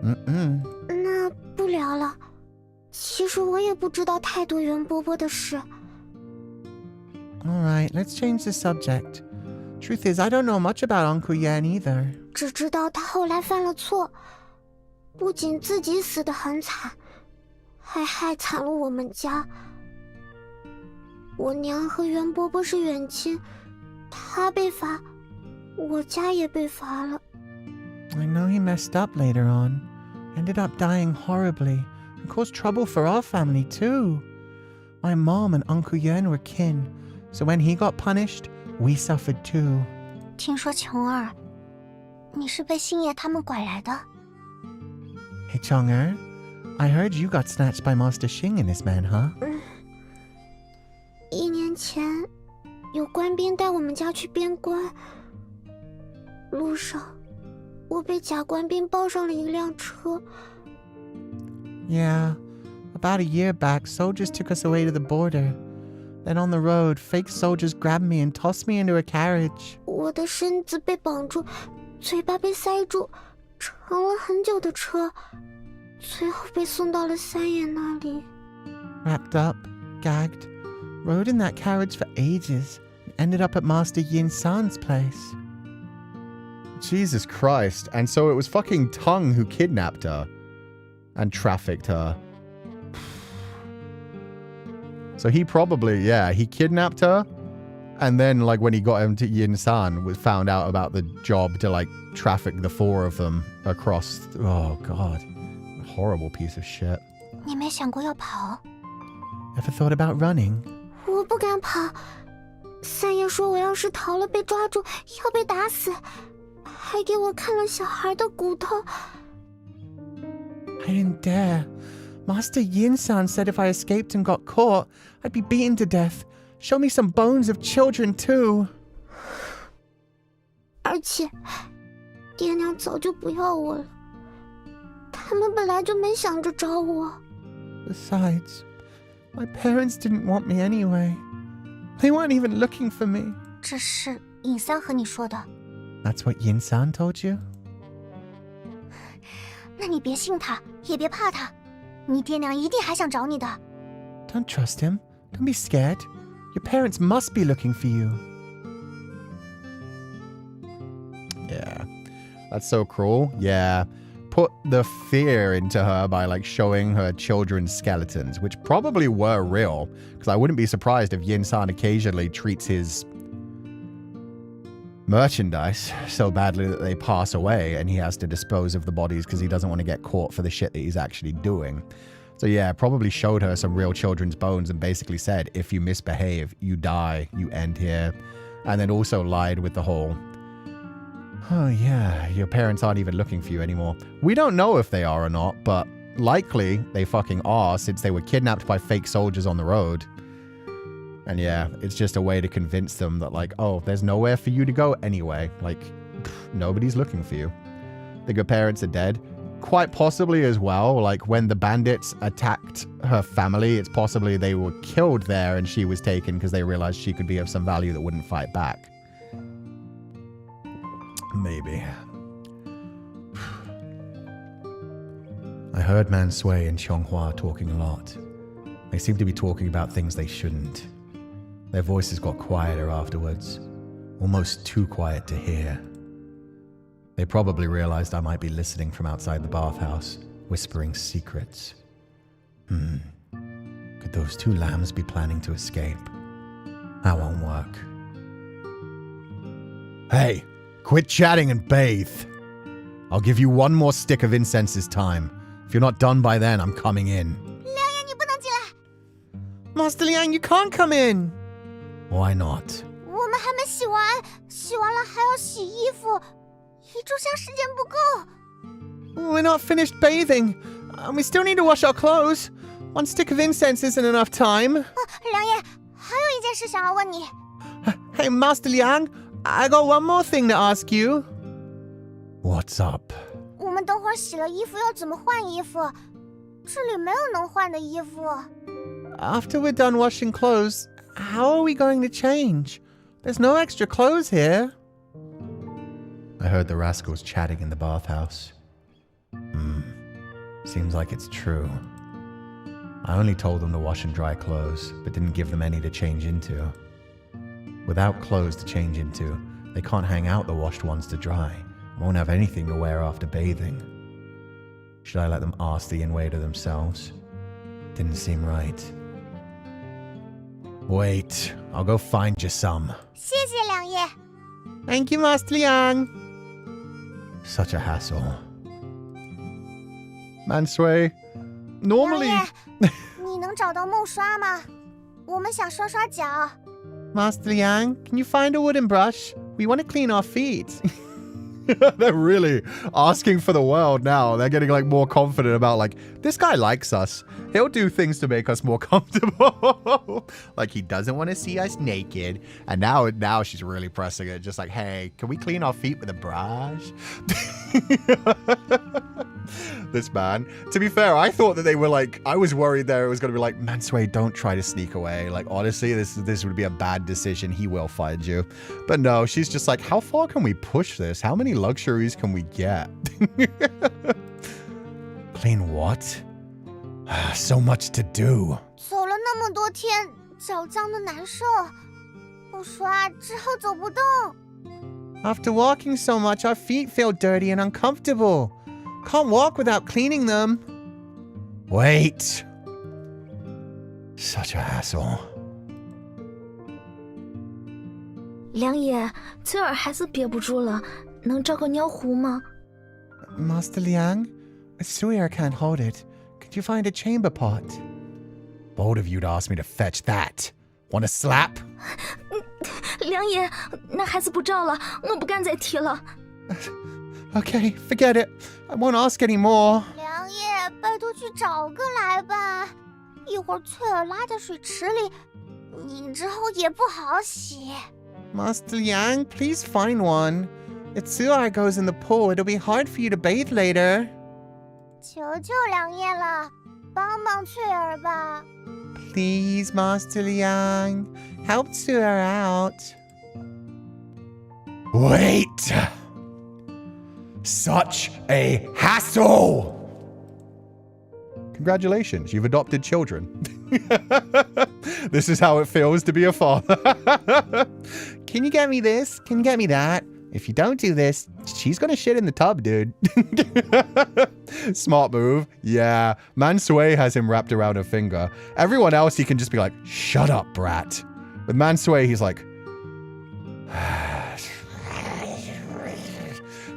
那不聊了。其实我也不知道太多袁伯伯的事。 Alright, let's change the subject. Truth is, I don't know much about Uncle Yan either. 只知道他后来犯了错，不仅自己死得很惨，还害惨了我们家。我娘和袁伯伯是远亲，他被罚，我家也被罚了。 I know he messed up later on. Ended up dying horribly and caused trouble for our family too. My mom and Uncle Yan were kin, so when he got punished, we suffered too. 听说琼儿，你是被星爷他们拐来的。 Hey Chang'er, I heard you got snatched by Master Xing and his men, huh? 1年前，有官兵带我们家去边关，路上，我被假官兵抱上了一辆车。 Yeah, about a year back, soldiers took us away to the border. Then on the road, fake soldiers grabbed me and tossed me into a carriage. 我的身子被绑住，嘴巴被塞住，乘了很久的车，最后被送到了三爷那里。 Wrapped up, gagged, rode in that carriage for ages, and ended up at Master Yin San's place. Jesus Christ. And so it was fucking Tung who kidnapped her and trafficked her. So he probably, yeah, he kidnapped her. And then, like, when he got him to Yin San, was found out about the job to, like, traffic the 4 of them across. Oh, God. Horrible piece of shit. 你没想过要跑？ Ever thought about running? 我不敢跑。三爷说我要是逃了被抓住要被打死，还给我看了小孩的骨头。I didn't dare. Master Yin-san said if I escaped and got caught, I'd be beaten to death. Show me some bones of children too. 而且爹娘早就不要我了，他们本来就没想着找我。Besides, my parents didn't want me anyway. They weren't even looking for me. 这是尹三和你说的。 That's what Yin-san told you? 那你别信他，也别怕他，你爹娘一定还想找你的。 Don't trust him. Don't be scared. Your parents must be looking for you. Yeah. That's so cruel. Yeah. Put the fear into her by like showing her children's skeletons, which probably were real, because I wouldn't be surprised if Yin-san occasionally treats his merchandise so badly that they pass away and he has to dispose of the bodies because he doesn't want to get caught for the shit that he's actually doing. So yeah, probably showed her some real children's bones and basically said, if you misbehave, you die, you end here. And then also lied with the whole, oh yeah, your parents aren't even looking for you anymore. We don't know if they are or not, but likely they fucking are since they were kidnapped by fake soldiers on the road. And yeah, it's just a way to convince them that like, oh, there's nowhere for you to go anyway. Like, nobody's looking for you. The good parents are dead. Quite possibly as well, like when the bandits attacked her family, it's possibly they were killed there and she was taken because they realized she could be of some value that wouldn't fight back. Maybe. I heard Mansu and Qianghua talking a lot. They seem to be talking about things they shouldn't. Their voices got quieter afterwards, almost too quiet to hear. They probably realized I might be listening from outside the bathhouse, whispering secrets. Could those two lambs be planning to escape? That won't work. Hey, quit chatting and bathe. I'll give you one more stick of incense this time. If you're not done by then, I'm coming in. Liang, 你不能进来。 Master Liang, you can't come in. Why not? 我们还没洗完，洗完了还要洗衣服，一炷香时间不够。 We're not finished bathing. We still need to wash our clothes. One stick of incense isn't enough time. 梁爷，还有一件事想要问你。 Hey, Master Liang, I got one more thing to ask you. What's up? 我们等会儿洗了衣服要怎么换衣服？这里没有能换的衣服。 After we're done washing clothes, how are we going to change? There's no extra clothes here. I heard the rascals chatting in the bathhouse. Seems like it's true. I only told them to wash and dry clothes, but didn't give them any to change into. Without clothes to change into, they can't hang out the washed ones to dry. Won't have anything to wear after bathing. Should I let them ask the invader themselves? Didn't seem right. Wait, I'll go find you some. 谢谢梁爷。 Thank you, Master Liang. Such a hassle. Mansu, normally... 梁爷，你能找到木刷吗？我们想刷刷脚。 Master Liang, can you find a wooden brush? We want to clean our feet. They're really asking for the world now. They're getting like more confident about like, this guy likes us. He'll do things to make us more comfortable. Like he doesn't want to see us naked. And now she's really pressing it. Just like, hey, can we clean our feet with a brush? This man. To be fair, I thought that they were like, I was worried there it was going to be like, Mansu, don't try to sneak away. Like, honestly, this would be a bad decision. He will find you. But no, she's just like, how far can we push this? How many luxuries can we get? Clean what? So much to do. 走了那么多天，脚脏的难受，不刷之后走不动。 After walking so much, our feet feel dirty and uncomfortable. Can't walk without cleaning them. Wait. Such a hassle. 梁爷，翠儿还是憋不住了，能找个尿壶吗？ Master Liang, Shuigou can't hold it. Could you find a chamber pot? Bold of you to ask me to fetch that. Want a slap? 梁爷，那孩子不照了，我不敢再提了。Okay, forget it. I won't ask anymore. 梁爷，拜托去找个来吧。一会儿翠儿拉在水池里，你之后也不好洗。Master Liang, please find one. If Tsu'ai goes in the pool, it'll be hard for you to bathe later. 求求梁爷了，帮帮翠儿吧。Please, Master Liang, help Tsu'ai out. Wait! Such a hassle! Congratulations, you've adopted children. This is how it feels to be a father. Can you get me this? Can you get me that? If you don't do this, she's gonna shit in the tub, dude. Smart move. Yeah, Mansu has him wrapped around her finger. Everyone else, he can just be like, shut up, brat. With Mansu, he's like,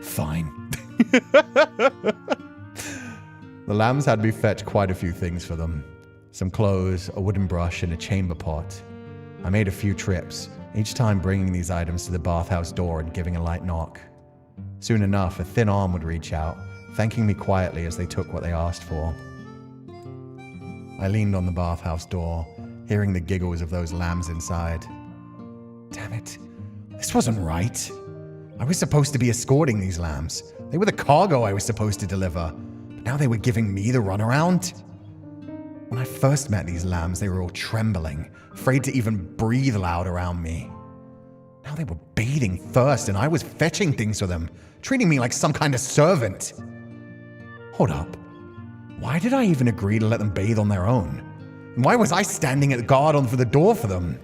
fine. The lambs had me fetch quite a few things for them. Some clothes, a wooden brush, and a chamber pot. I made a few trips, each time bringing these items to the bathhouse door and giving a light knock. Soon enough, a thin arm would reach out, thanking me quietly as they took what they asked for. I leaned on the bathhouse door, hearing the giggles of those lambs inside. Damn it. This wasn't right. I was supposed to be escorting these lambs. They were the cargo I was supposed to deliver. But now they were giving me the runaround. When I first met these lambs, they were all trembling, afraid to even breathe loud around me. Now they were bathing first, and I was fetching things for them, treating me like some kind of servant. Hold up. Why did I even agree to let them bathe on their own? And why was I standing at guard on for the door for them?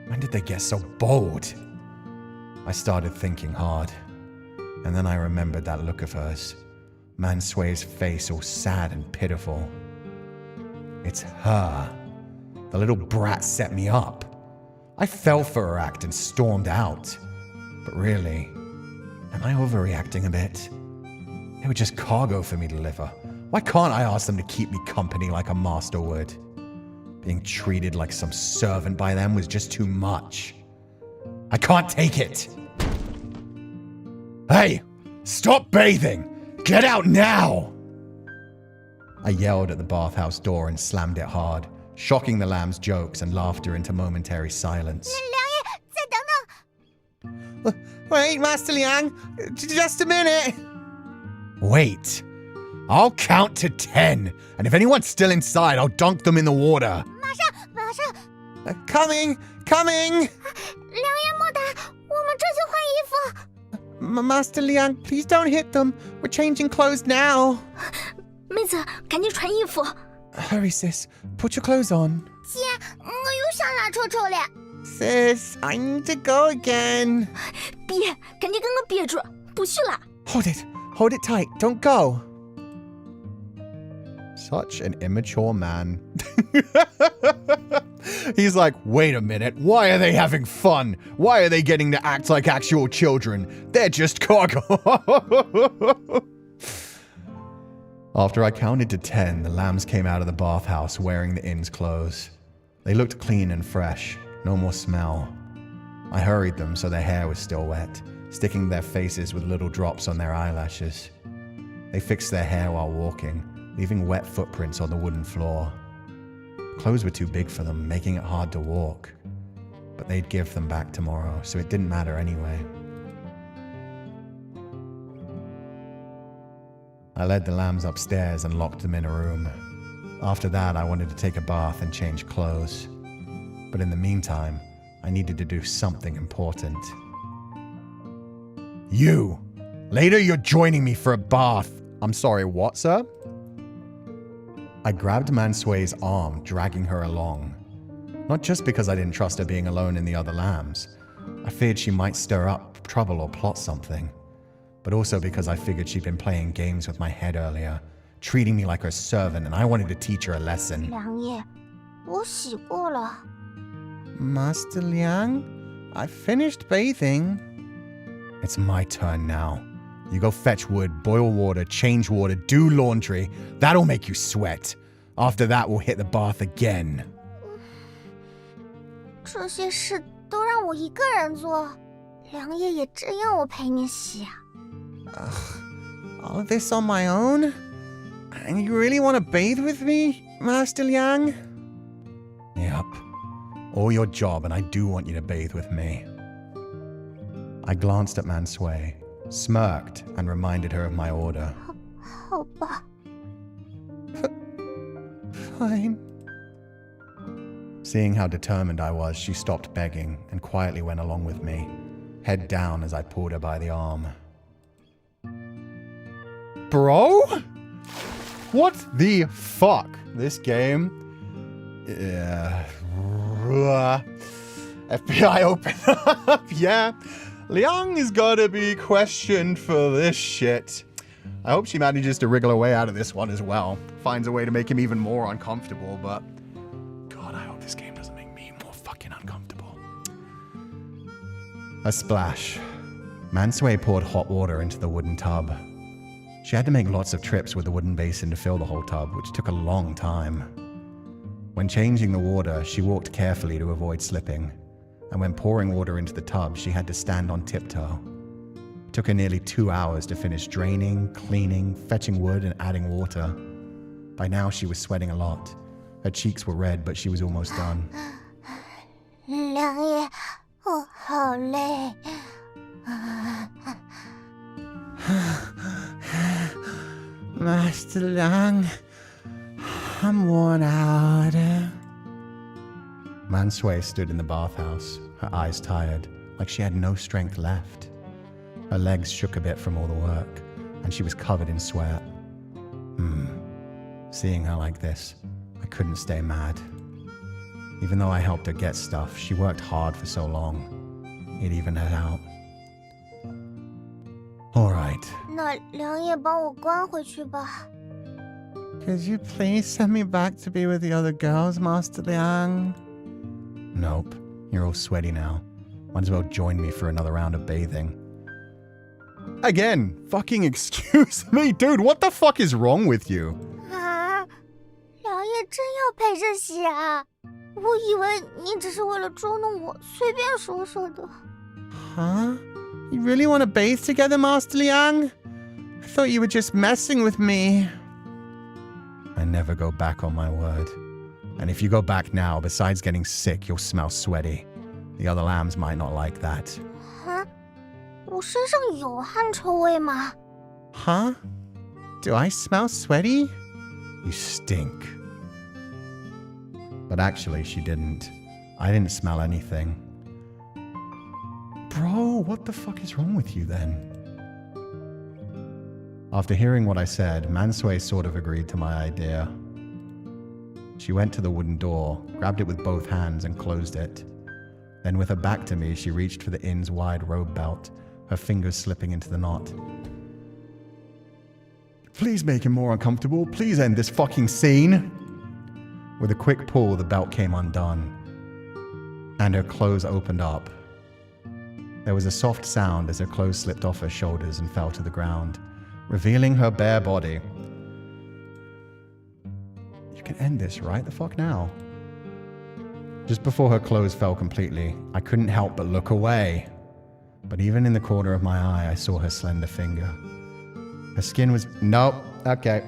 When did they get so bold? I started thinking hard, and then I remembered that look of hers. Mansue's face all sad and pitiful. It's her. The little brat set me up. I fell for her act and stormed out. But really, am I overreacting a bit? They were just cargo for me to deliver. Why can't I ask them to keep me company like a master would? Being treated like some servant by them was just too much. I can't take it. Hey, stop bathing! Get out now! I yelled at the bathhouse door and slammed it hard, shocking the lamb's jokes and laughter into momentary silence. 梁爷，再等等。 Wait, Master Liang, just a minute. Wait. I'll count to 10, and if anyone's still inside, I'll dunk them in the water. 马上。Coming. 梁爷莫打，我们这就换衣服。 Master Liang, please don't hit them. We're changing clothes now. 妹子，赶紧穿衣服。 Hurry, sis. Put your clothes on. 姐，我又想拉臭臭了。 Sis, I need to go again. 憋，赶紧跟我憋住，不许拉。 Hold it tight. Don't go. Such an immature man. He's like, wait a minute, why are they having fun? Why are they getting to act like actual children? They're just cargo. After I counted to 10, the lambs came out of the bathhouse wearing the inn's clothes. They looked clean and fresh, no more smell. I hurried them so their hair was still wet, sticking their faces with little drops on their eyelashes. They fixed their hair while walking, leaving wet footprints on the wooden floor. Clothes were too big for them, making it hard to walk. But they'd give them back tomorrow, so it didn't matter anyway. I led the lambs upstairs and locked them in a room. After that, I wanted to take a bath and change clothes. But in the meantime, I needed to do something important. You! Later you're joining me for a bath. I'm sorry, what, sir? I grabbed Mansue's arm, dragging her along. Not just because I didn't trust her being alone in the other lambs. I feared she might stir up trouble or plot something. But also because I figured she'd been playing games with my head earlier, treating me like her servant, and I wanted to teach her a lesson. 梁爷，我洗过了。 Master Liang, I finished bathing. It's my turn now. You go fetch wood, boil water, change water, do laundry. That'll make you sweat. After that, we'll hit the bath again. 这些事都让我一个人做，梁爷也真要我陪你洗啊。All of this on my own? And you really want to bathe with me, Master Liang? Yep. All your job, and I do want you to bathe with me. I glanced at Mansu, smirked, and reminded her of my order. 好吧。Fine. Seeing how determined I was, she stopped begging and quietly went along with me, head down as I pulled her by the arm. Bro? What the fuck? This game? Yeah. FBI open up. Yeah. Liang is gotta be questioned for this shit. I hope she manages to wriggle her way out of this one as well. Finds a way to make him even more uncomfortable, but God, I hope this game doesn't make me more fucking uncomfortable. A splash. Mansu poured hot water into the wooden tub. She had to make lots of trips with the wooden basin to fill the whole tub, which took a long time. When changing the water, she walked carefully to avoid slipping, and when pouring water into the tub, she had to stand on tiptoe. It took her nearly 2 hours to finish draining, cleaning, fetching wood, and adding water. By now, she was sweating a lot. Her cheeks were red, but she was almost done. 梁爷，我好累。Master Liang, I'm worn out. Mansu stood in the bathhouse, her eyes tired, like she had no strength left. Her legs shook a bit from all the work, and she was covered in sweat. Seeing her like this, I couldn't stay mad. Even though I helped her get stuff, she worked hard for so long. It evened her out. All right. 那梁爷帮我关回去吧。Could you please send me back to be with the other girls, Master Liang? Nope. You're all sweaty now. Might as well join me for another round of bathing. Again, fucking excuse me, dude, what the fuck is wrong with you? 啊，梁爷真要陪着洗啊？我以为你只是为了捉弄我，随便说说的。Huh? You really want to bathe together, Master Liang? I thought you were just messing with me. I never go back on my word. And if you go back now, besides getting sick, you'll smell sweaty. The other lambs might not like that. 啊，我身上有汗臭味吗？ Huh? Do I smell sweaty? You stink. But actually, she didn't. I didn't smell anything. Bro, what the fuck is wrong with you then? After hearing what I said, Mansu sort of agreed to my idea. She went to the wooden door, grabbed it with both hands and closed it. Then with her back to me, she reached for the inn's wide robe belt, her fingers slipping into the knot. Please make him more uncomfortable. Please end this fucking scene. With a quick pull, the belt came undone, and her clothes opened up. There was a soft sound as her clothes slipped off her shoulders and fell to the ground, revealing her bare body. You can end this right the fuck now. Just before her clothes fell completely, I couldn't help but look away. But even in the corner of my eye, I saw her slender finger. Her skin was... Nope. Okay.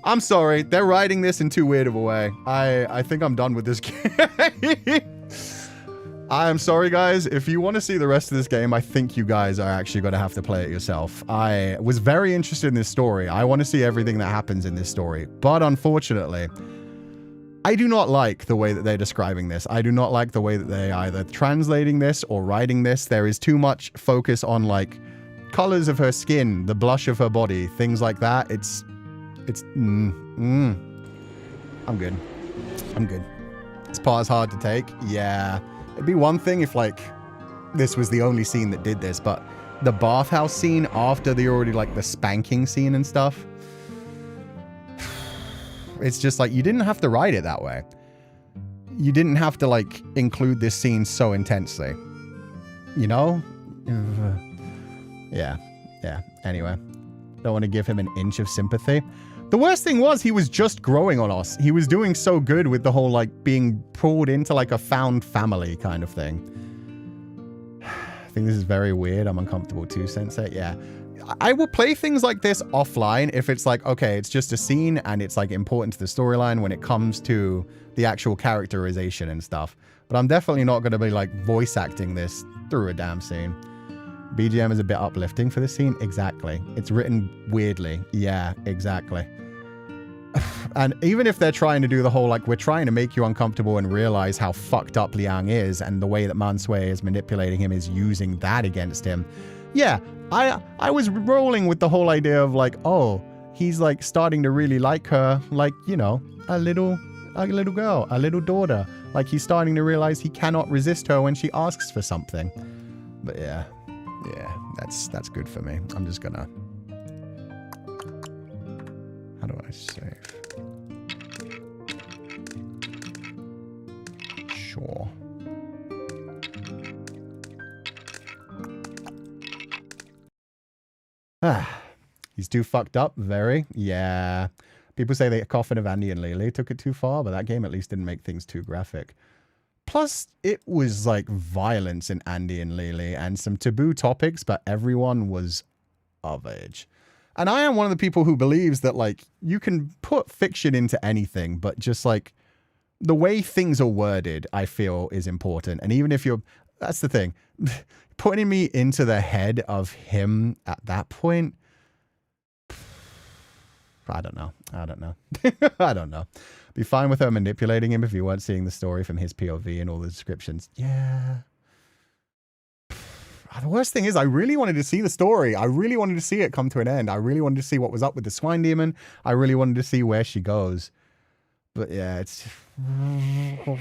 I'm sorry. They're writing this in too weird of a way. I think I'm done with this game. I'm sorry, guys. If you want to see the rest of this game, I think you guys are actually going to have to play it yourself. I was very interested in this story. I want to see everything that happens in this story. But unfortunately, I do not like the way that they're describing this. I do not like the way that they either translating this or writing this. There is too much focus on, like, colors of her skin, the blush of her body, things like that. I'm good. I'm good. This part is hard to take. Yeah. It'd be one thing if, like, this was the only scene that did this, but the bathhouse scene after the spanking scene and stuff, it's just like, you didn't have to write it that way. You didn't have to, like, include this scene so intensely. You know? Yeah. Anyway. Don't want to give him an inch of sympathy. The worst thing was he was just growing on us. He was doing so good with the whole like being pulled into like a found family kind of thing. I think this is very weird. I'm uncomfortable too, Sensei. Yeah. I will play things like this offline if it's like, okay, it's just a scene and it's like important to the storyline when it comes to the actual characterization and stuff. But I'm definitely not going to be like voice acting this through a damn scene. BGM is a bit uplifting for this scene. Exactly. It's written weirdly. Yeah, exactly. And even if they're trying to do the whole, like, we're trying to make you uncomfortable and realize how fucked up Liang is, and the way that Mansu is manipulating him is using that against him. Yeah, I was rolling with the whole idea of like, oh, he's like starting to really like her, like, you know, a little girl, a little daughter. Like he's starting to realize he cannot resist her when she asks for something. But yeah, that's good for me. I'm just gonna... How do I save? Sure. He's too fucked up, very. Yeah. People say the Coffin of Andy and Lily took it too far, but that game at least didn't make things too graphic. Plus, it was like violence in Andy and Lily and some taboo topics, but everyone was of age. And I am one of the people who believes that, like, you can put fiction into anything, but just, like, the way things are worded, I feel, is important. And even if you're... That's the thing. Putting me into the head of him at that point... I don't know. I don't know. Be fine with her manipulating him if you weren't seeing the story from his POV and all the descriptions. Yeah... The worst thing is I really wanted to see the story. I really wanted to see it come to an end. I really wanted to see what was up with the swine demon. I really wanted to see where she goes. But yeah, it's... Would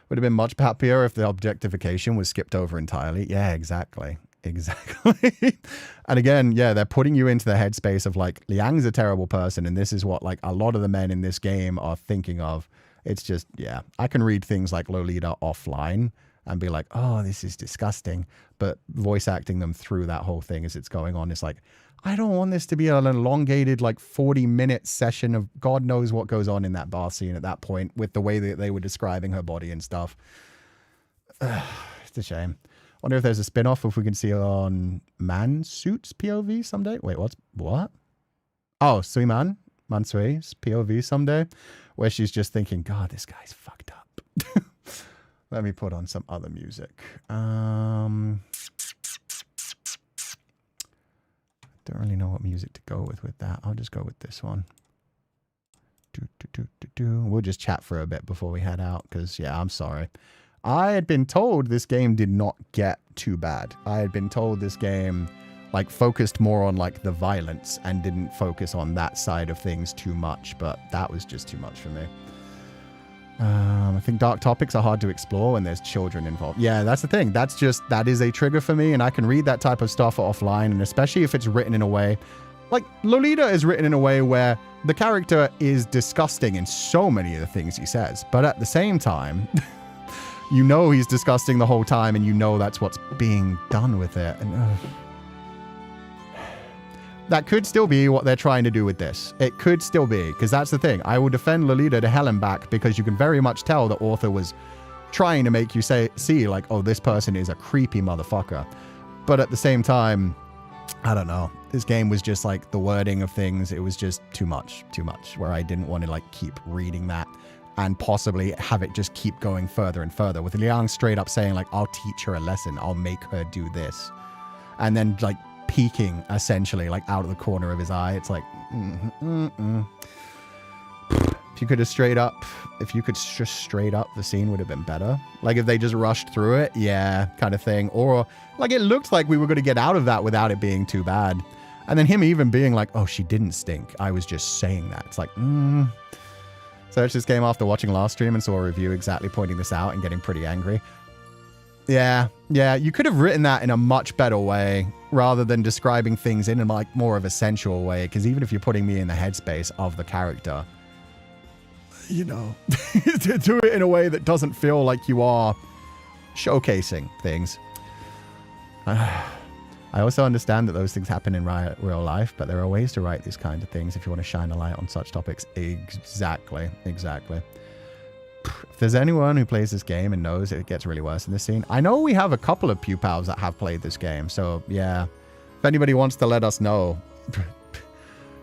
have been much happier if the objectification was skipped over entirely. Yeah, exactly. Exactly. And again, yeah, they're putting you into the headspace of like, Liang's a terrible person, and this is what like a lot of the men in this game are thinking of. It's just, yeah, I can read things like Lolita offline and be like, oh, this is disgusting. But voice acting them through that whole thing as it's going on, it's like, I don't want this to be an elongated, like 40-minute session of God knows what goes on in that bar scene at that point with the way that they were describing her body and stuff. It's a shame. Wonder if there's a spin-off if we can see on Mansu's POV someday. Wait, what? Oh, Mansu's POV someday, where she's just thinking, God, this guy's fucked up. Let me put on some other music. Don't really know what music to go with that. I'll just go with this one. We'll just chat for a bit before we head out, because, yeah, I'm sorry. I had been told this game did not get too bad. I had been told this game... like focused more on like the violence and didn't focus on that side of things too much, but that was just too much for me. I think dark topics are hard to explore when there's children involved. Yeah, that's the thing. That is a trigger for me, and I can read that type of stuff offline, and especially if it's written in a way like Lolita is written in a way where the character is disgusting in so many of the things he says, but at the same time, you know he's disgusting the whole time, and you know that's what's being done with it, and that could still be what they're trying to do with this. It could still be, because that's the thing. I will defend Lolita to hell and back, because you can very much tell the author was trying to make you see like, oh, this person is a creepy motherfucker. But at the same time, I don't know. This game was just like the wording of things. It was just too much, where I didn't want to like keep reading that and possibly have it just keep going further and further, with Liang straight up saying like, I'll teach her a lesson. I'll make her do this. And then like, peeking essentially like out of the corner of his eye. It's like if you could just straight up the scene would have been better. Like if they just rushed through it, yeah, kind of thing. Or like it looked like we were going to get out of that without it being too bad. And then him even being like, oh, she didn't stink, I was just saying that. It's like So it's this game after watching last stream and saw a review exactly pointing this out and getting pretty angry. Yeah, you could have written that in a much better way rather than describing things in a like more of a sensual way, because even if you're putting me in the headspace of the character, you know, to do it in a way that doesn't feel like you are showcasing things. I also understand that those things happen in real life, but there are ways to write these kinds of things if you want to shine a light on such topics. Exactly. If there's anyone who plays this game and knows it gets really worse in this scene, I know we have a couple of Pupals that have played this game, so yeah. If anybody wants to let us know.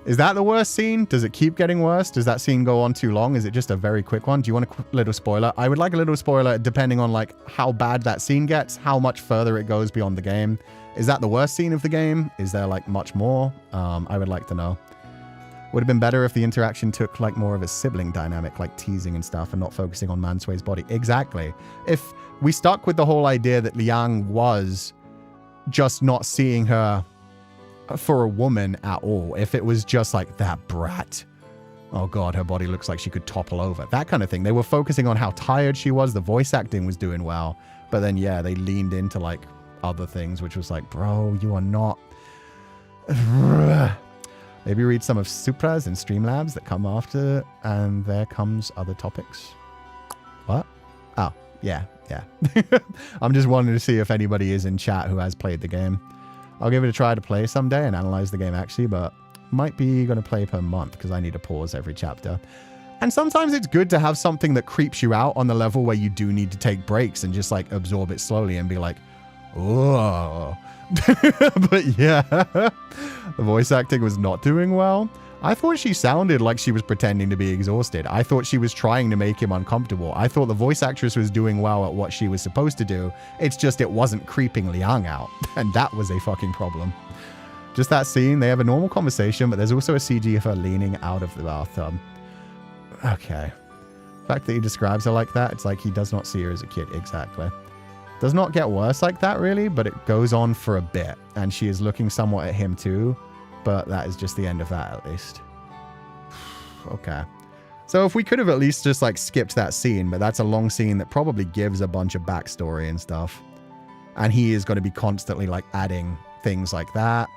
Is that the worst scene? Does it keep getting worse? Does that scene go on too long? Is it just a very quick one? Do you want a little spoiler? I would like a little spoiler depending on like how bad that scene gets, how much further it goes beyond the game. Is that the worst scene of the game? Is there like much more? I would like to know. Would have been better if the interaction took like more of a sibling dynamic, like teasing and stuff, and not focusing on Mansue's body. Exactly. If we stuck with the whole idea that Liang was just not seeing her for a woman at all, if it was just like that brat, oh god, her body looks like she could topple over, that kind of thing. They were focusing on how tired she was. The voice acting was doing well, but then yeah, they leaned into like other things, which was like, bro, you are not. Maybe read some of Supras and Streamlabs that come after, and there comes other topics. What? Oh, yeah. I'm just wanting to see if anybody is in chat who has played the game. I'll give it a try to play someday and analyze the game actually, but might be going to play per month because I need to pause every chapter. And sometimes it's good to have something that creeps you out on the level where you do need to take breaks and just like absorb it slowly and be like, oh. But yeah, the voice acting was not doing well. I thought she sounded like she was pretending to be exhausted. I thought she was trying to make him uncomfortable. I thought the voice actress was doing well at what she was supposed to do. It's just it wasn't creeping Liang out. And that was a fucking problem. Just that scene, they have a normal conversation, but there's also a CG of her leaning out of the bathtub. Okay. The fact that he describes her like that, it's like he does not see her as a kid. Exactly. Does not get worse like that really, but it goes on for a bit. And she is looking somewhat at him too. But that is just the end of that, at least. Okay. So if we could have at least just, like, skipped that scene, but that's a long scene that probably gives a bunch of backstory and stuff. And he is going to be constantly, like, adding things like that.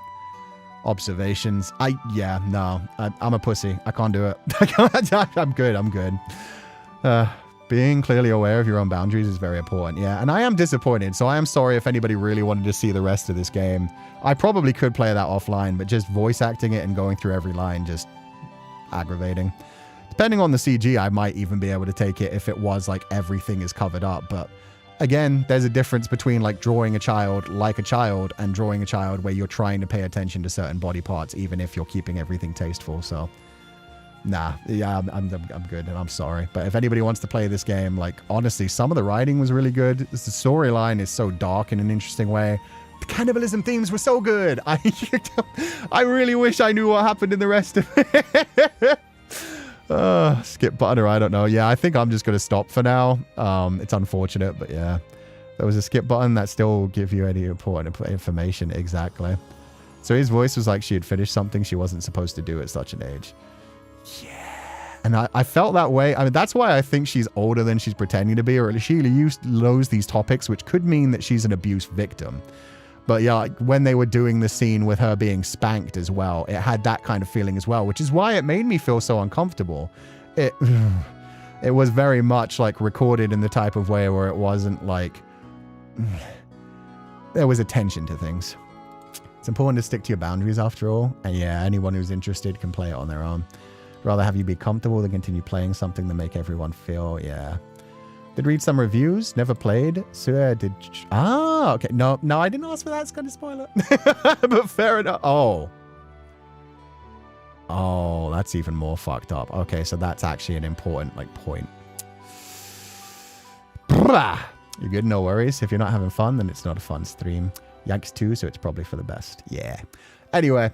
Observations. Yeah, no. I'm a pussy. I can't do it. I'm good. Being clearly aware of your own boundaries is very important. Yeah, and I am disappointed, so I am sorry if anybody really wanted to see the rest of this game. I probably could play that offline, but just voice acting it and going through every line, just aggravating. Depending on the CG, I might even be able to take it if it was like everything is covered up. But again, there's a difference between like drawing a child like a child and drawing a child where you're trying to pay attention to certain body parts, even if you're keeping everything tasteful. So nah, yeah, I'm good, and I'm sorry. But if anybody wants to play this game, like, honestly, some of the writing was really good. The storyline is so dark in an interesting way. The cannibalism themes were so good. I really wish I knew what happened in the rest of it. Skip button, or I don't know. Yeah, I think I'm just going to stop for now. It's unfortunate, but yeah. There was a skip button that still give you any important information. Exactly. So his voice was like she had finished something she wasn't supposed to do at such an age. Yeah. And I felt that way. I mean, that's why I think she's older than she's pretending to be, or she knows these topics, which could mean that she's an abuse victim. But yeah, like when they were doing the scene with her being spanked as well, it had that kind of feeling as well, which is why it made me feel so uncomfortable. It was very much like recorded in the type of way where it wasn't like there was attention to things. It's important to stick to your boundaries after all. And yeah, anyone who's interested can play it on their own. Rather have you be comfortable than continue playing something that make everyone feel, yeah. Did read some reviews, never played. So did, okay. No, I didn't ask for that. It's kind of spoiler. But fair enough. Oh, that's even more fucked up. Okay, so that's actually an important, like, point. You're good, no worries. If you're not having fun, then it's not a fun stream. Yikes too, so it's probably for the best. Yeah. Anyway.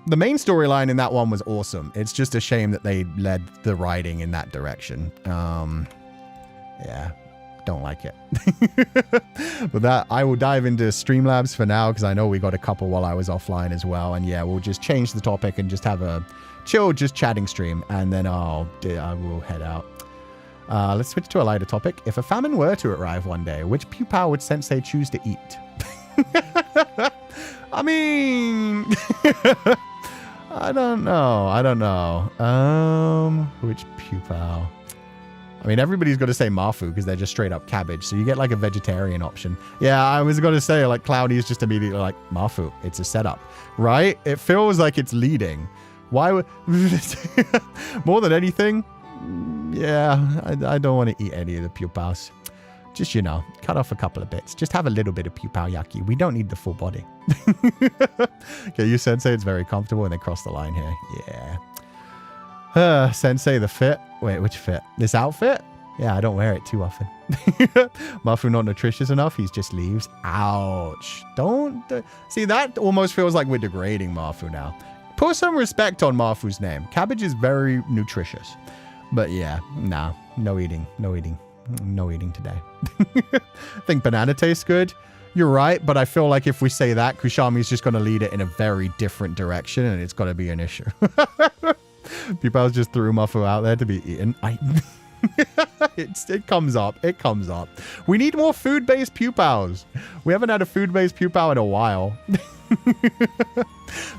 The main storyline in that one was awesome. It's just a shame that they led the writing in that direction. Yeah, don't like it. But that, I will dive into Streamlabs for now, because I know we got a couple while I was offline as well. And yeah, we'll just change the topic and just have a chill, just chatting stream. And then I will head out. Let's switch to a lighter topic. If a famine were to arrive one day, which Pupal would Sensei choose to eat? I mean... I don't know. Which Pupal? I mean, everybody's got to say Mafu because they're just straight up cabbage. So you get like a vegetarian option. Yeah, I was going to say like Cloudy is just immediately like Mafu. It's a setup, right? It feels like it's leading. Why would... More than anything, yeah, I don't want to eat any of the pupals. Just, you know, cut off a couple of bits. Just have a little bit of pupal yaki. We don't need the full body. Okay, you Sensei, it's very comfortable and they cross the line here. Yeah. Sensei, the fit. Wait, which fit? This outfit? Yeah, I don't wear it too often. Mafu not nutritious enough. He just leaves. Ouch. Don't... See, that almost feels like we're degrading Mafu now. Put some respect on Mafu's name. Cabbage is very nutritious. But yeah, nah, no eating today. I think banana tastes good. You're right, but I feel like if we say that, Kushami's just going to lead it in a very different direction, and it's got to be an issue. People just threw Mafu out there to be eaten. It comes up. It comes up. We need more food-based pupals. We haven't had a food-based pupal in a while.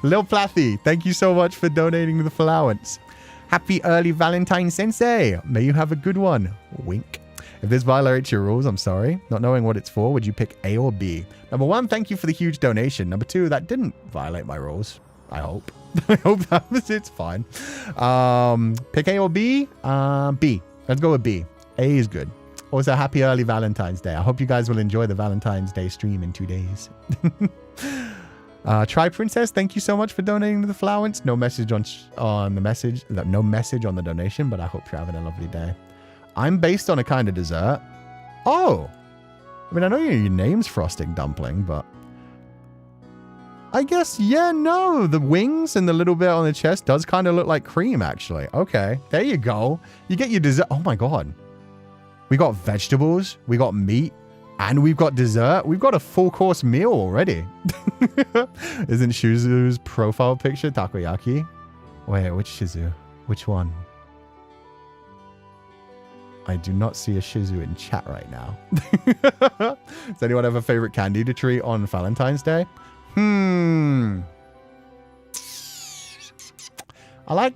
Lil Plathy, thank you so much for donating to the Feileacans. Happy early Valentine, Sensei. May you have a good one. Wink. If this violates your rules, I'm sorry. Not knowing what it's for, would you pick A or B? Number one, thank you for the huge donation. Number two, that didn't violate my rules. I hope. I hope that was it's fine. Pick A or B? B. Let's go with B. A is good. Also, happy early Valentine's Day. I hope you guys will enjoy the Valentine's Day stream in 2 days. Try Princess, thank you so much for donating to the Feileacans. No message on the message. No message on the donation, but I hope you're having a lovely day. I'm based on a kind of dessert. Oh. I mean, I know your name's Frosting Dumpling, but... I guess, yeah, no. The wings and the little bit on the chest does kind of look like cream, actually. Okay, there you go. You get your dessert. Oh, my God. We got vegetables. We got meat. And we've got dessert. We've got a full-course meal already. Isn't Shizu's profile picture takoyaki? Wait, which Shizu? Which one? I do not see a Shizu in chat right now. Does anyone have a favorite candy to treat on Valentine's Day? I like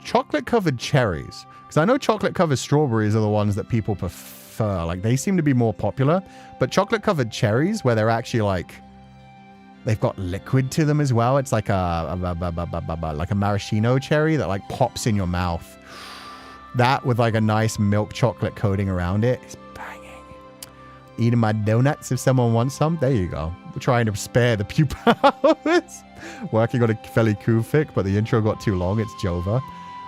chocolate-covered cherries. Because I know chocolate-covered strawberries are the ones that people prefer. Like, they seem to be more popular. But chocolate-covered cherries, where they're actually, like... They've got liquid to them as well. It's like like a maraschino cherry that, like, pops in your mouth. That with like a nice milk chocolate coating around it is banging. Eating my donuts if someone wants some. There you go. We're trying to spare the pupils. Working on a Féileacán fic, but the intro got too long. It's Jova.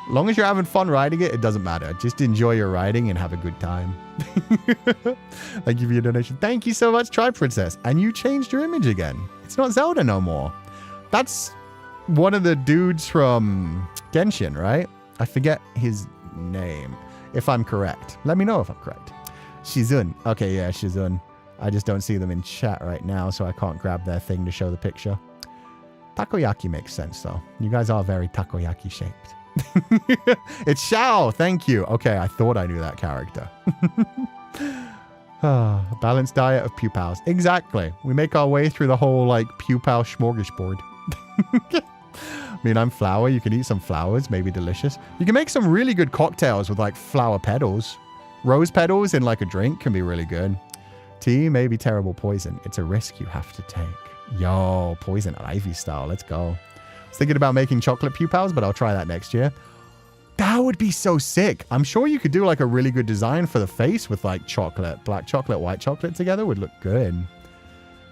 As long as you're having fun writing it, it doesn't matter. Just enjoy your writing and have a good time. Thank you for your donation. Thank you so much, Tri Princess. And you changed your image again. It's not Zelda no more. That's one of the dudes from Genshin, right? I forget his name, if I'm correct. Let me know if I'm correct. Shizun. Okay, yeah, Shizun. I just don't see them in chat right now, so I can't grab their thing to show the picture. Takoyaki makes sense, though. You guys are very takoyaki shaped. It's Shao. Thank you. Okay, I thought I knew that character. A balanced diet of pupals. Exactly. We make our way through the whole, like, pupal smorgasbord. I mean, I'm flower. You can eat some flowers. Maybe delicious. You can make some really good cocktails with, like, flower petals. Rose petals in, like, a drink can be really good. Tea may be terrible poison. It's a risk you have to take. Yo, poison ivy style. Let's go. I was thinking about making chocolate pupals, but I'll try that next year. That would be so sick. I'm sure you could do, like, a really good design for the face with, like, chocolate. Black chocolate, white chocolate together would look good.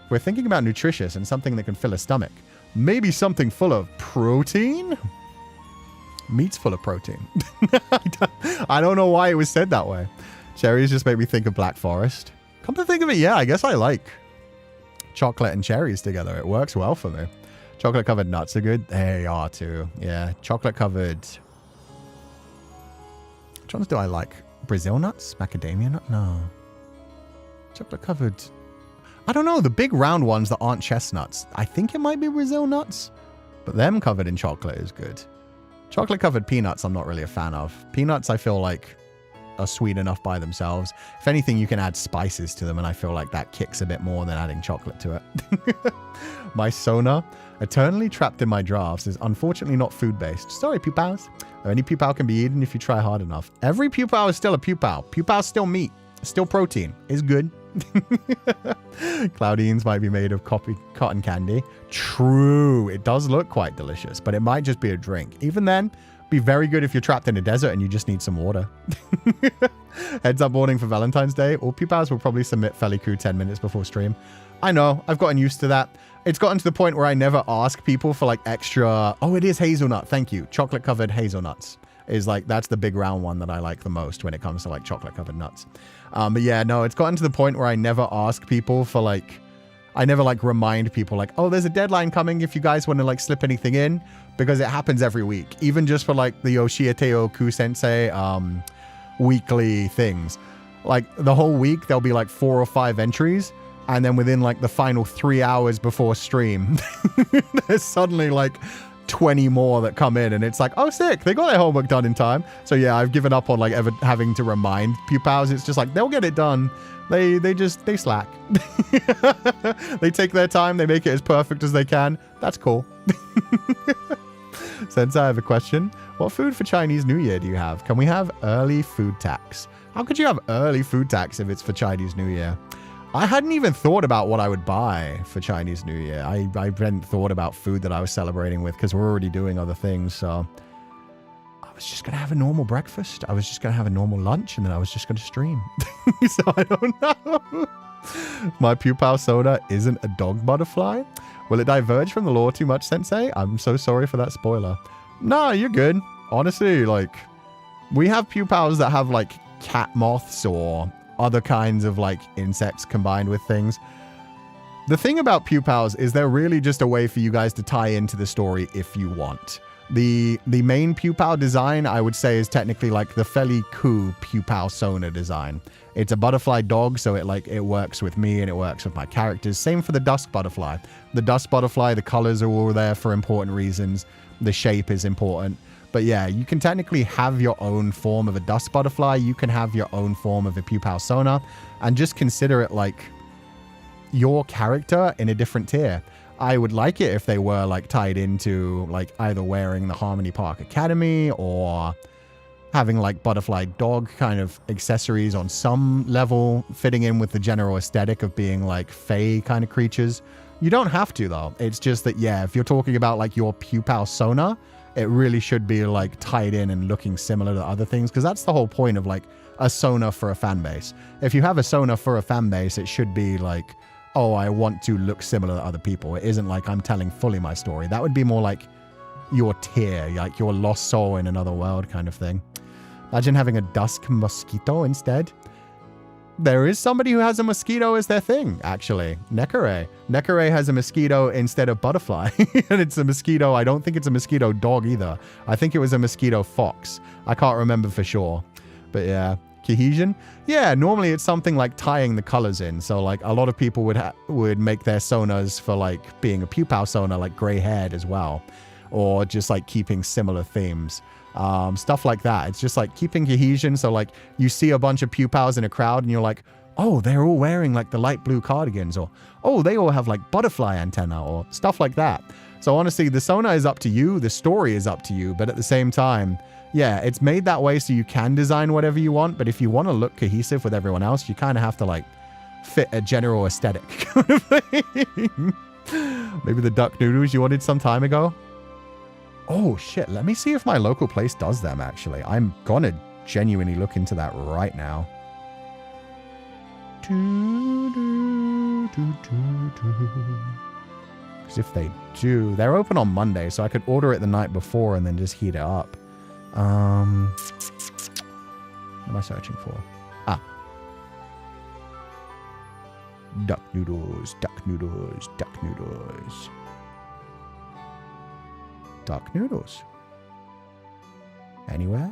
We're thinking about nutritious and something that can fill a stomach. Maybe something full of protein? Meat's full of protein. I don't know why it was said that way. Cherries just make me think of Black Forest. Come to think of it, yeah, I guess I like chocolate and cherries together. It works well for me. Chocolate-covered nuts are good. They are too. Yeah, chocolate-covered... Which ones do I like? Brazil nuts? Macadamia nut? No. Chocolate-covered... I don't know, the big round ones that aren't chestnuts. I think it might be Brazil nuts, but them covered in chocolate is good. Chocolate-covered peanuts I'm not really a fan of. Peanuts I feel like are sweet enough by themselves. If anything, you can add spices to them, and I feel like that kicks a bit more than adding chocolate to it. My Sona, eternally trapped in my drafts, is unfortunately not food-based. Sorry, Pupals. Any Pupal can be eaten if you try hard enough. Every Pupal is still a Pupal. Pupal's still meat. Still protein. Is good. Cloudines might be made of cotton candy. True. It does look quite delicious, but it might just be a drink. Even then, be very good if you're trapped in a desert and you just need some water. Heads up warning for Valentine's Day. All Pupals will probably submit Feileacan 10 minutes before stream. I know. I've gotten used to that. It's gotten to the point where I never ask people for like extra... Oh, it is hazelnut. Thank you. Chocolate covered hazelnuts is like, that's the big round one that I like the most when it comes to like chocolate covered nuts. But yeah, no, it's gotten to the point where I never ask people for like... I never like remind people like, oh, there's a deadline coming if you guys want to like slip anything in, because it happens every week. Even just for like the Yoshiateo Ku Sensei weekly things. Like the whole week, there'll be like 4 or 5 entries. And then within like the final 3 hours before stream, there's suddenly like 20 more that come in, and it's like, oh, sick, they got their homework done in time. So yeah, I've given up on like ever having to remind Pupals. It's just like, they'll get it done. They slack. They take their time. They make it as perfect as they can. That's cool. Sensei, I have a question. What food for Chinese New Year do you have? Can we have early food tax? How could you have early food tax if it's for Chinese New Year? I hadn't even thought about what I would buy for Chinese New Year. I hadn't thought about food that I was celebrating with because we're already doing other things. So I was just going to have a normal breakfast. I was just going to have a normal lunch, and then I was just going to stream. So I don't know. My Pupal soda isn't a dog butterfly. Will it diverge from the lore too much, Sensei? I'm so sorry for that spoiler. No, you're good. Honestly, like, we have Pupals that have like cat moths or other kinds of like insects combined with things. The thing about Pupals is they're really just a way for you guys to tie into the story if you want. The main Pupal design, I would say, is technically like the Féileacán Pupal Sona design. It's a butterfly dog, so it works with me and it works with my characters. Same for the dusk butterfly. The dusk butterfly, the colors are all there for important reasons. The shape is important. But yeah, you can technically have your own form of a dusk butterfly. You can have your own form of a Pupal Sona, and just consider it like your character in a different tier. I would like it if they were like tied into like either wearing the Harmony Park Academy or having like butterfly dog kind of accessories on some level, fitting in with the general aesthetic of being like fae kind of creatures. You don't have to though. It's just that, yeah, if you're talking about like your Pupal Sona, it really should be like tied in and looking similar to other things, because that's the whole point of like a Sona for a fan base. If you have a Sona for a fan base, it should be like, oh, I want to look similar to other people. It isn't like I'm telling fully my story. That would be more like your tier, like your lost soul in another world kind of thing. Imagine having a dusk mosquito instead. There is somebody who has a mosquito as their thing, actually. Nekare. Nekare has a mosquito instead of butterfly. And it's a mosquito. I don't think it's a mosquito dog either. I think it was a mosquito fox. I can't remember for sure. But yeah. Cohesion? Yeah, normally it's something like tying the colors in. So like a lot of people would make their sonas for like being a Pupal Sona, like gray haired as well. Or just like keeping similar themes. Stuff like that. It's just like keeping cohesion. So like you see a bunch of Pupals in a crowd and you're like, oh, they're all wearing like the light blue cardigans, or oh, they all have like butterfly antenna or stuff like that. So honestly, the Sona is up to you. The story is up to you. But at the same time, yeah, it's made that way so you can design whatever you want. But if you want to look cohesive with everyone else, you kind of have to like fit a general aesthetic kind of thing. Maybe the duck noodles you wanted some time ago. Oh shit, let me see if my local place does them actually. I'm gonna genuinely look into that right now. Because if they do, they're open on Monday, so I could order it the night before and then just heat it up. What am I searching for? Ah. Duck noodles, duck noodles, duck noodles. Duck noodles. Anywhere?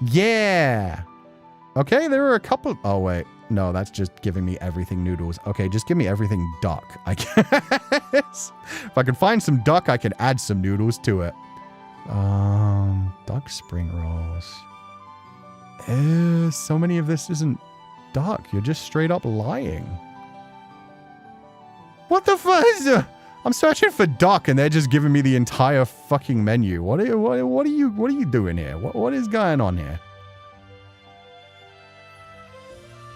Yeah! Okay, there are a couple... Oh, wait. No, that's just giving me everything noodles. Okay, just give me everything duck, I guess. If I can find some duck, I can add some noodles to it. Duck spring rolls. So many of this isn't duck. You're just straight up lying. What the fuck is I'm searching for duck and they're just giving me the entire fucking menu. What are you doing here? What is going on here?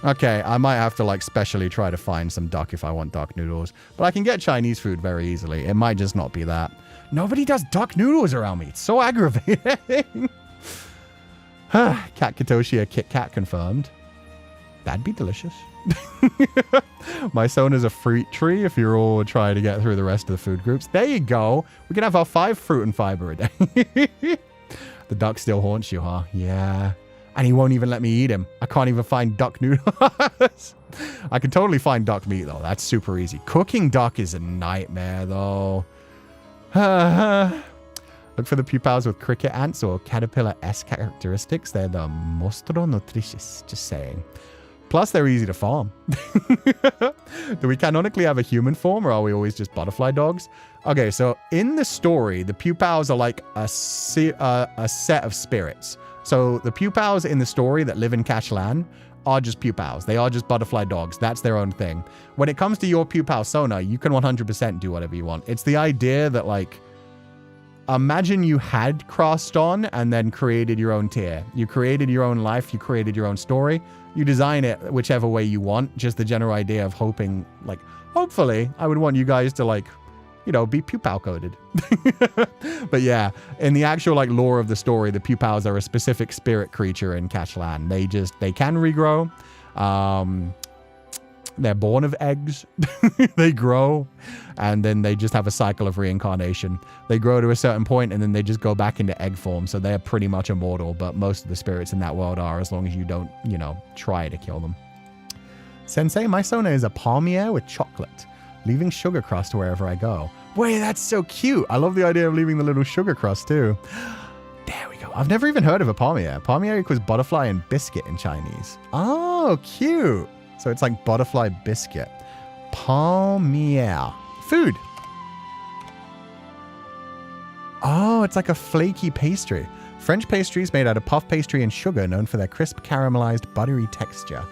Okay, I might have to like specially try to find some duck if I want duck noodles. But I can get Chinese food very easily. It might just not be that. Nobody does duck noodles around me. It's so aggravating. Cat Katoshi, Kit Kat confirmed. That'd be delicious. My Sona's a fruit tree if you're all trying to get through the rest of the food groups. There you go. We can have our 5 fruit and fiber a day. The duck still haunts you, huh? Yeah. And he won't even let me eat him. I can't even find duck noodles. I can totally find duck meat, though. That's super easy. Cooking duck is a nightmare, though. Look for the pupils with cricket ants or caterpillar-esque characteristics. They're the mostro nutritious, just saying. Plus, they're easy to farm. Do we canonically have a human form, or are we always just butterfly dogs? Okay, so in the story, the pupils are like a set of spirits. So the pupils in the story that live in Cashlan are just pupils. They are just butterfly dogs. That's their own thing. When it comes to your pupil Sona, you can 100% do whatever you want. It's the idea that, like, imagine you had crossed on and then created your own tier. You created your own life. You created your own story. You design it whichever way you want. Just the general idea of hoping, like, hopefully, I would want you guys to, like, you know, be pupil coded. But yeah, in the actual like lore of the story, the pupils are a specific spirit creature in Cashlan. They can regrow. They're born of eggs. They grow, and then they just have a cycle of reincarnation. They grow to a certain point, and then they just go back into egg form. So they're pretty much immortal, but most of the spirits in that world are, as long as you don't, you know, try to kill them. Sensei, my Sona is a palmier with chocolate, leaving sugar crust wherever I go. Wait, that's so cute. I love the idea of leaving the little sugar crust too. There we go. I've never even heard of a palmier. Palmier equals butterfly and biscuit in Chinese. Oh, cute. So it's like butterfly biscuit. Palmier. Food. Oh, it's like a flaky pastry. French pastries made out of puff pastry and sugar, known for their crisp caramelized buttery texture.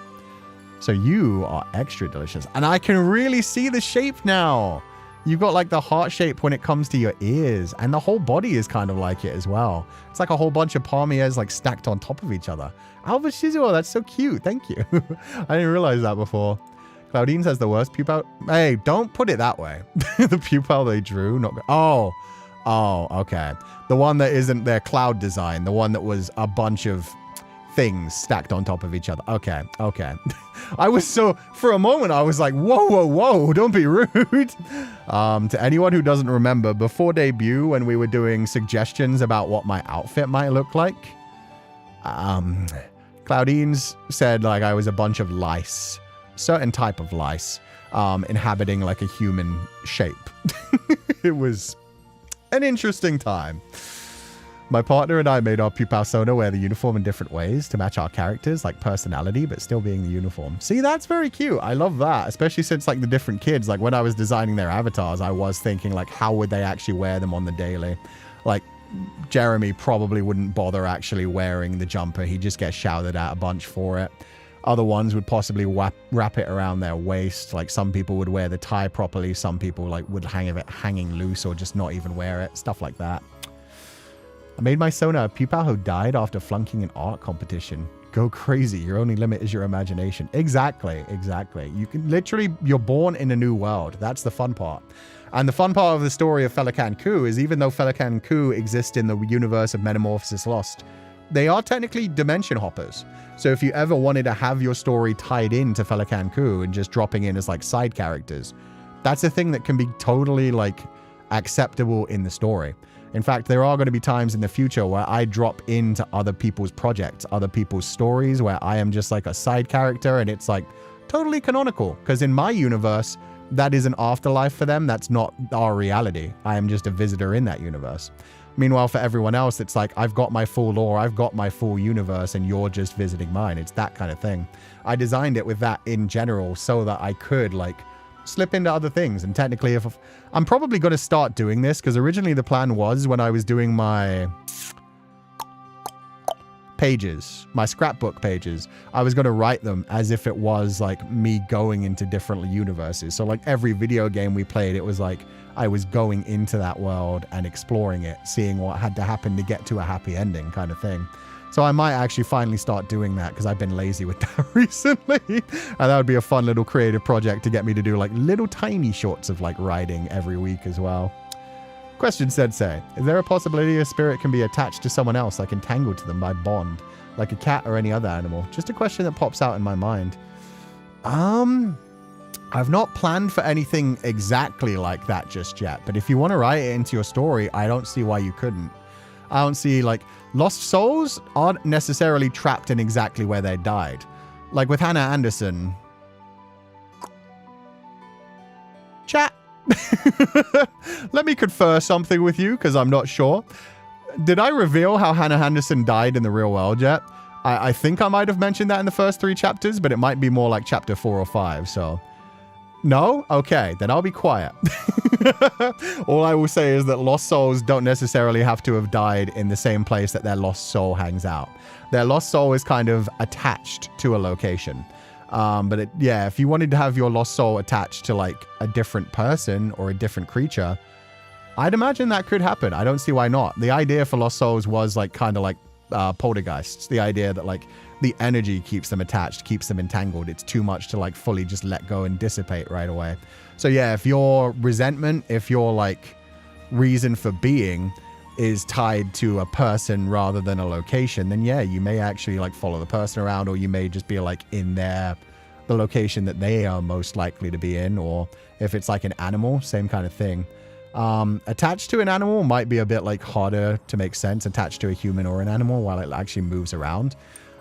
So you are extra delicious. And I can really see the shape now. You've got like the heart shape when it comes to your ears, and the whole body is kind of like it as well. It's like a whole bunch of palmiers like stacked on top of each other. Alva Shizuo, that's so cute. Thank you. I didn't realize that before. Claudine says the worst pupil. Hey, don't put it that way. The pupil they drew, not. Oh, okay. The one that isn't their cloud design. The one that was a bunch of things stacked on top of each other. Okay. I was for a moment, I was like, whoa, don't be rude. To anyone who doesn't remember, before debut, when we were doing suggestions about what my outfit might look like, Claudine's said like I was a bunch of lice, certain type of lice, inhabiting like a human shape. It was an interesting time. My partner and I made our pupil Sona wear the uniform in different ways to match our characters, like personality, but still being the uniform. See, that's very cute. I love that, especially since like the different kids, like when I was designing their avatars, I was thinking like, how would they actually wear them on the daily? Like Jeremy probably wouldn't bother actually wearing the jumper. He just gets shouted at a bunch for it. Other ones would possibly wrap it around their waist. Like some people would wear the tie properly. Some people like would have it hanging loose or just not even wear it. Stuff like that. I made my Sona a pupil who died after flunking an art competition. Go crazy. Your only limit is your imagination. Exactly. You can literally, you're born in a new world. That's the fun part. And the fun part of the story of Féileacán and Cú is even though Féileacán and Cú exist in the universe of Metamorphosis Lost, they are technically dimension hoppers. So if you ever wanted to have your story tied into Féileacán and Cú and just dropping in as like side characters, that's a thing that can be totally like acceptable in the story. In fact, there are going to be times in the future where I drop into other people's projects, other people's stories, where I am just like a side character and it's like totally canonical. Because in my universe, that is an afterlife for them. That's not our reality. I am just a visitor in that universe. Meanwhile, for everyone else, it's like, I've got my full lore, I've got my full universe, and you're just visiting mine. It's that kind of thing. I designed it with that in general so that I could like slip into other things. And technically, if I'm probably going to start doing this, because originally the plan was when I was doing my pages, my scrapbook pages, I was going to write them as if it was like me going into different universes. So like every video game we played, it was like I was going into that world and exploring it, seeing what had to happen to get to a happy ending kind of thing. So I might actually finally start doing that because I've been lazy with that recently. And that would be a fun little creative project to get me to do like little tiny shorts of like writing every week as well. Question Sensei, is there a possibility a spirit can be attached to someone else, like entangled to them by bond, like a cat or any other animal? Just a question that pops out in my mind. I've not planned for anything exactly like that just yet, but if you want to write it into your story, I don't see why you couldn't. I don't see, like, lost souls aren't necessarily trapped in exactly where they died. Like with Hannah Anderson. Chat. Let me confer something with you because I'm not sure. Did I reveal how Hannah Anderson died in the real world yet? I think I might have mentioned that in the first 3 chapters, but it might be more like chapter 4 or 5, so... No? Okay, then I'll be quiet. All I will say is that lost souls don't necessarily have to have died in the same place that their lost soul hangs out. Their lost soul is kind of attached to a location. But yeah, if you wanted to have your lost soul attached to like a different person or a different creature, I'd imagine that could happen. I don't see why not. The idea for lost souls was like kind of like poltergeists. The idea that like the energy keeps them attached, keeps them entangled. It's too much to like fully just let go and dissipate right away. So yeah, if your resentment, if your like reason for being is tied to a person rather than a location, then yeah, you may actually like follow the person around, or you may just be like in the location that they are most likely to be in. Or if it's like an animal, same kind of thing. Attached to an animal might be a bit like harder to make sense, attached to a human or an animal while it actually moves around.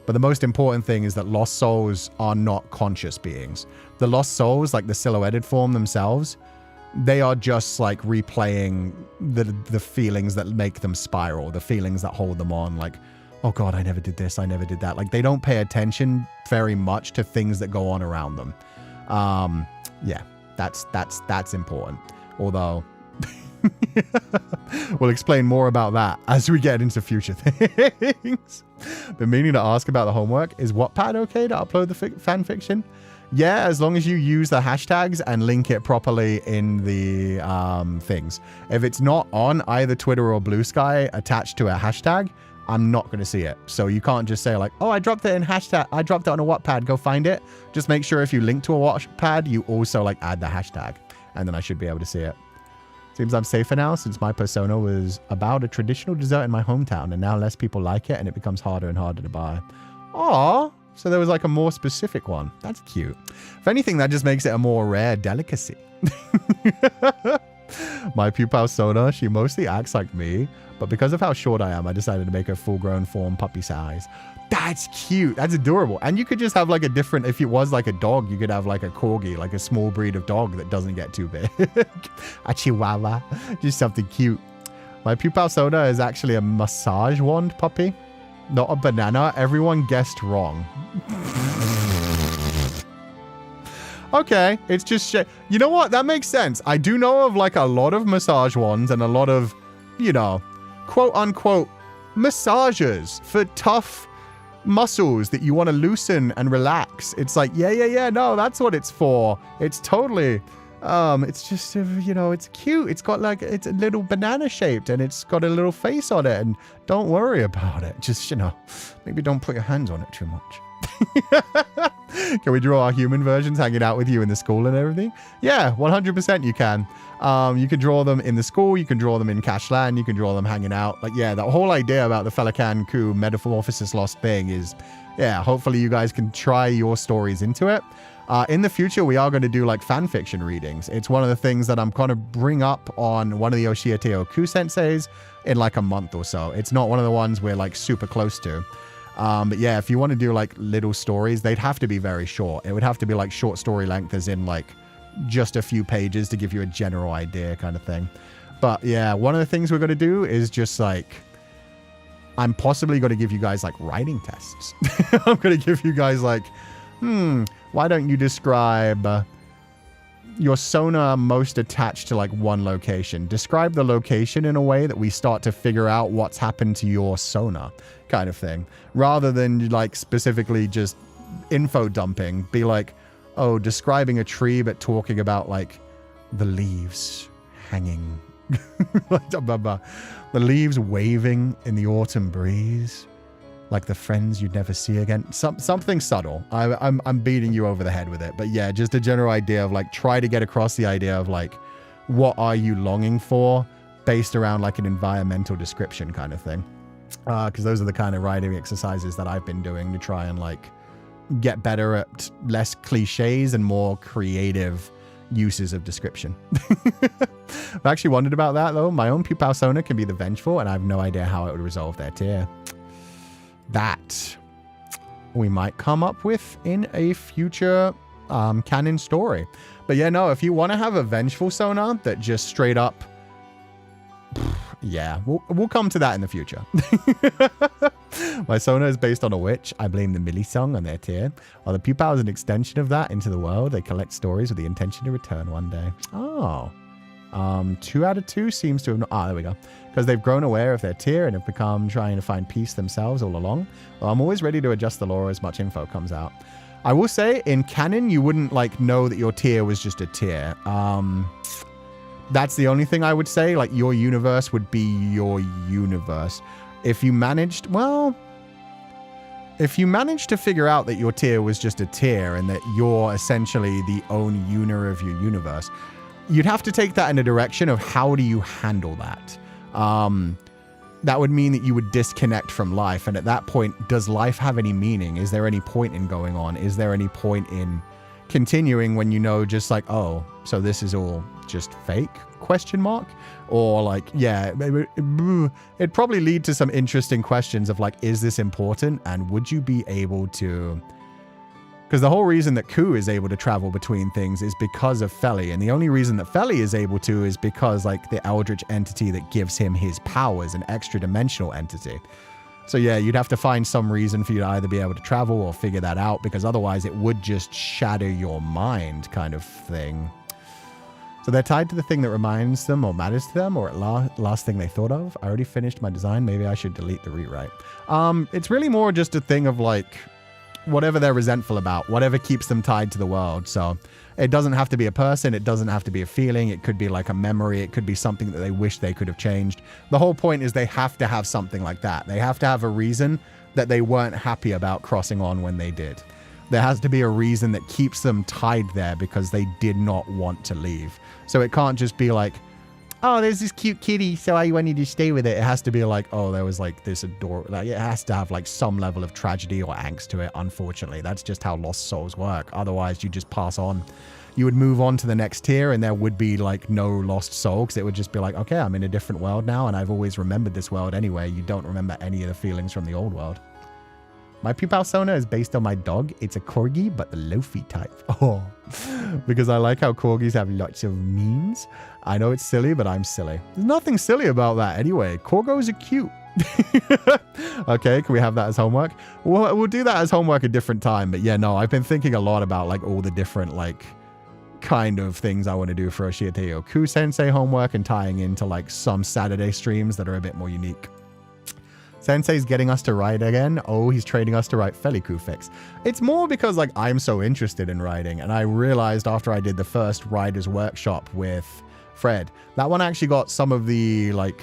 But the most important thing is that lost souls are not conscious beings. The lost souls, like the silhouetted form themselves, they are just like replaying the feelings that make them spiral, the feelings that hold them on, like, oh God, I never did this, I never did that. Like, they don't pay attention very much to things that go on around them. Yeah, that's important. Although, we'll explain more about that as we get into future things. Been meaning to ask about the homework. Is Wattpad okay to upload the fan fiction? Yeah, as long as you use the hashtags and link it properly in the things. If it's not on either Twitter or Blue Sky attached to a hashtag, I'm not going to see it. So you can't just say like, oh, I dropped it in hashtag, I dropped it on a Wattpad, go find it. Just make sure if you link to a Wattpad, you also like add the hashtag, and then I should be able to see it. Seems I'm safer now since my persona was about a traditional dessert in my hometown, and now less people like it and it becomes harder and harder to buy. Aww, so there was like a more specific one. That's cute. If anything, that just makes it a more rare delicacy. My Pupal Sona, she mostly acts like me, but because of how short I am, I decided to make her full-grown form puppy size. That's cute. That's adorable. And you could just have like a different, if it was like a dog, you could have like a corgi, like a small breed of dog that doesn't get too big. A chihuahua. Just something cute. My Pupal Soda is actually a massage wand puppy, not a banana. Everyone guessed wrong. Okay, it's just you know what? That makes sense. I do know of like a lot of massage wands and a lot of, you know, quote unquote massages for tough muscles that you want to loosen and relax. It's like, yeah, no, that's what it's for. It's totally, it's just, you know, it's cute. It's got like, it's a little banana shaped and it's got a little face on it, and don't worry about it. Just, you know, maybe don't put your hands on it too much. Can we draw our human versions hanging out with you in the school and everything? Yeah, 100% you can. You can draw them in the school, you can draw them in Cashland, you can draw them hanging out. Like, yeah, the whole idea about the Féileacán and Cú Metamorphosis Lost thing is, yeah, hopefully you guys can try your stories into it. In the future, we are going to do like fan fiction readings. It's one of the things that I'm going to bring up on one of the Oshiete Oku senseis in like a month or so. It's not one of the ones we're like super close to. But yeah, if you want to do like little stories, they'd have to be very short. It would have to be like short story length, as in like just a few pages to give you a general idea kind of thing. But yeah, one of the things we're going to do is just like, I'm possibly going to give you guys like writing tests. I'm going to give you guys like, why don't you describe your sonar most attached to like one location. Describe the location in a way that we start to figure out what's happened to your sonar, kind of thing. Rather than like specifically just info dumping, be like, oh, describing a tree, but talking about like the leaves hanging, the leaves waving in the autumn breeze, like the friends you'd never see again. Something subtle. I'm beating you over the head with it, but yeah, just a general idea of like, try to get across the idea of like, what are you longing for, based around like an environmental description kind of thing. Because those are the kind of writing exercises that I've been doing to try and like get better at less cliches and more creative uses of description. I've actually wondered about that though. My own Pupal sonar can be the vengeful, and I have no idea how it would resolve their tier. That we might come up with in a future canon story. But yeah, no, if you want to have a vengeful sonar that just straight up, yeah, we'll come to that in the future. My sonar is based on a witch. I blame the Millie song on their tier. While the Pupal is an extension of that into the world, they collect stories with the intention to return one day. Oh. 2 out of 2 seems to have not... Ah, there we go. Because they've grown aware of their tier and have become trying to find peace themselves all along. Well, I'm always ready to adjust the lore as much info comes out. I will say, in canon, you wouldn't, like, know that your tier was just a tier. That's the only thing I would say. Like, your universe would be your universe. If you managed... Well... If you managed to figure out that your tier was just a tier and that you're essentially the own uner of your universe... You'd have to take that in a direction of how do you handle that? That would mean that you would disconnect from life. And at that point, does life have any meaning? Is there any point in going on? Is there any point in continuing when you know just like, oh, so this is all just fake? Question mark? Or like, yeah, it'd probably lead to some interesting questions of like, is this important? And would you be able to... Because the whole reason that Cú is able to travel between things is because of Feli. And the only reason that Feli is able to is because, like, the eldritch entity that gives him his powers, an extra-dimensional entity. So, yeah, you'd have to find some reason for you to either be able to travel or figure that out, because otherwise it would just shatter your mind kind of thing. So they're tied to the thing that reminds them or matters to them, or at last thing they thought of. I already finished my design. Maybe I should delete the rewrite. It's really more just a thing of, like... whatever they're resentful about, whatever keeps them tied to the world. So it doesn't have to be a person. It doesn't have to be a feeling. It could be like a memory. It could be something that they wish they could have changed. The whole point is they have to have something like that. They have to have a reason that they weren't happy about crossing on when they did. There has to be a reason that keeps them tied there because they did not want to leave. So it can't just be like, oh, there's this cute kitty, so I wanted to stay with it. It has to be like, oh, there was like this adorable... Like, it has to have like some level of tragedy or angst to it, unfortunately. That's just how lost souls work. Otherwise, you just pass on. You would move on to the next tier and there would be like no lost soul, because it would just be like, okay, I'm in a different world now and I've always remembered this world anyway. You don't remember any of the feelings from the old world. My Pupal sonar is based on my dog. It's a corgi, but the Lofi type. Oh, because I like how corgis have lots of memes. I know it's silly, but I'm silly. There's nothing silly about that anyway. Corgos are cute. Okay, can we have that as homework? We'll do that as homework a different time. But yeah, no, I've been thinking a lot about like all the different like kind of things I want to do for Oshieteo Cú Sensei homework and tying into like some Saturday streams that are a bit more unique. Sensei's getting us to write again. Oh, he's training us to write Feileacan fics. It's more because like I'm so interested in writing, and I realized after I did the first writer's workshop with Fred, that one actually got some of the like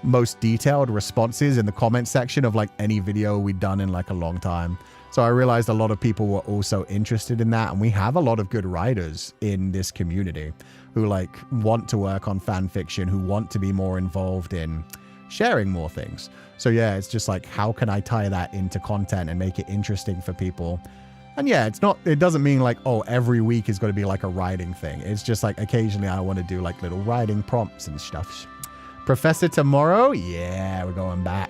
most detailed responses in the comment section of like any video we'd done in like a long time. So I realized a lot of people were also interested in that, and we have a lot of good writers in this community who like want to work on fan fiction, who want to be more involved in sharing more things. So yeah, it's just like, how can I tie that into content and make it interesting for people? And yeah, it doesn't mean like, oh, every week is going to be like a writing thing. It's just like occasionally I want to do like little writing prompts and stuff. Professor tomorrow? Yeah, we're going back.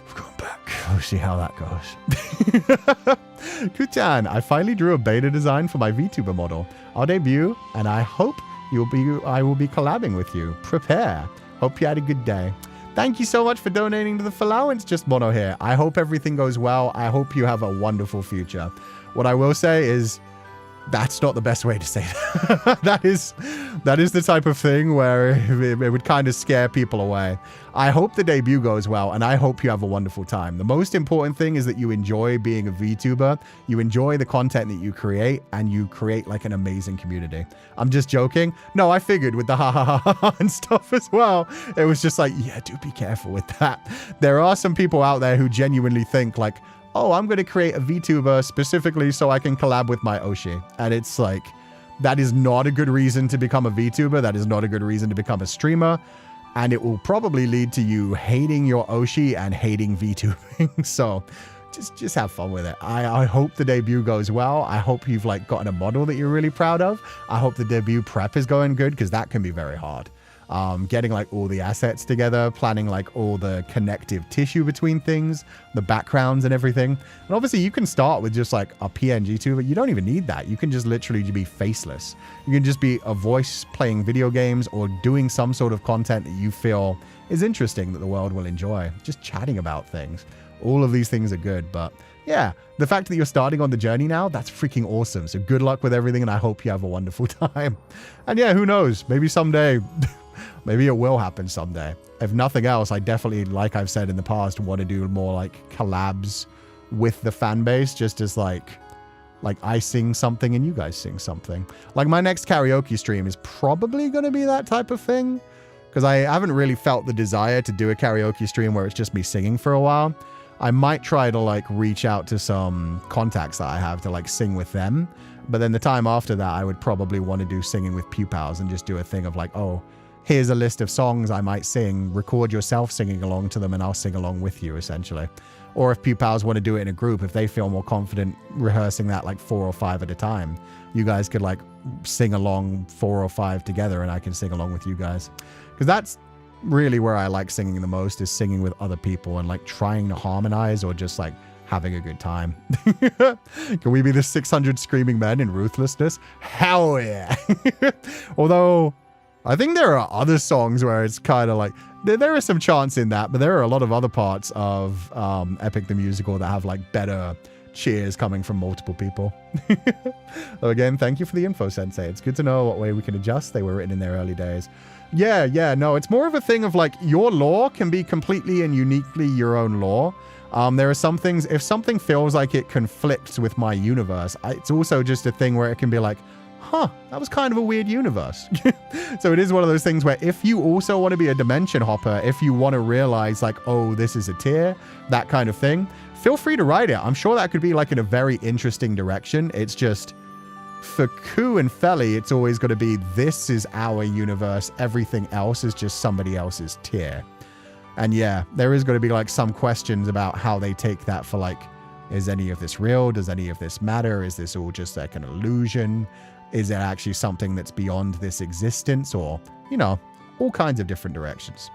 We're going back. We'll see how that goes. Kuchan, I finally drew a beta design for my VTuber model. I'll debut, and I hope I will be collabing with you. Prepare. Hope you had a good day. Thank you so much for donating to the Feileacan. Just Mono here. I hope everything goes well. I hope you have a wonderful future. What I will say is that's not the best way to say that. that is the type of thing where it would kind of scare people away. I hope the debut goes well, and I hope you have a wonderful time. The most important thing is that you enjoy being a VTuber, you enjoy the content that you create, and you create like an amazing community. I'm just joking. No, I figured with the ha ha ha ha and stuff as well. It was just like, yeah, do be careful with that. There are some people out there who genuinely think like, oh, I'm going to create a VTuber specifically so I can collab with my Oshi. And it's like, that is not a good reason to become a VTuber. That is not a good reason to become a streamer. And it will probably lead to you hating your Oshi and hating VTubing. So just have fun with it. I hope the debut goes well. I hope you've like gotten a model that you're really proud of. I hope the debut prep is going good, because that can be very hard. Getting like all the assets together, planning like all the connective tissue between things, the backgrounds and everything. And obviously you can start with just like a PNG tuber. You don't even need that. You can just literally be faceless. You can just be a voice playing video games or doing some sort of content that you feel is interesting that the world will enjoy. Just chatting about things. All of these things are good, but yeah, the fact that you're starting on the journey now, that's freaking awesome. So good luck with everything, and I hope you have a wonderful time. And yeah, who knows? Maybe someday... Maybe it will happen someday. If nothing else, I definitely, like I've said in the past, want to do more like collabs with the fan base, just as like I sing something and you guys sing something. Like my next karaoke stream is probably going to be that type of thing, because I haven't really felt the desire to do a karaoke stream where it's just me singing for a while. I might try to like reach out to some contacts that I have to like sing with them. But then the time after that, I would probably want to do singing with Pupals and just do a thing of like, oh, here's a list of songs I might sing, record yourself singing along to them and I'll sing along with you, essentially. Or if Pupals want to do it in a group, if they feel more confident rehearsing that like 4 or 5 at a time, you guys could like sing along 4 or 5 together and I can sing along with you guys. Because that's really where I like singing the most, is singing with other people and like trying to harmonize or just like having a good time. Can we be the 600 screaming men in ruthlessness? Hell yeah. Although... I think there are other songs where it's kind of like, there is some chance in that, but there are a lot of other parts of Epic the Musical that have like better cheers coming from multiple people. So again, thank you for the info, Sensei. It's good to know what way we can adjust. They were written in their early days. Yeah, no, it's more of a thing of like, your lore can be completely and uniquely your own lore. There are some things, if something feels like it conflicts with my universe, it's also just a thing where it can be like, huh, that was kind of a weird universe. So it is one of those things where if you also want to be a dimension hopper, if you want to realize like, oh, this is a tier, that kind of thing, feel free to write it. I'm sure that could be like in a very interesting direction. It's just, for Cú and Feli, it's always going to be, this is our universe. Everything else is just somebody else's tier. And yeah, there is going to be like some questions about how they take that for like, is any of this real? Does any of this matter? Is this all just like an illusion? Is it actually something that's beyond this existence? Or, you know, all kinds of different directions.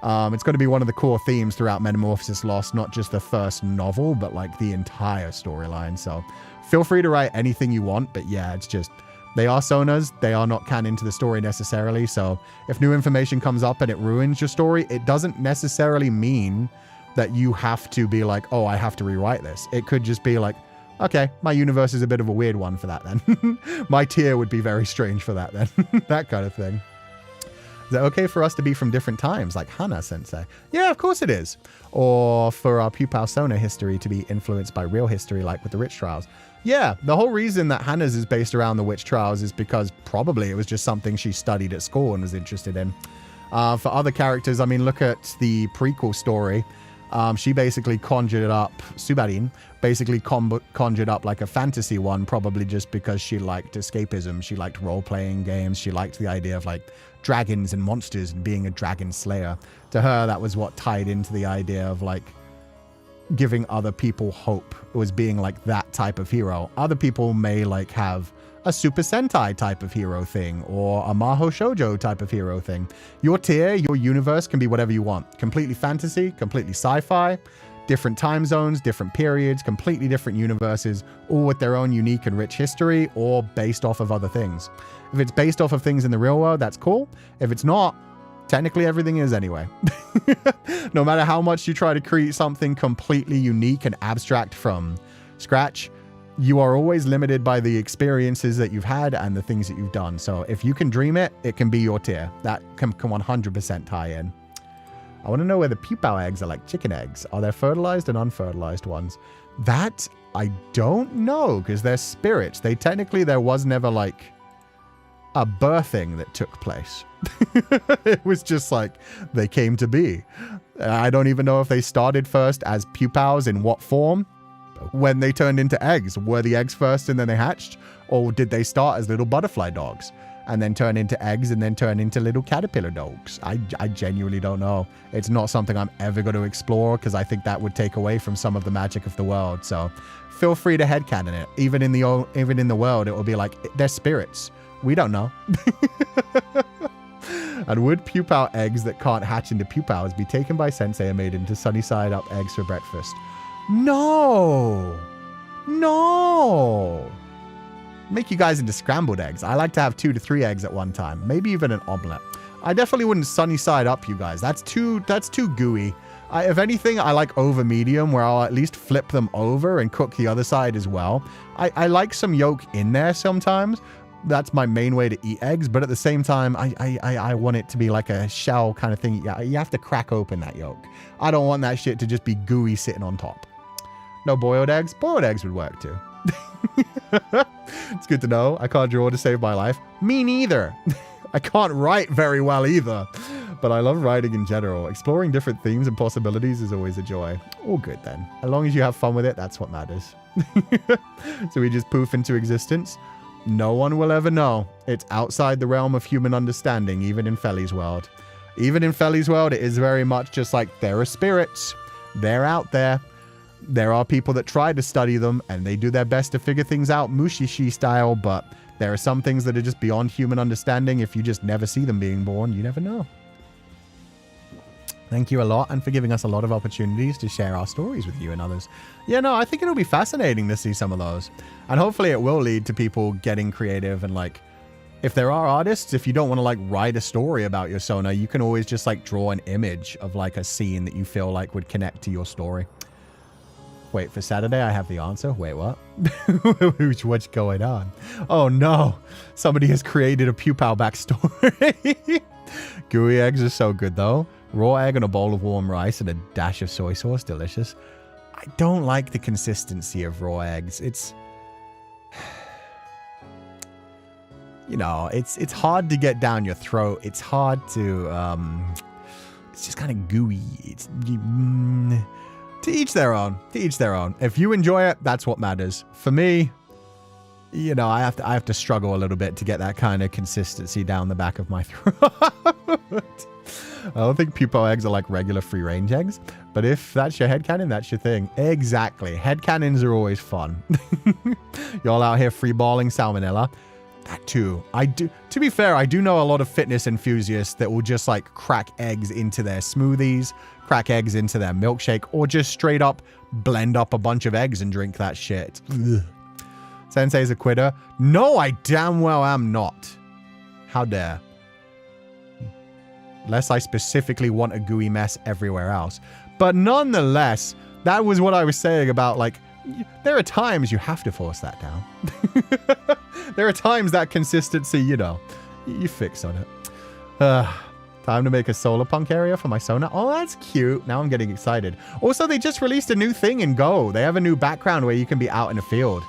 It's going to be one of the core themes throughout Metamorphosis Lost, not just the first novel, but like the entire storyline. So feel free to write anything you want. But yeah, it's just, they are sonas. They are not canon to the story necessarily. So if new information comes up and it ruins your story, it doesn't necessarily mean that you have to be like, oh, I have to rewrite this. It could just be like, okay, my universe is a bit of a weird one for that then. My tier would be very strange for that then. That kind of thing. Is it okay for us to be from different times, like Hana-sensei? Yeah, of course it is. Or for our Pupal Sona history to be influenced by real history, like with the Witch Trials. Yeah, the whole reason that Hana's is based around the Witch Trials is because probably it was just something she studied at school and was interested in. For other characters, I mean, look at the prequel story. She basically conjured up, Subarin basically conjured up like a fantasy one, probably just because she liked escapism. She liked role-playing games. She liked the idea of like dragons and monsters and being a dragon slayer. To her, that was what tied into the idea of like giving other people hope. It was being like that type of hero. Other people may like have a Super Sentai type of hero thing or a Maho Shoujo type of hero thing. Your tier, your universe can be whatever you want. Completely fantasy, completely sci-fi, different time zones, different periods, completely different universes, all with their own unique and rich history or based off of other things. If it's based off of things in the real world, that's cool. If it's not, technically everything is anyway. No matter how much you try to create something completely unique and abstract from scratch, you are always limited by the experiences that you've had and the things that you've done. So if you can dream it, it can be your tier. That can 100% tie in. I want to know whether Pupal eggs are like chicken eggs. Are there fertilized and unfertilized ones? That I don't know, because they're spirits. There was never like a birthing that took place. It was just like they came to be. I don't even know if they started first as pupals, in what form. When they turned into eggs, were the eggs first and then they hatched? Or did they start as little butterfly dogs and then turn into eggs and then turn into little caterpillar dogs? I genuinely don't know. It's not something I'm ever going to explore, because I think that would take away from some of the magic of the world. So feel free to headcanon it. Even in the world, it will be like, they're spirits. We don't know. And would pupal eggs that can't hatch into pupals be taken by Sensei and made into sunny side up eggs for breakfast? No. Make you guys into scrambled eggs. I like to have 2 to 3 eggs at one time. Maybe even an omelet. I definitely wouldn't sunny side up you guys. That's too gooey. If anything, I like over medium, where I'll at least flip them over and cook the other side as well. I like some yolk in there sometimes. That's my main way to eat eggs, but at the same time, I want it to be like a shell kind of thing. Yeah, you have to crack open that yolk. I don't want that shit to just be gooey sitting on top. No boiled eggs? Boiled eggs would work too. It's good to know. I can't draw to save my life. Me neither. I can't write very well either, but I love writing in general. Exploring different themes and possibilities is always a joy. All good then. As long as you have fun with it, that's what matters. So we just poof into existence. No one will ever know. It's outside the realm of human understanding, even in Feile's world. Even in Feile's world, it is very much just like, there are spirits. They're out there. There are people that try to study them, and they do their best to figure things out Mushishi style, but there are some things that are just beyond human understanding. If you just never see them being born, you never know. Thank you a lot, and for giving us a lot of opportunities to share our stories with you and others. Yeah, no, I think it'll be fascinating to see some of those. And hopefully it will lead to people getting creative, and like, if there are artists, if you don't want to like write a story about your Sona, you can always just like draw an image of like a scene that you feel like would connect to your story. Wait, for Saturday I have the answer? Wait, what? What's going on? Oh no, somebody has created a Pupal backstory. Gooey eggs are so good though. Raw egg and a bowl of warm rice and a dash of soy sauce, delicious. I don't like the consistency of raw eggs. It's, you know, it's hard to get down your throat. It's hard to, it's just kind of gooey. It's, to each their own. To each their own. If you enjoy it, that's what matters. For me, you know, I have to struggle a little bit to get that kind of consistency down the back of my throat. I don't think Pupal eggs are like regular free-range eggs, but if that's your headcanon, that's your thing. Exactly. Headcanons are always fun. Y'all out here freeballing salmonella. That too. To be fair, I do know a lot of fitness enthusiasts that will just like crack eggs into their smoothies, crack eggs into their milkshake, or just straight up blend up a bunch of eggs and drink that shit. Ugh. Sensei's a quitter. No, I damn well am not. How dare. Unless I specifically want a gooey mess everywhere else. But nonetheless, that was what I was saying about, like, there are times you have to force that down. There are times that consistency, you know, you fix on it. Time to make a solar punk area for my Sona. Oh, that's cute. Now I'm getting excited. Also, they just released a new thing in Go. They have a new background where you can be out in a field.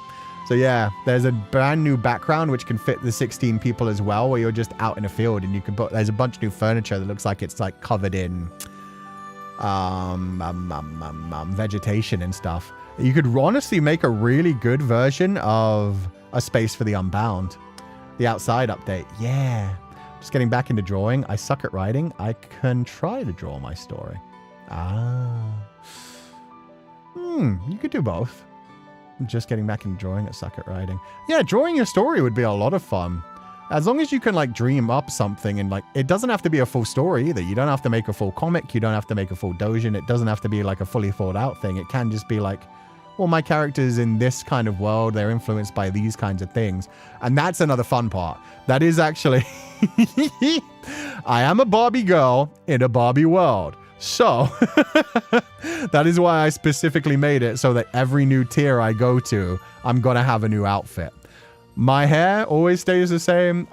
So yeah, there's a brand new background which can fit the 16 people as well, where you're just out in a field and you can put, there's a bunch of new furniture that looks like it's like covered in vegetation and stuff. You could honestly make a really good version of A Space for the Unbound. The Outside update. Yeah. Just getting back into drawing. I suck at writing. I can try to draw my story. You could do both. Just getting back into drawing. I suck at writing. Yeah, drawing your story would be a lot of fun. As long as you can like dream up something, and like, it doesn't have to be a full story either. You don't have to make a full comic. You don't have to make a full doujin. It doesn't have to be like a fully thought out thing. It can just be like, well, my character's in this kind of world. They're influenced by these kinds of things. And that's another fun part. That is actually, I am a Barbie girl in a Barbie world. So, that is why I specifically made it so that every new tier I go to, I'm going to have a new outfit. My hair always stays the same,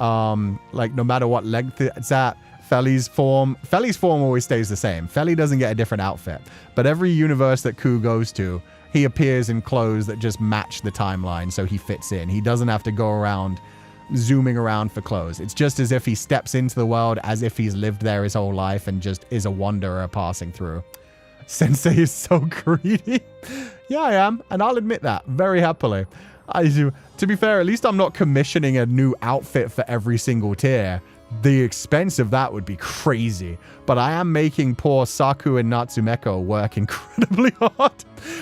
like no matter what length it's at. Feile's form always stays the same. Feile doesn't get a different outfit. But every universe that Cú goes to, he appears in clothes that just match the timeline so he fits in. He doesn't have to go around zooming around for clothes. It's just as if he steps into the world as if he's lived there his whole life and just is a wanderer passing through. Sensei is so greedy. Yeah, I am. And I'll admit that very happily. I do. To be fair, at least I'm not commissioning a new outfit for every single tier. The expense of that would be crazy. But I am making poor Saku and Natsumeko work incredibly hard.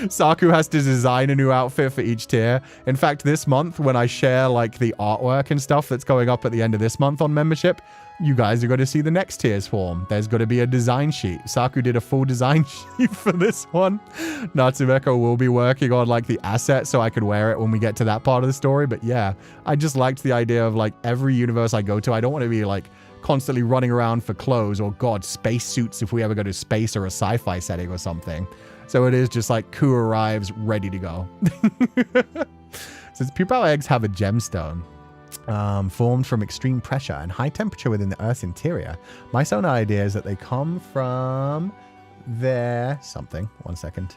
Saku has to design a new outfit for each tier. In fact, this month, when I share like the artwork and stuff that's going up at the end of this month on membership, you guys are going to see the next tier's form. There's going to be a design sheet. Saku did a full design sheet for this one. Natsumeko will be working on like the asset so I could wear it when we get to that part of the story. But yeah, I just liked the idea of like every universe I go to, I don't want to be like constantly running around for clothes or god, space suits if we ever go to space or a sci-fi setting or something. So it is just like Cú arrives ready to go. Since Pupal eggs have a gemstone, formed from extreme pressure and high temperature within the Earth's interior. My sonar idea is that they come from their something. 1 second.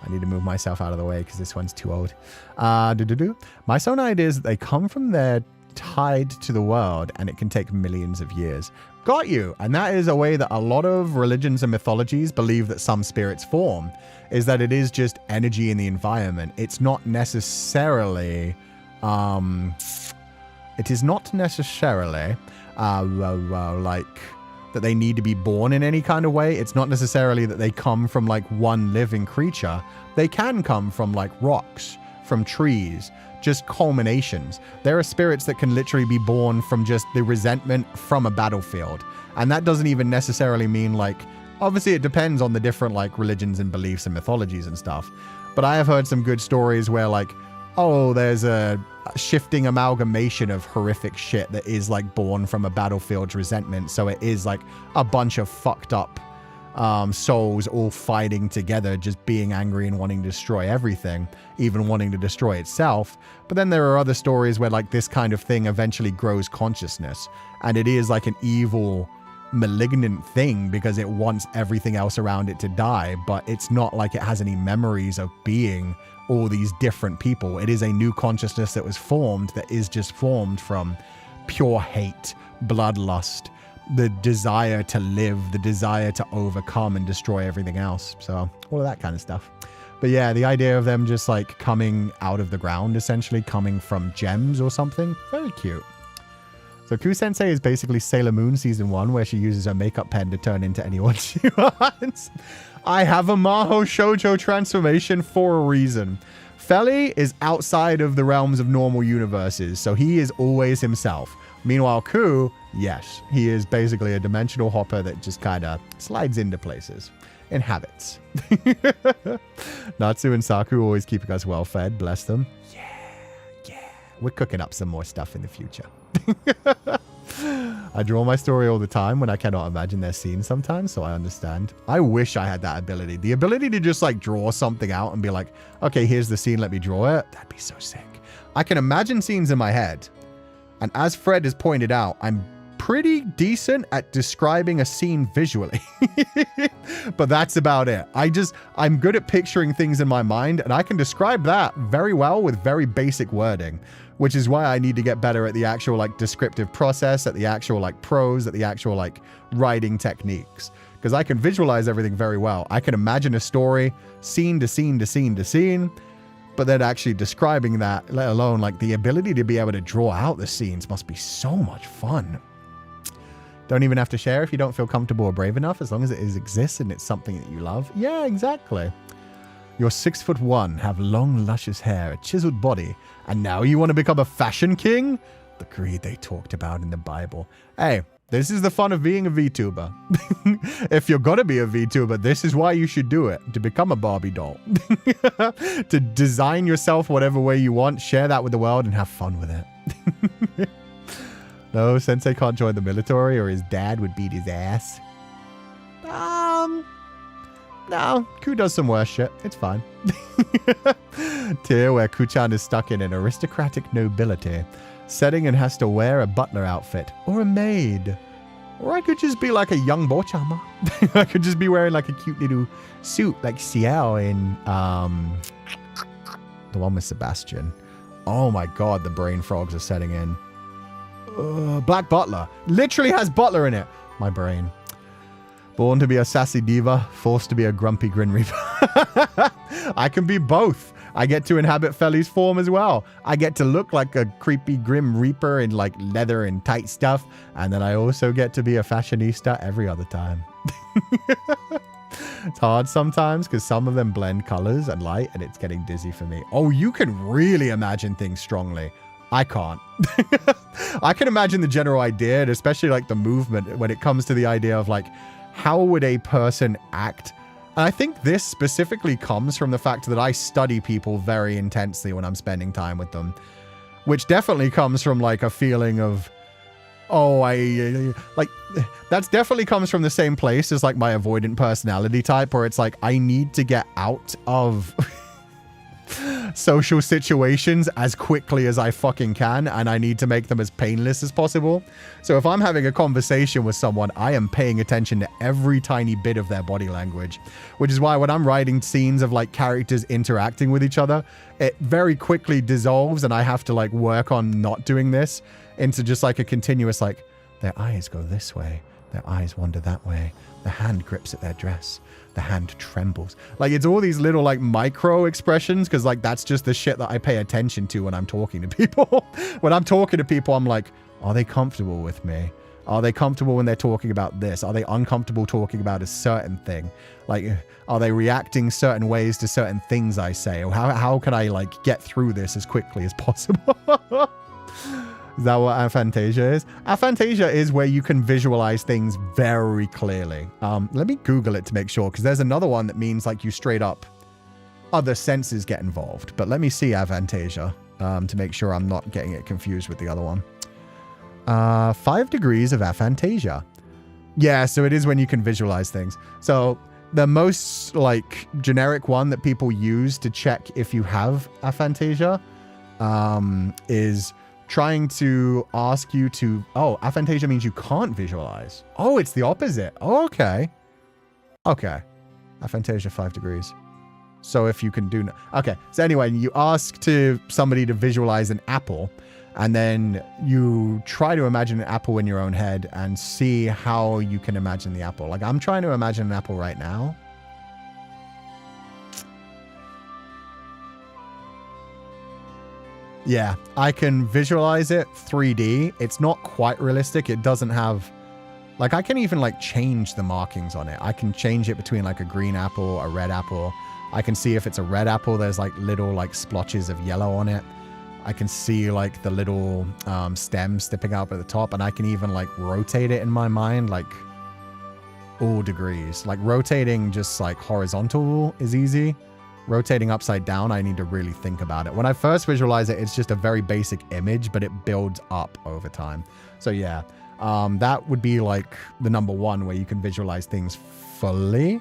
I need to move myself out of the way because this one's too old. My sonar idea is that they come from their tied to the world and it can take millions of years. Got you. And that is a way that a lot of religions and mythologies believe that some spirits form, is that it is just energy in the environment. It's not necessarily... it is not necessarily like that they need to be born in any kind of way. It's not necessarily that they come from like one living creature. They can come from like rocks, from trees, just culminations. There are spirits that can literally be born from just the resentment from a battlefield. And that doesn't even necessarily mean like, obviously it depends on the different like religions and beliefs and mythologies and stuff. But I have heard some good stories where like, oh, there's a shifting amalgamation of horrific shit that is like born from a battlefield's resentment. So it is like a bunch of fucked up souls all fighting together, just being angry and wanting to destroy everything, even wanting to destroy itself. But then there are other stories where like this kind of thing eventually grows consciousness, and it is like an evil, malignant thing because it wants everything else around it to die, but it's not like it has any memories of being all these different people. It is a new consciousness that was formed, that is just formed from pure hate, bloodlust, the desire to live, the desire to overcome and destroy everything else. So all of that kind of stuff. But yeah, the idea of them just like coming out of the ground, essentially coming from gems or something, very cute. So Cú Sensei is basically Sailor Moon Season 1, where she uses her makeup pen to turn into anyone she wants. I have a Maho Shoujo transformation for a reason. Feile is outside of the realms of normal universes, so he is always himself. Meanwhile, Cú, yes, he is basically a dimensional hopper that just kind of slides into places, inhabits. Natsu and Saku always keeping us well fed, bless them. Yeah. We're cooking up some more stuff in the future. I draw my story all the time when I cannot imagine their scenes sometimes, so I understand. I wish I had that ability. The ability to just like draw something out and be like, okay, here's the scene, let me draw it. That'd be so sick. I can imagine scenes in my head. And as Fred has pointed out, I'm pretty decent at describing a scene visually. But that's about it. I'm good at picturing things in my mind, and I can describe that very well with very basic wording, which is why I need to get better at the actual like descriptive process, at the actual like prose, at the actual like writing techniques. Because I can visualize everything very well. I can imagine a story, scene to scene to scene to scene, but then actually describing that, let alone like the ability to be able to draw out the scenes, must be so much fun. Don't even have to share if you don't feel comfortable or brave enough, as long as it exists and it's something that you love. Yeah, exactly. You're 6'1", have long, luscious hair, a chiseled body, and now you want to become a fashion king? The greed they talked about in the Bible. Hey, this is the fun of being a VTuber. If you're gonna be a VTuber, this is why you should do it. To become a Barbie doll. To design yourself whatever way you want, share that with the world, and have fun with it. No, Sensei can't join the military or his dad would beat his ass. No, Ku does some worse shit. It's fine. Tier where Ku-chan is stuck in an aristocratic nobility setting and has to wear a butler outfit or a maid. Or I could just be like a young bochama. I could just be wearing like a cute little suit like Xiao in the one with Sebastian. Oh my god, the brain frogs are setting in. Black butler. Literally has butler in it. My brain. Born to be a sassy diva, forced to be a grumpy grin reaper. I can be both. I get to inhabit Feli's form as well. I get to look like a creepy grim reaper in like leather and tight stuff. And then I also get to be a fashionista every other time. It's hard sometimes because some of them blend colors and light and it's getting dizzy for me. Oh, you can really imagine things strongly. I can't. I can imagine the general idea, and especially like the movement when it comes to the idea of like, how would a person act? And I think this specifically comes from the fact that I study people very intensely when I'm spending time with them, which definitely comes from like a feeling of, oh, like, that's definitely comes from the same place as like my avoidant personality type, where it's like, I need to get out of social situations as quickly as I fucking can, and I need to make them as painless as possible. So if I'm having a conversation with someone, I am paying attention to every tiny bit of their body language, which is why when I'm writing scenes of like characters interacting with each other, it very quickly dissolves and I have to like work on not doing this into just like a continuous like, their eyes go this way, their eyes wander that way, the hand grips at their dress, the hand trembles. Like it's all these little like micro expressions, because like that's just the shit that I pay attention to when I'm talking to people. When I'm talking to people, I'm like, are they comfortable with me? Are they comfortable when they're talking about this? Are they uncomfortable talking about a certain thing? Like, are they reacting certain ways to certain things I say? Or how can I like get through this as quickly as possible? Is that what aphantasia is? Aphantasia is where you can visualize things very clearly. Let me Google it to make sure, because there's another one that means like you straight up, other senses get involved. But let me see aphantasia to make sure I'm not getting it confused with the other one. 5 degrees of aphantasia. Yeah, so it is when you can visualize things. So the most like generic one that people use to check if you have aphantasia is trying to ask you to, oh, aphantasia means you can't visualize. Oh, it's the opposite. Oh, okay. Okay. Aphantasia 5 degrees. So if you can do, okay. So anyway, you ask to somebody to visualize an apple, and then you try to imagine an apple in your own head and see how you can imagine the apple. Like I'm trying to imagine an apple right now. Yeah, I can visualize it 3D. It's not quite realistic. It doesn't have, like, I can even like change the markings on it. I can change it between like a green apple, a red apple. I can see if it's a red apple, there's like little like splotches of yellow on it. I can see like the little stems sticking out at the top, and I can even like rotate it in my mind, like all degrees. Like rotating just like horizontal is easy. Rotating upside down, I need to really think about it. When I first visualize it, it's just a very basic image, but it builds up over time. So yeah, that would be like the number 1 where you can visualize things fully.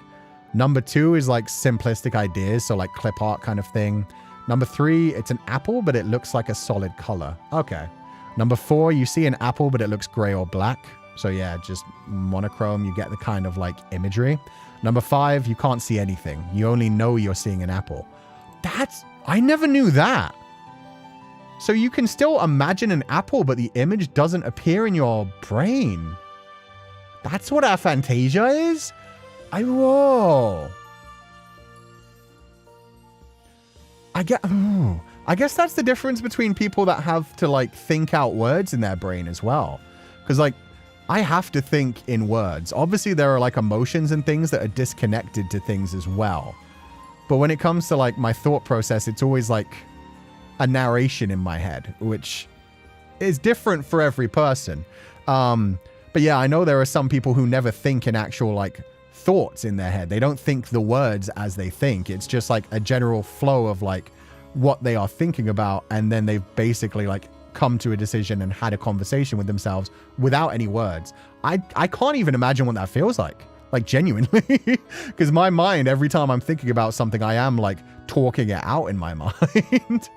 Number 2 is like simplistic ideas, so like clip art kind of thing. Number 3, it's an apple, but it looks like a solid color. Okay. Number 4, you see an apple, but it looks gray or black. So yeah, just monochrome, you get the kind of like imagery. Number 5, you can't see anything. You only know you're seeing an apple. I never knew that. So you can still imagine an apple, but the image doesn't appear in your brain. That's what aphantasia is? Whoa. I guess that's the difference between people that have to like think out words in their brain as well. Because like, I have to think in words. Obviously, there are like emotions and things that are disconnected to things as well. But when it comes to like my thought process, it's always like a narration in my head, which is different for every person. But yeah, I know there are some people who never think in actual like thoughts in their head. They don't think the words as they think. It's just like a general flow of like what they are thinking about. And then they've basically like come to a decision and had a conversation with themselves without any words. I can't even imagine what that feels like. Like, genuinely. Because my mind, every time I'm thinking about something, I am, like, talking it out in my mind.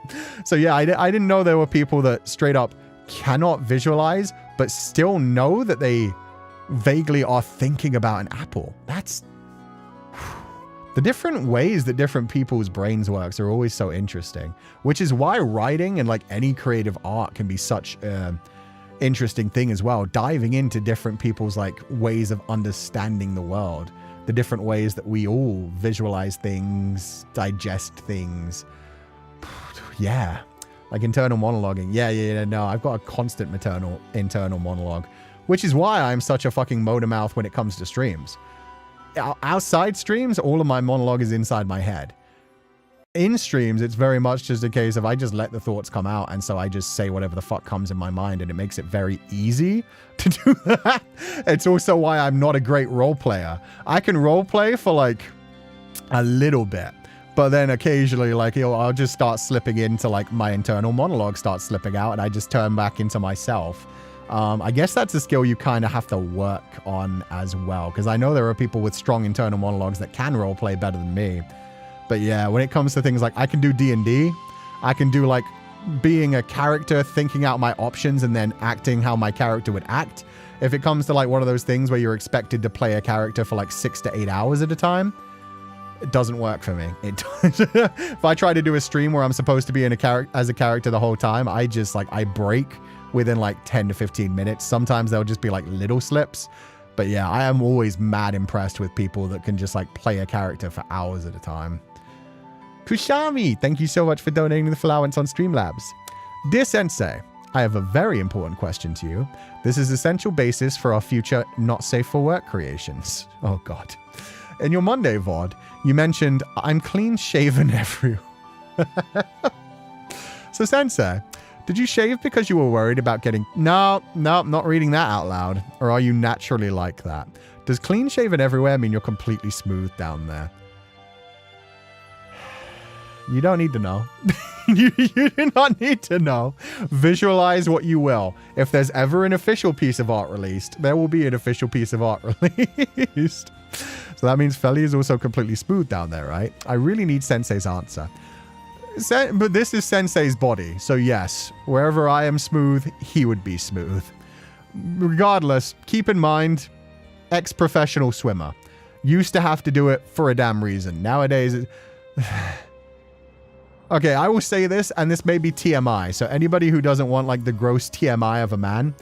So, yeah, I didn't know there were people that straight up cannot visualize, but still know that they vaguely are thinking about an apple. That's... The different ways that different people's brains works are always so interesting, which is why writing and, like, any creative art can be such a interesting thing as well, diving into different people's like ways of understanding the world, the different ways that we all visualize things, digest things. Yeah, like internal monologuing. No, I've got a constant internal monologue, which is why I'm such a fucking motor mouth when it comes to streams. Outside streams, all of my monologue is inside my head. In streams, it's very much just a case of I just let the thoughts come out, and so I just say whatever the fuck comes in my mind, and it makes it very easy to do that. It's also why I'm not a great role player. I can role play for like a little bit, but then occasionally, like, I'll just start slipping into like my internal monologue starts slipping out, and I just turn back into myself. I guess that's a skill you kind of have to work on as well, because I know there are people with strong internal monologues that can role play better than me. But yeah, when it comes to things like I can do D&D, I can do like being a character, thinking out my options and then acting how my character would act. If it comes to like one of those things where you're expected to play a character for like 6 to 8 hours at a time, it doesn't work for me. If I try to do a stream where I'm supposed to be in as a character the whole time, I break within like 10 to 15 minutes. Sometimes they'll just be like little slips. But yeah, I am always mad impressed with people that can just like play a character for hours at a time. Kushami, thank you so much for donating the allowance on Streamlabs. Dear Sensei, I have a very important question to you. This is essential basis for our future not safe for work creations. Oh God. In your Monday VOD, you mentioned I'm clean shaven everywhere. So Sensei, did you shave because you were worried about getting... No, not reading that out loud. Or are you naturally like that? Does clean shaven everywhere mean you're completely smooth down there? You don't need to know. You do not need to know. Visualize what you will. If there's ever an official piece of art released, there will be an official piece of art released. So that means Feli is also completely smooth down there, right? I really need Sensei's answer. But this is Sensei's body, so yes, wherever I am smooth, he would be smooth. Regardless, keep in mind, ex-professional swimmer. Used to have to do it for a damn reason. Nowadays... Okay, I will say this, and this may be TMI, so anybody who doesn't want, like, the gross TMI of a man,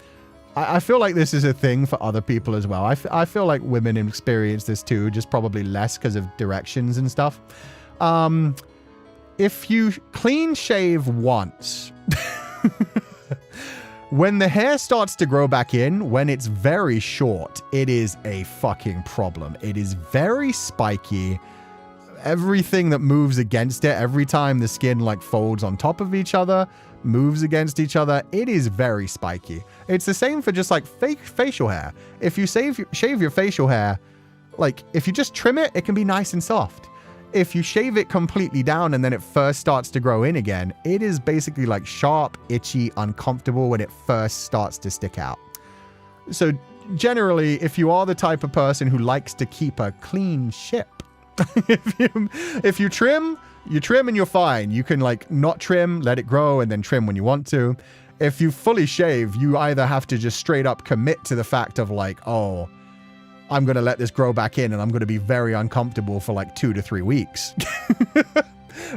I feel like this is a thing for other people as well. I feel like women experience this too, just probably less because of directions and stuff. If you clean shave once, when the hair starts to grow back in, when it's very short, it is a fucking problem. It is very spiky. Everything that moves against it, every time the skin like folds on top of each other, moves against each other, it is very spiky. It's the same for just like fake facial hair. If you shave your facial hair, like if you just trim it, it can be nice and soft. If you shave it completely down and then it first starts to grow in again, it is basically like sharp, itchy, uncomfortable when it first starts to stick out. So generally, if you are the type of person who likes to keep a clean ship, if you trim and you're fine. You can like not trim, let it grow, and then trim when you want to. If you fully shave, you either have to just straight up commit to the fact of like, oh, I'm going to let this grow back in and I'm going to be very uncomfortable for like 2 to 3 weeks.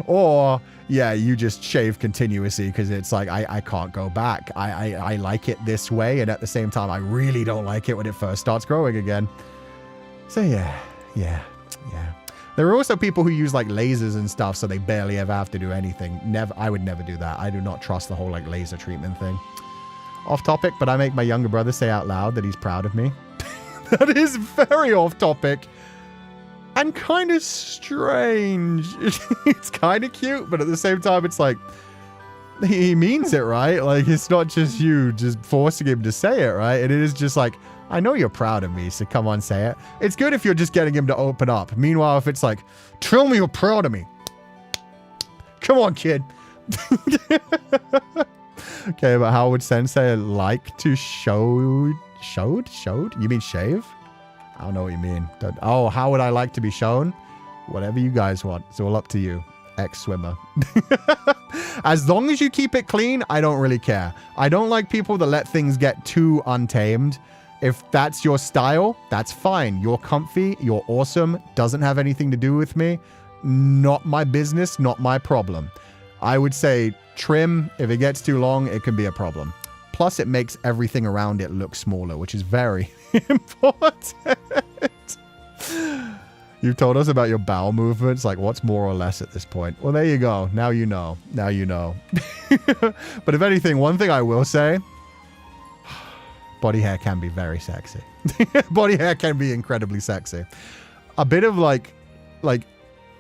Or, yeah, you just shave continuously because it's like, I can't go back. I like it this way. And at the same time, I really don't like it when it first starts growing again. So yeah. There are also people who use like lasers and stuff, so they barely ever have to do anything. I would never do that. I do not trust the whole like laser treatment thing. Off topic, but I make my younger brother say out loud that he's proud of me. That is very off topic and kind of strange. It's kind of cute, but at the same time, it's like, he means it, right? Like, it's not just you just forcing him to say it, right? And it is just like, I know you're proud of me, so come on, say it. It's good if you're just getting him to open up. Meanwhile, if it's like, tell me you're proud of me. Come on, kid. Okay, but how would Sensei like to showed? You mean shave? I don't know what you mean. Oh, how would I like to be shown? Whatever you guys want. It's all up to you. Ex-swimmer. As long as you keep it clean, I don't really care. I don't like people that let things get too untamed. If that's your style, that's fine. You're comfy. You're awesome. Doesn't have anything to do with me. Not my business. Not my problem. I would say trim. If it gets too long, it can be a problem. Plus, it makes everything around it look smaller, which is very important. You've told us about your bowel movements. Like, what's more or less at this point? Well, there you go. Now you know. Now you know. But if anything, one thing I will say, body hair can be very sexy. Body hair can be incredibly sexy. A bit of like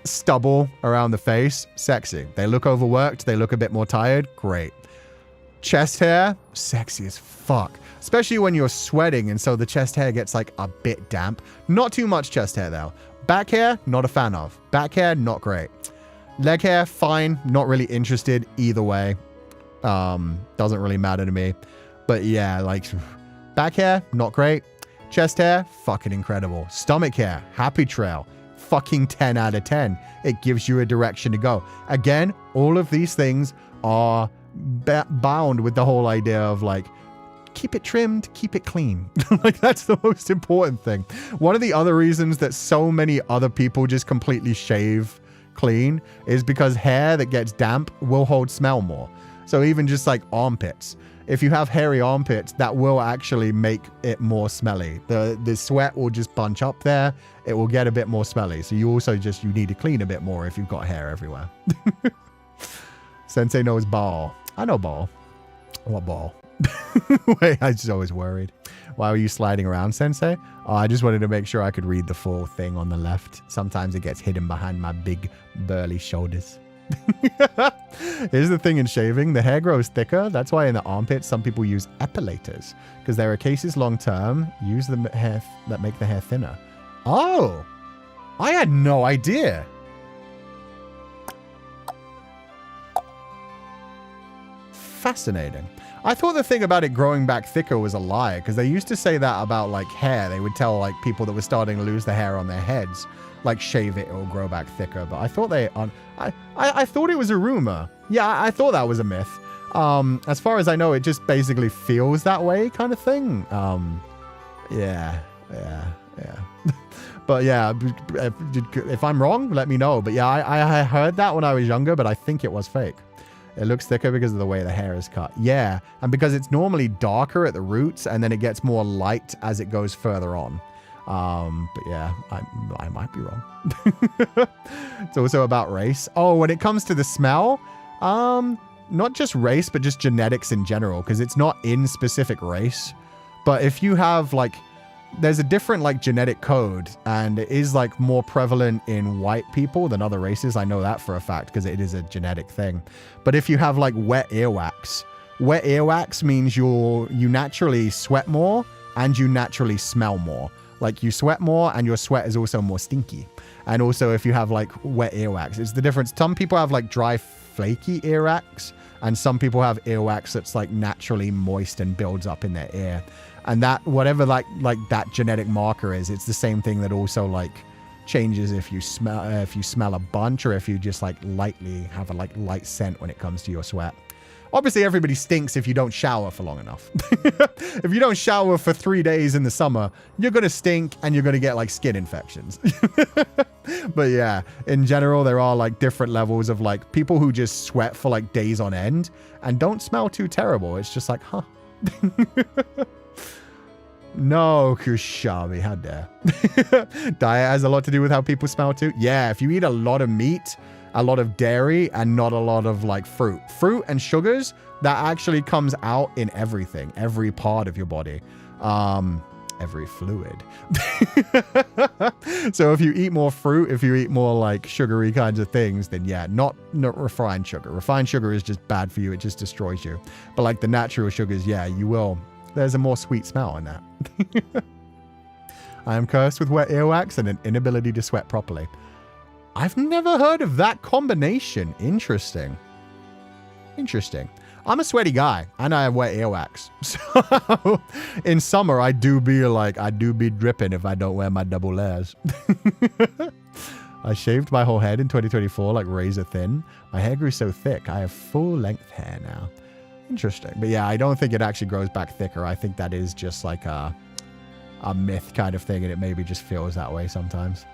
stubble around the face, sexy. They look overworked. They look a bit more tired. Great. Chest hair, sexy as fuck. Especially when you're sweating and so the chest hair gets like a bit damp. Not too much chest hair though. Back hair, not a fan of. Back hair, not great. Leg hair, fine. Not really interested either way. Doesn't really matter to me. But yeah, like back hair, not great. Chest hair, fucking incredible. Stomach hair, happy trail. Fucking 10 out of 10. It gives you a direction to go. Again, all of these things are bound with the whole idea of like, keep it trimmed, keep it clean. Like, that's the most important thing. One of the other reasons that so many other people just completely shave clean is because hair that gets damp will hold smell more. So even just like armpits, if you have hairy armpits, that will actually make it more smelly. The sweat will just bunch up there. It will get a bit more smelly. So you also just, you need to clean a bit more if you've got hair everywhere. Sensei knows ball. I know ball. What ball? Wait, I was just always worried. Why were you sliding around, Sensei? Oh, I just wanted to make sure I could read the full thing on the left. Sometimes it gets hidden behind my big, burly shoulders. Here's the thing in shaving. The hair grows thicker. That's why in the armpits, some people use epilators. Because there are cases long-term, use the hair that make the hair thinner. Oh! I had no idea. Fascinating. I thought the thing about it growing back thicker was a lie, because they used to say that about like hair. They would tell like people that were starting to lose the hair on their heads, like shave it, it will grow back thicker. But I thought I thought it was a rumor. Yeah, I thought that was a myth. As far as I know, it just basically feels that way, kind of thing. Yeah. But yeah, if I'm wrong, let me know. But yeah, I heard that when I was younger, but I think it was fake. It looks thicker because of the way the hair is cut. Yeah, and because it's normally darker at the roots and then it gets more light as it goes further on. But yeah, I might be wrong. It's also about race. Oh, when it comes to the smell, not just race, but just genetics in general, because it's not in specific race. But if you have like, there's a different like genetic code, and it is like more prevalent in white people than other races. I know that for a fact because it is a genetic thing. But if you have like wet earwax means you naturally sweat more and you naturally smell more. Like you sweat more and your sweat is also more stinky. And also if you have like wet earwax, it's the difference. Some people have like dry, flaky earwax, and some people have earwax that's like naturally moist and builds up in their ear. And that, whatever like that genetic marker is, it's the same thing that also like changes if you smell a bunch, or if you just like lightly have a like light scent when it comes to your sweat. Obviously, everybody stinks if you don't shower for long enough. If you don't shower for 3 days in the summer, you're going to stink and you're going to get like skin infections. But yeah, in general, there are like different levels of like people who just sweat for like days on end and don't smell too terrible. It's just like, huh. No, Kushabi, how dare. Diet has a lot to do with how people smell too. Yeah, if you eat a lot of meat, a lot of dairy, and not a lot of like fruit and sugars, that actually comes out in everything, every part of your body, every fluid. So if you eat more fruit, if you eat more like sugary kinds of things, then yeah, not refined sugar. Refined sugar is just bad for you. It just destroys you. But like the natural sugars, yeah, you will. There's a more sweet smell in that. I am cursed with wet earwax and an inability to sweat properly. I've never heard of that combination. Interesting. I'm a sweaty guy and I have wet earwax. So in summer, I do be dripping if I don't wear my double layers. I shaved my whole head in 2024, like razor thin. My hair grew so thick. I have full length hair now. Interesting. But yeah, I don't think it actually grows back thicker. I think that is just like a myth kind of thing, and it maybe just feels that way sometimes.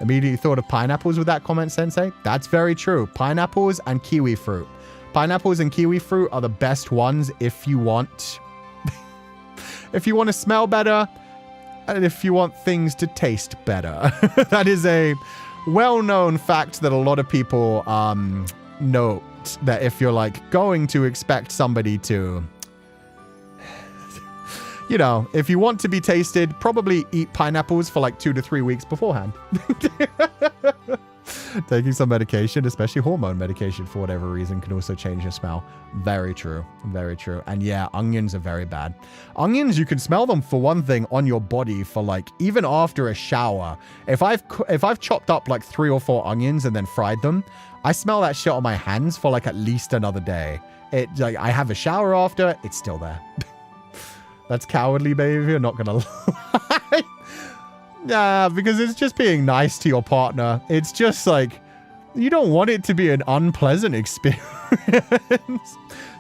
Immediately thought of pineapples with that comment, Sensei. That's very true. Pineapples and kiwi fruit. Pineapples and kiwi fruit are the best ones if you want if you want to smell better and if you want things to taste better. That is a well-known fact that a lot of people note, that if you're like going to expect somebody to, you know, if you want to be tasted, probably eat pineapples for like 2 to 3 weeks beforehand. Taking some medication, especially hormone medication for whatever reason, can also change your smell. Very true. Very true. And yeah, onions are very bad. Onions, you can smell them for one thing on your body for like, even after a shower. If I've chopped up like 3 or 4 onions and then fried them, I smell that shit on my hands for like at least another day. Like I have a shower after, it's still there. That's cowardly behavior, not gonna lie. Yeah, because it's just being nice to your partner. It's just like, you don't want it to be an unpleasant experience.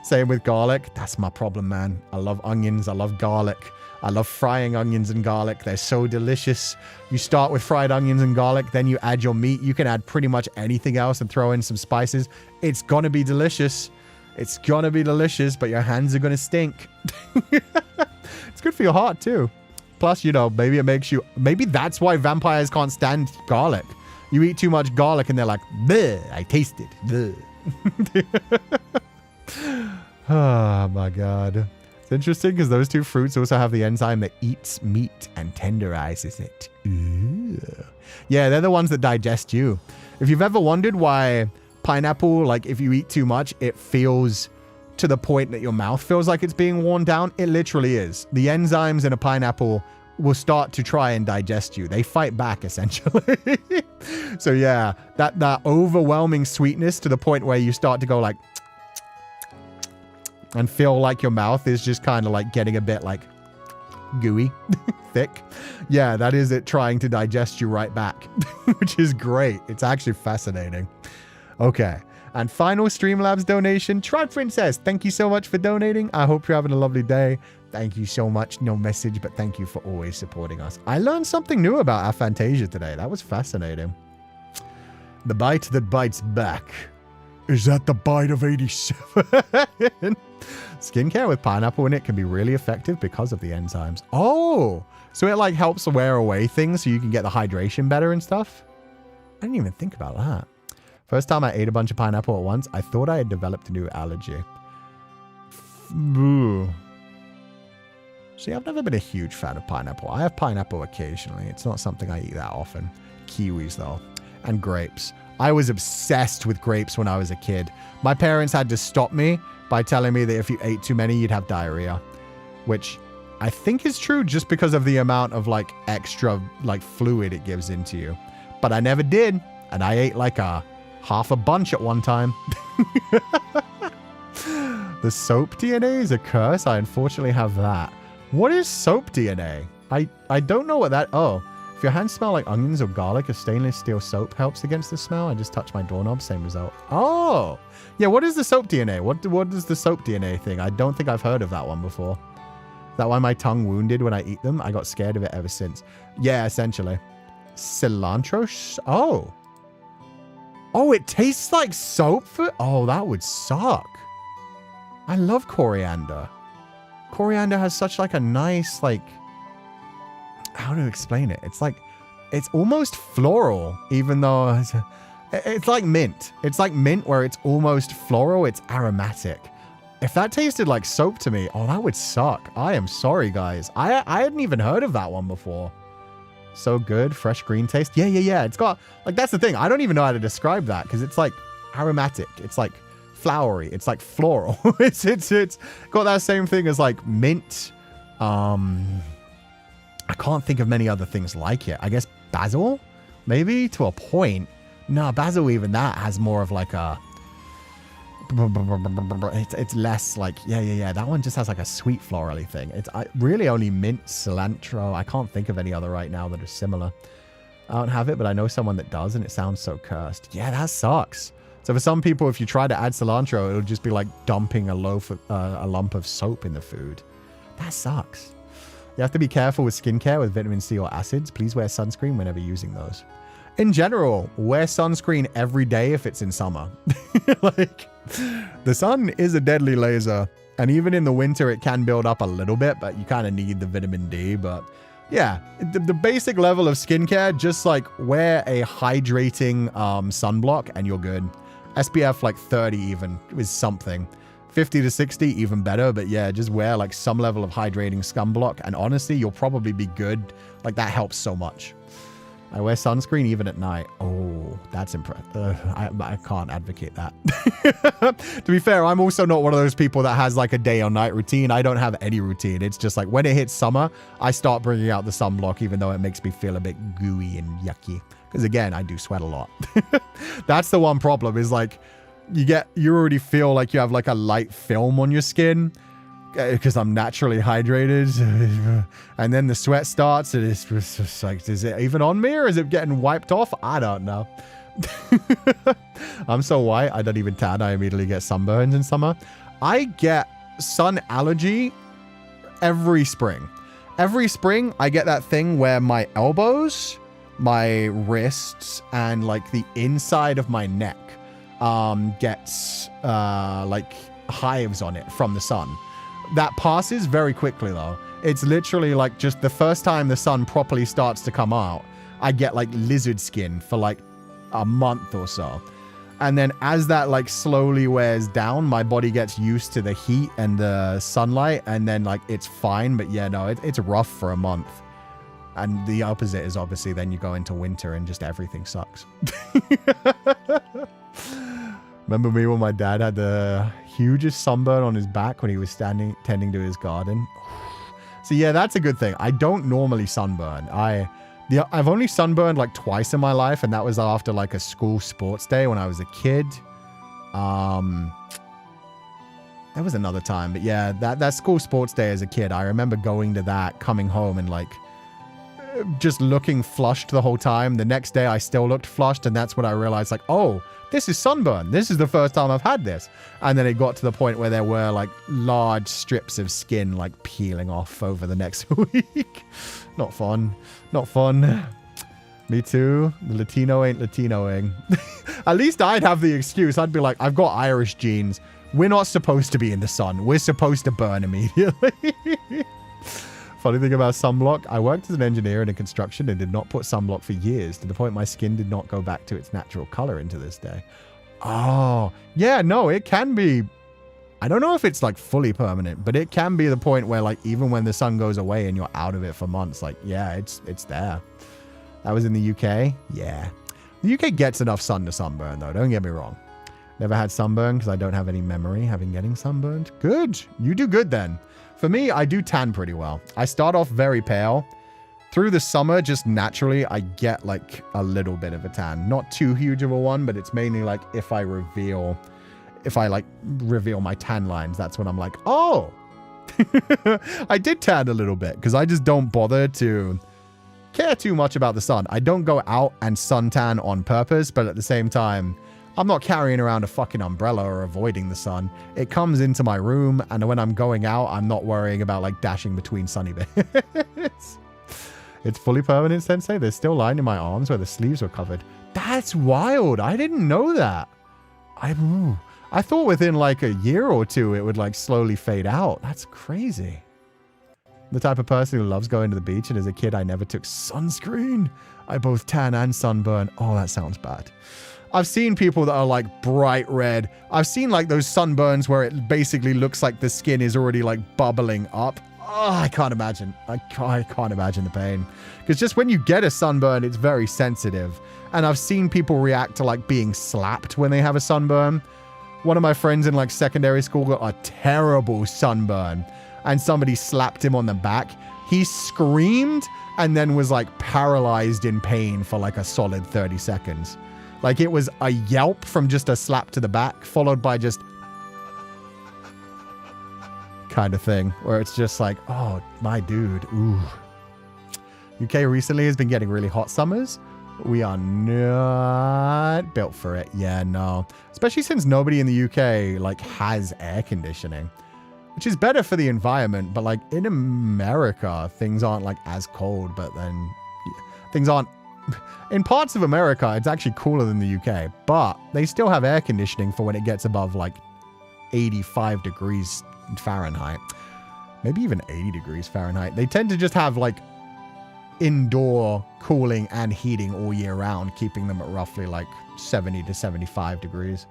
Same with garlic. That's my problem, man. I love onions. I love garlic. I love frying onions and garlic. They're so delicious. You start with fried onions and garlic, then you add your meat. You can add pretty much anything else and throw in some spices. It's gonna be delicious. It's gonna be delicious, but your hands are gonna stink. It's good for your heart too. Plus, you know, maybe it makes you... Maybe that's why vampires can't stand garlic. You eat too much garlic and they're like, bleh, I taste it. Oh my god. It's interesting because those two fruits also have the enzyme that eats meat and tenderizes it. Ooh. Yeah, they're the ones that digest you. If you've ever wondered why pineapple, like if you eat too much, it feels to the point that your mouth feels like it's being worn down, it literally is. The enzymes in a pineapple will start to try and digest you. They fight back, essentially. So yeah, that overwhelming sweetness to the point where you start to go like, and feel like your mouth is just kind of like getting a bit like gooey, thick. Yeah, that is it trying to digest you right back, which is great. It's actually fascinating. Okay. And final Streamlabs donation, Tribe Princess, thank you so much for donating. I hope you're having a lovely day. Thank you so much. No message, but thank you for always supporting us. I learned something new about aphantasia today. That was fascinating. The bite that bites back. Is that the bite of 87? Skincare with pineapple in it can be really effective because of the enzymes. Oh, so it like helps wear away things so you can get the hydration better and stuff? I didn't even think about that. First time I ate a bunch of pineapple at once, I thought I had developed a new allergy. Ooh. See, I've never been a huge fan of pineapple. I have pineapple occasionally. It's not something I eat that often. Kiwis, though. And grapes. I was obsessed with grapes when I was a kid. My parents had to stop me by telling me that if you ate too many, you'd have diarrhea. Which I think is true just because of the amount of, like, extra, like, fluid it gives into you. But I never did. And I ate, like, half a bunch at one time. The soap DNA is a curse. I unfortunately have that. What is soap DNA? I don't know what that... Oh, if your hands smell like onions or garlic, a stainless steel soap helps against the smell. I just touched my doorknob, same result. Oh, yeah. What is the soap DNA? What is the soap DNA thing? I don't think I've heard of that one before. Is that why my tongue wounded when I eat them? I got scared of it ever since. Yeah, essentially. Cilantro? Oh. Oh, it tastes like soap? Oh, that would suck. I love coriander. Coriander has such like a nice, like, how to explain it? It's like, it's almost floral, even though it's like mint. It's like mint where it's almost floral. It's aromatic. If that tasted like soap to me, oh, that would suck. I am sorry, guys. I hadn't even heard of that one before. So good. Fresh green taste. Yeah. It's got, like, that's the thing. I don't even know how to describe that because it's like aromatic. It's like flowery. It's like floral. It's got that same thing as like mint. I can't think of many other things like it. I guess basil, maybe to a point. No, basil, even that has more of like a it's less like, yeah. That one just has like a sweet florally thing. It's really only mint, cilantro. I can't think of any other right now that are similar. I don't have it, but I know someone that does, and it sounds so cursed. Yeah, that sucks. So for some people, if you try to add cilantro, it'll just be like dumping a lump of soap in the food. That sucks. You have to be careful with skincare with vitamin C or acids. Please wear sunscreen whenever using those. In general, wear sunscreen every day if it's in summer. Like, the sun is a deadly laser, and even in the winter, it can build up a little bit, but you kind of need the vitamin D. But yeah, the basic level of skincare, just like wear a hydrating sunblock and you're good. SPF like 30 even is something. 50 to 60 even better, but yeah, just wear like some level of hydrating sunblock, and honestly, you'll probably be good. Like, that helps so much. I wear sunscreen even at night. Oh, that's impressive. I can't advocate that. To be fair, I'm also not one of those people that has like a day or night routine. I don't have any routine. It's just like when it hits summer, I start bringing out the sunblock, even though it makes me feel a bit gooey and yucky. Because again, I do sweat a lot. That's the one problem, is like you already feel like you have like a light film on your skin, because I'm naturally hydrated, and then the sweat starts, and it's just like, is it even on me, or is it getting wiped off? I don't know. I'm so white, I don't even tan. I immediately get sunburns in summer. I get sun allergy every spring. Every spring, I get that thing where my elbows, my wrists, and like the inside of my neck gets like hives on it from the sun. That passes very quickly though. It's literally like just the first time the sun properly starts to come out, I get like lizard skin for like a month or so. And then as that like slowly wears down, my body gets used to the heat and the sunlight, and then like it's fine. But yeah, no, it's rough for a month. And the opposite is obviously then you go into winter and just everything sucks. Remember me when my dad had the hugest sunburn on his back when he was tending to his garden? So yeah, that's a good thing. I don't normally sunburn. I've only sunburned like twice in my life, and that was after like a school sports day when I was a kid. There was another time, but yeah, that school sports day as a kid, I remember going to that, coming home and like just looking flushed the whole time. The next day I still looked flushed, and that's when I realized like, oh, this is sunburn. This is the first time I've had this. And then it got to the point where there were like large strips of skin like peeling off over the next week. Not fun. Not fun. Me too. The Latino ain't Latinoing. At least I'd have the excuse. I'd be like, I've got Irish genes. We're not supposed to be in the sun. We're supposed to burn immediately. Funny thing about sunblock, I worked as an engineer in construction and did not put sunblock for years, to the point my skin did not go back to its natural color into this day. Oh, yeah, no, it can be. I don't know if it's like fully permanent, but it can be the point where like even when the sun goes away and you're out of it for months, like, yeah, it's there. That was in the UK. Yeah. The UK gets enough sun to sunburn though, don't get me wrong. Never had sunburn because I don't have any memory getting sunburned. Good. You do good then. For me, I do tan pretty well. I start off very pale. Through the summer, just naturally, I get like a little bit of a tan. Not too huge of a one, but it's mainly like if I reveal my tan lines, that's when I'm like, oh, I did tan a little bit, because I just don't bother to care too much about the sun. I don't go out and suntan on purpose, but at the same time, I'm not carrying around a fucking umbrella or avoiding the sun. It comes into my room, and when I'm going out, I'm not worrying about like dashing between sunny bits. It's fully permanent, Sensei. There's still line in my arms where the sleeves were covered. That's wild. I didn't know that. I thought within like a year or two, it would like slowly fade out. That's crazy. The type of person who loves going to the beach, and as a kid, I never took sunscreen. I both tan and sunburn. Oh, that sounds bad. I've seen people that are like bright red. I've seen like those sunburns where it basically looks like the skin is already like bubbling up. Oh, I can't imagine. I can't imagine the pain. Because just when you get a sunburn, it's very sensitive. And I've seen people react to like being slapped when they have a sunburn. One of my friends in like secondary school got a terrible sunburn, and somebody slapped him on the back. He screamed and then was like paralyzed in pain for like a solid 30 seconds. Like it was a yelp from just a slap to the back, followed by just kind of thing, where it's just like, oh, my dude, ooh. UK recently has been getting really hot summers. We are not built for it. Yeah, no. Especially since nobody in the UK, like, has air conditioning. Which is better for the environment, but, like, in America, things aren't, like, as cold, but then things aren't... In parts of America, it's actually cooler than the UK, but they still have air conditioning for when it gets above, like, 85 degrees Fahrenheit. Maybe even 80 degrees Fahrenheit. They tend to just have, like, indoor cooling and heating all year round, keeping them at roughly, like, 70 to 75 degrees.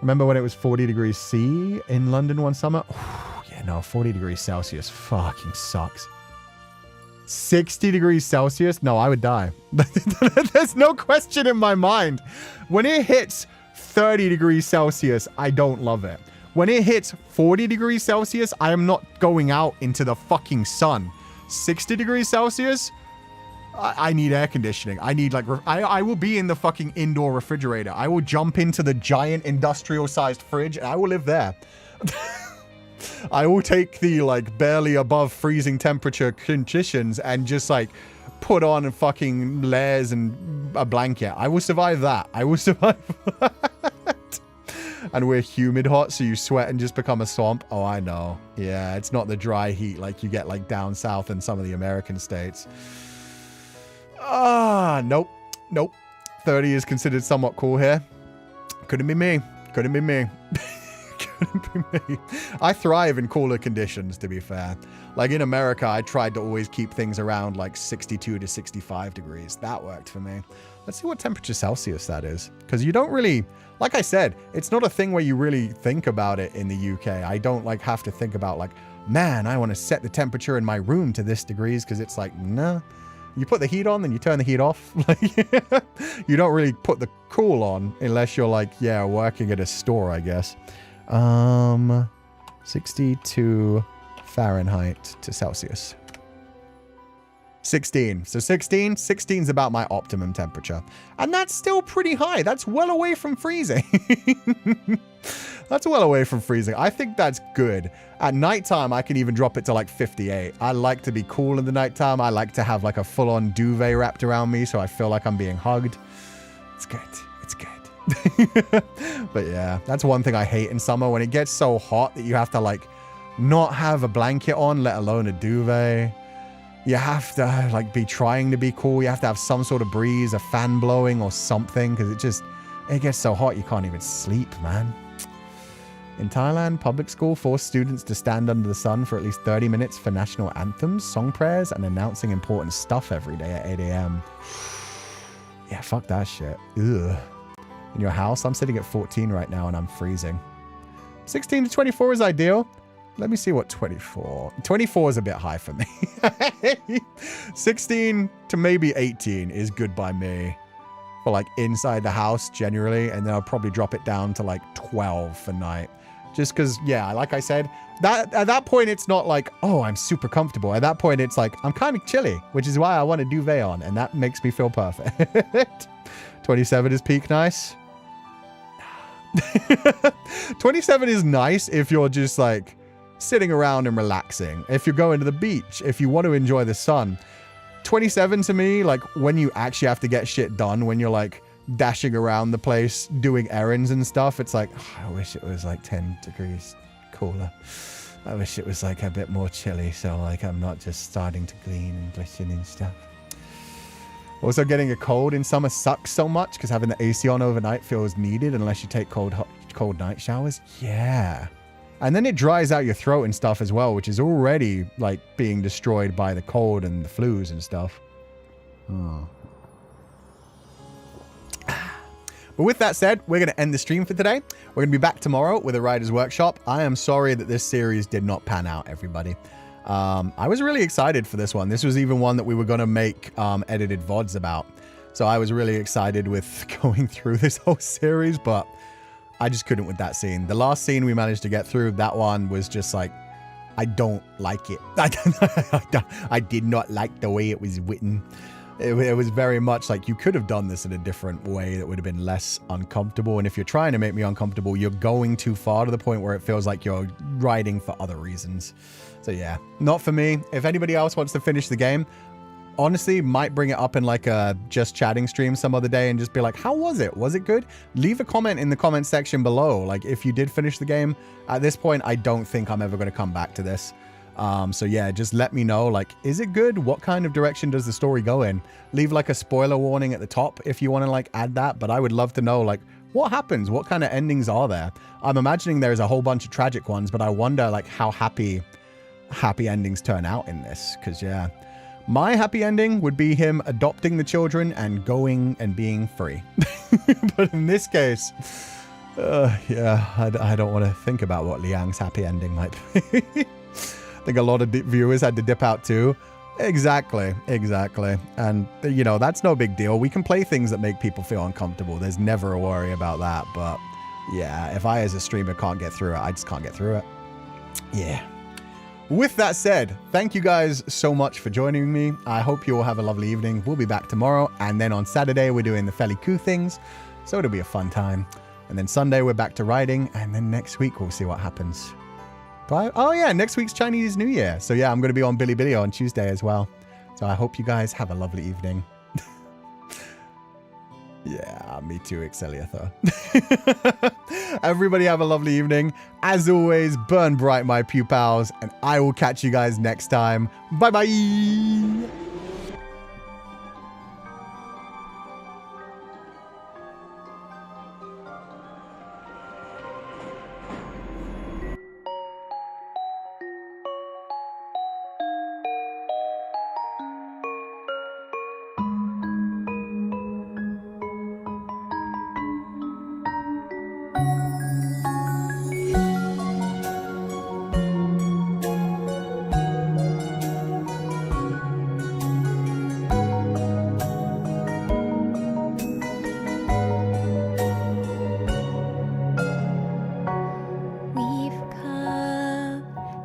Remember when it was 40 degrees C in London one summer? Yeah, no, 40 degrees Celsius fucking sucks. 60 degrees Celsius? No, I would die. There's no question in my mind. When it hits 30 degrees Celsius, I don't love it. When it hits 40 degrees Celsius, I am not going out into the fucking sun. 60 degrees Celsius? I need air conditioning. I need, like, I will be in the fucking indoor refrigerator. I will jump into the giant industrial-sized fridge, and I will live there. I will take the, like, barely above freezing temperature conditions and just, like, put on fucking layers and a blanket. I will survive that. I will survive that. And we're humid hot, so you sweat and just become a swamp. Oh, I know. Yeah, it's not the dry heat like you get, like, down south in some of the American states. Nope. Nope. 30 is considered somewhat cool here. Couldn't be me. Couldn't be me. Couldn't be me. I thrive in cooler conditions, to be fair. Like in America, I tried to always keep things around like 62 to 65 degrees. That worked for me. Let's see what temperature Celsius that is. Because you don't really, like I said, it's not a thing where you really think about it in the UK. I don't like have to think about like, man, I want to set the temperature in my room to this degrees, because it's like, nah. You put the heat on, then you turn the heat off. You don't really put the cool on unless you're like, yeah, working at a store, I guess. 62 Fahrenheit to Celsius. 16. So 16 is about my optimum temperature. And that's still pretty high. That's well away from freezing. That's well away from freezing. I think that's good. At nighttime, I can even drop it to like 58. I like to be cool in the nighttime. I like to have like a full-on duvet wrapped around me so I feel like I'm being hugged. It's good. It's good. But yeah, that's one thing I hate in summer, when it gets so hot that you have to like not have a blanket on, let alone a duvet. You have to like be trying to be cool. You have to have some sort of breeze, a fan blowing or something, because it gets so hot you can't even sleep, man. In Thailand, public school forced students to stand under the sun for at least 30 minutes for national anthems, song prayers, and announcing important stuff every day at 8 a.m. Yeah, fuck that shit. Ugh. In your house, I'm sitting at 14 right now and I'm freezing. 16 to 24 is ideal. Let me see what 24. 24 is a bit high for me. 16 to maybe 18 is good by me. For like inside the house generally, and then I'll probably drop it down to like 12 for night. Just because, yeah, like I said, that at that point it's not like, oh, I'm super comfortable. At that point it's like, I'm kind of chilly, which is why I want a duvet on, and that makes me feel perfect. 27 is peak nice. 27 is nice if you're just like sitting around and relaxing. If you're going to the beach, if you want to enjoy the sun. 27 to me, like when you actually have to get shit done, when you're like dashing around the place doing errands and stuff, it's like, oh, I wish it was like 10 degrees cooler. I wish it was like a bit more chilly, so like I'm not just starting to glean and glisten and stuff. Also, getting a cold in summer sucks so much because having the AC on overnight feels needed unless you take cold night showers. Yeah. And then it dries out your throat and stuff as well, which is already like being destroyed by the cold and the flus and stuff. Oh. But with that said, we're going to end the stream for today. We're going to be back tomorrow with a writer's workshop. I am sorry that this series did not pan out, everybody. I was really excited for this one. This was even one that we were going to make edited VODs about. So I was really excited with going through this whole series, but I just couldn't with that scene. The last scene we managed to get through, that one was just like, I don't like it. I did not like the way it was written. it was very much like you could have done this in a different way that would have been less uncomfortable. And if you're trying to make me uncomfortable, you're going too far to the point where it feels like you're writing for other reasons. So yeah, not for me. If anybody else wants to finish the game, honestly, might bring it up in like a just chatting stream some other day and just be like, how was it? Was it good? Leave a comment in the comment section below. Like if you did finish the game. At this point, I don't think I'm ever going to come back to this. So yeah, just let me know, like, is it good? What kind of direction does the story go in? Leave like a spoiler warning at the top if you want to like add that, but I would love to know like what happens? What kind of endings are there? I'm imagining there's a whole bunch of tragic ones, but I wonder like how happy endings turn out in this. Cause yeah, my happy ending would be him adopting the children and going and being free. But in this case, yeah, I don't want to think about what Liang's happy ending might be. I think a lot of viewers had to dip out too. Exactly. And, you know, that's no big deal. We can play things that make people feel uncomfortable. There's never a worry about that. But yeah, if I as a streamer can't get through it, I just can't get through it. Yeah. With that said, thank you guys so much for joining me. I hope you all have a lovely evening. We'll be back tomorrow. And then on Saturday, we're doing the Féileacán things. So it'll be a fun time. And then Sunday, we're back to writing. And then next week, we'll see what happens. Oh yeah, next week's Chinese New Year. So yeah, I'm going to be on Bilibili on Tuesday as well. So I hope you guys have a lovely evening. Yeah, me too, Exeliatha. Everybody have a lovely evening. As always, burn bright, my pupils, and I will catch you guys next time. Bye-bye!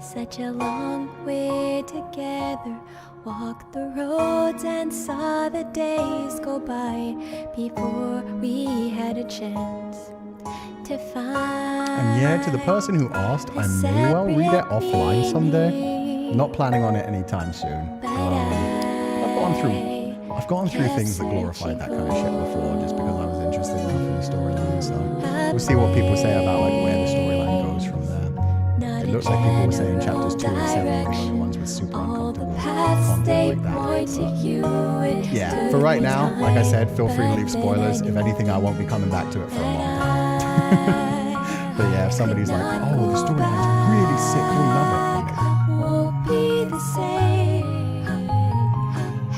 Such a long way together, walked the roads and saw the days go by before we had a chance to find. And yeah, to the person who asked, I may well read it offline someday. Not planning on it anytime soon. I've gone through things that glorified that kind of shit before, just because I was interested enough in the storyline. So we'll see what people say about like where the storyline goes from there. It looks like people were saying chapters 2 and 7 are the only ones with super uncomfortable content like that. So, yeah, for right now, like I said, feel free to leave spoilers. If anything, I won't be coming back to it for a long time. But yeah, if somebody's like, oh, the storyline's really sick, you'll love it. Won't be the same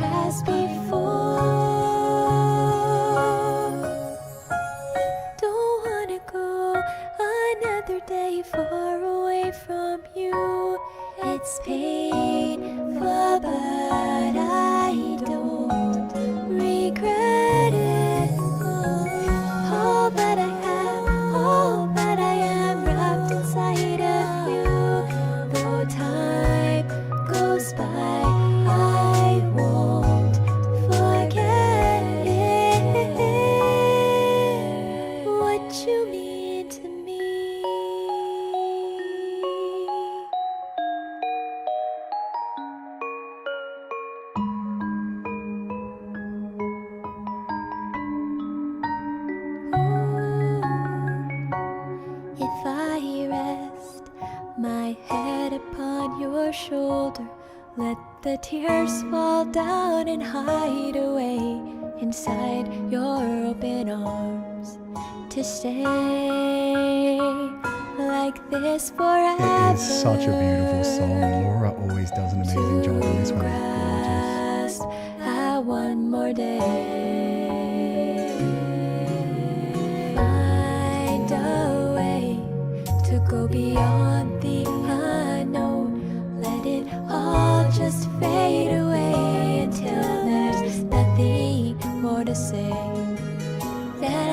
as before. Don't wanna go another day far away from you. It's painful, but I don't regret it. All that I have, all that I am, wrapped inside of you. Though time goes by, I won't forget it. What you mean to me. If I rest my head upon your shoulder, let the tears fall down and hide away inside your open arms, to stay like this forever. It is such a beautiful song. Laura always does an amazing job on this one. It's gorgeous. At one more day, find a way to go beyond the unknown. Let it all just fade away until there's nothing more to say. That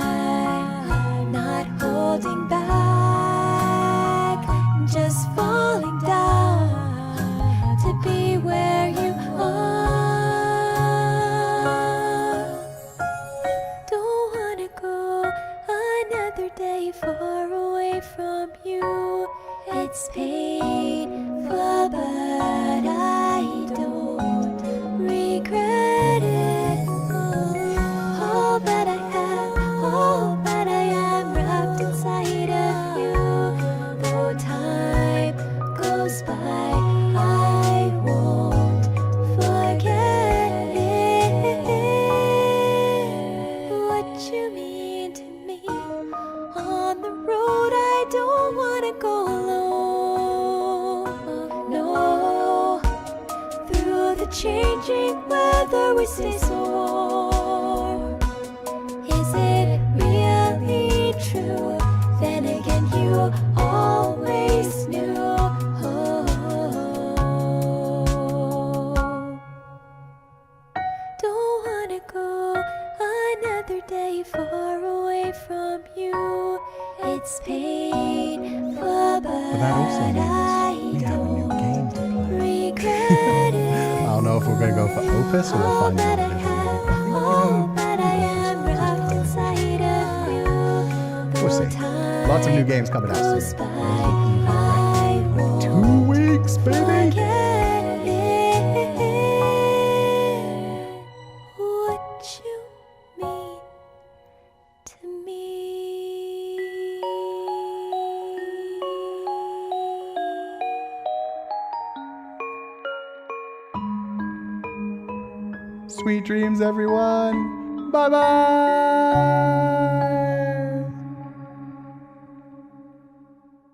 I'm not holding back, just falling down to be where you are. changing whether we stay so warm. Is it really true? Then again, you always knew. Don't wanna go another day far away from you. It's painful, but that also means we have a new game to play. regret it. I don't know if we're gonna go for Opus or we'll All find that I out. have, all that I am wrapped inside of you. We'll see. Lots of new games coming out soon. Goes by, I won't 2 weeks, baby! forget it. What you mean to me. Sweet dreams, everyone! Bye bye!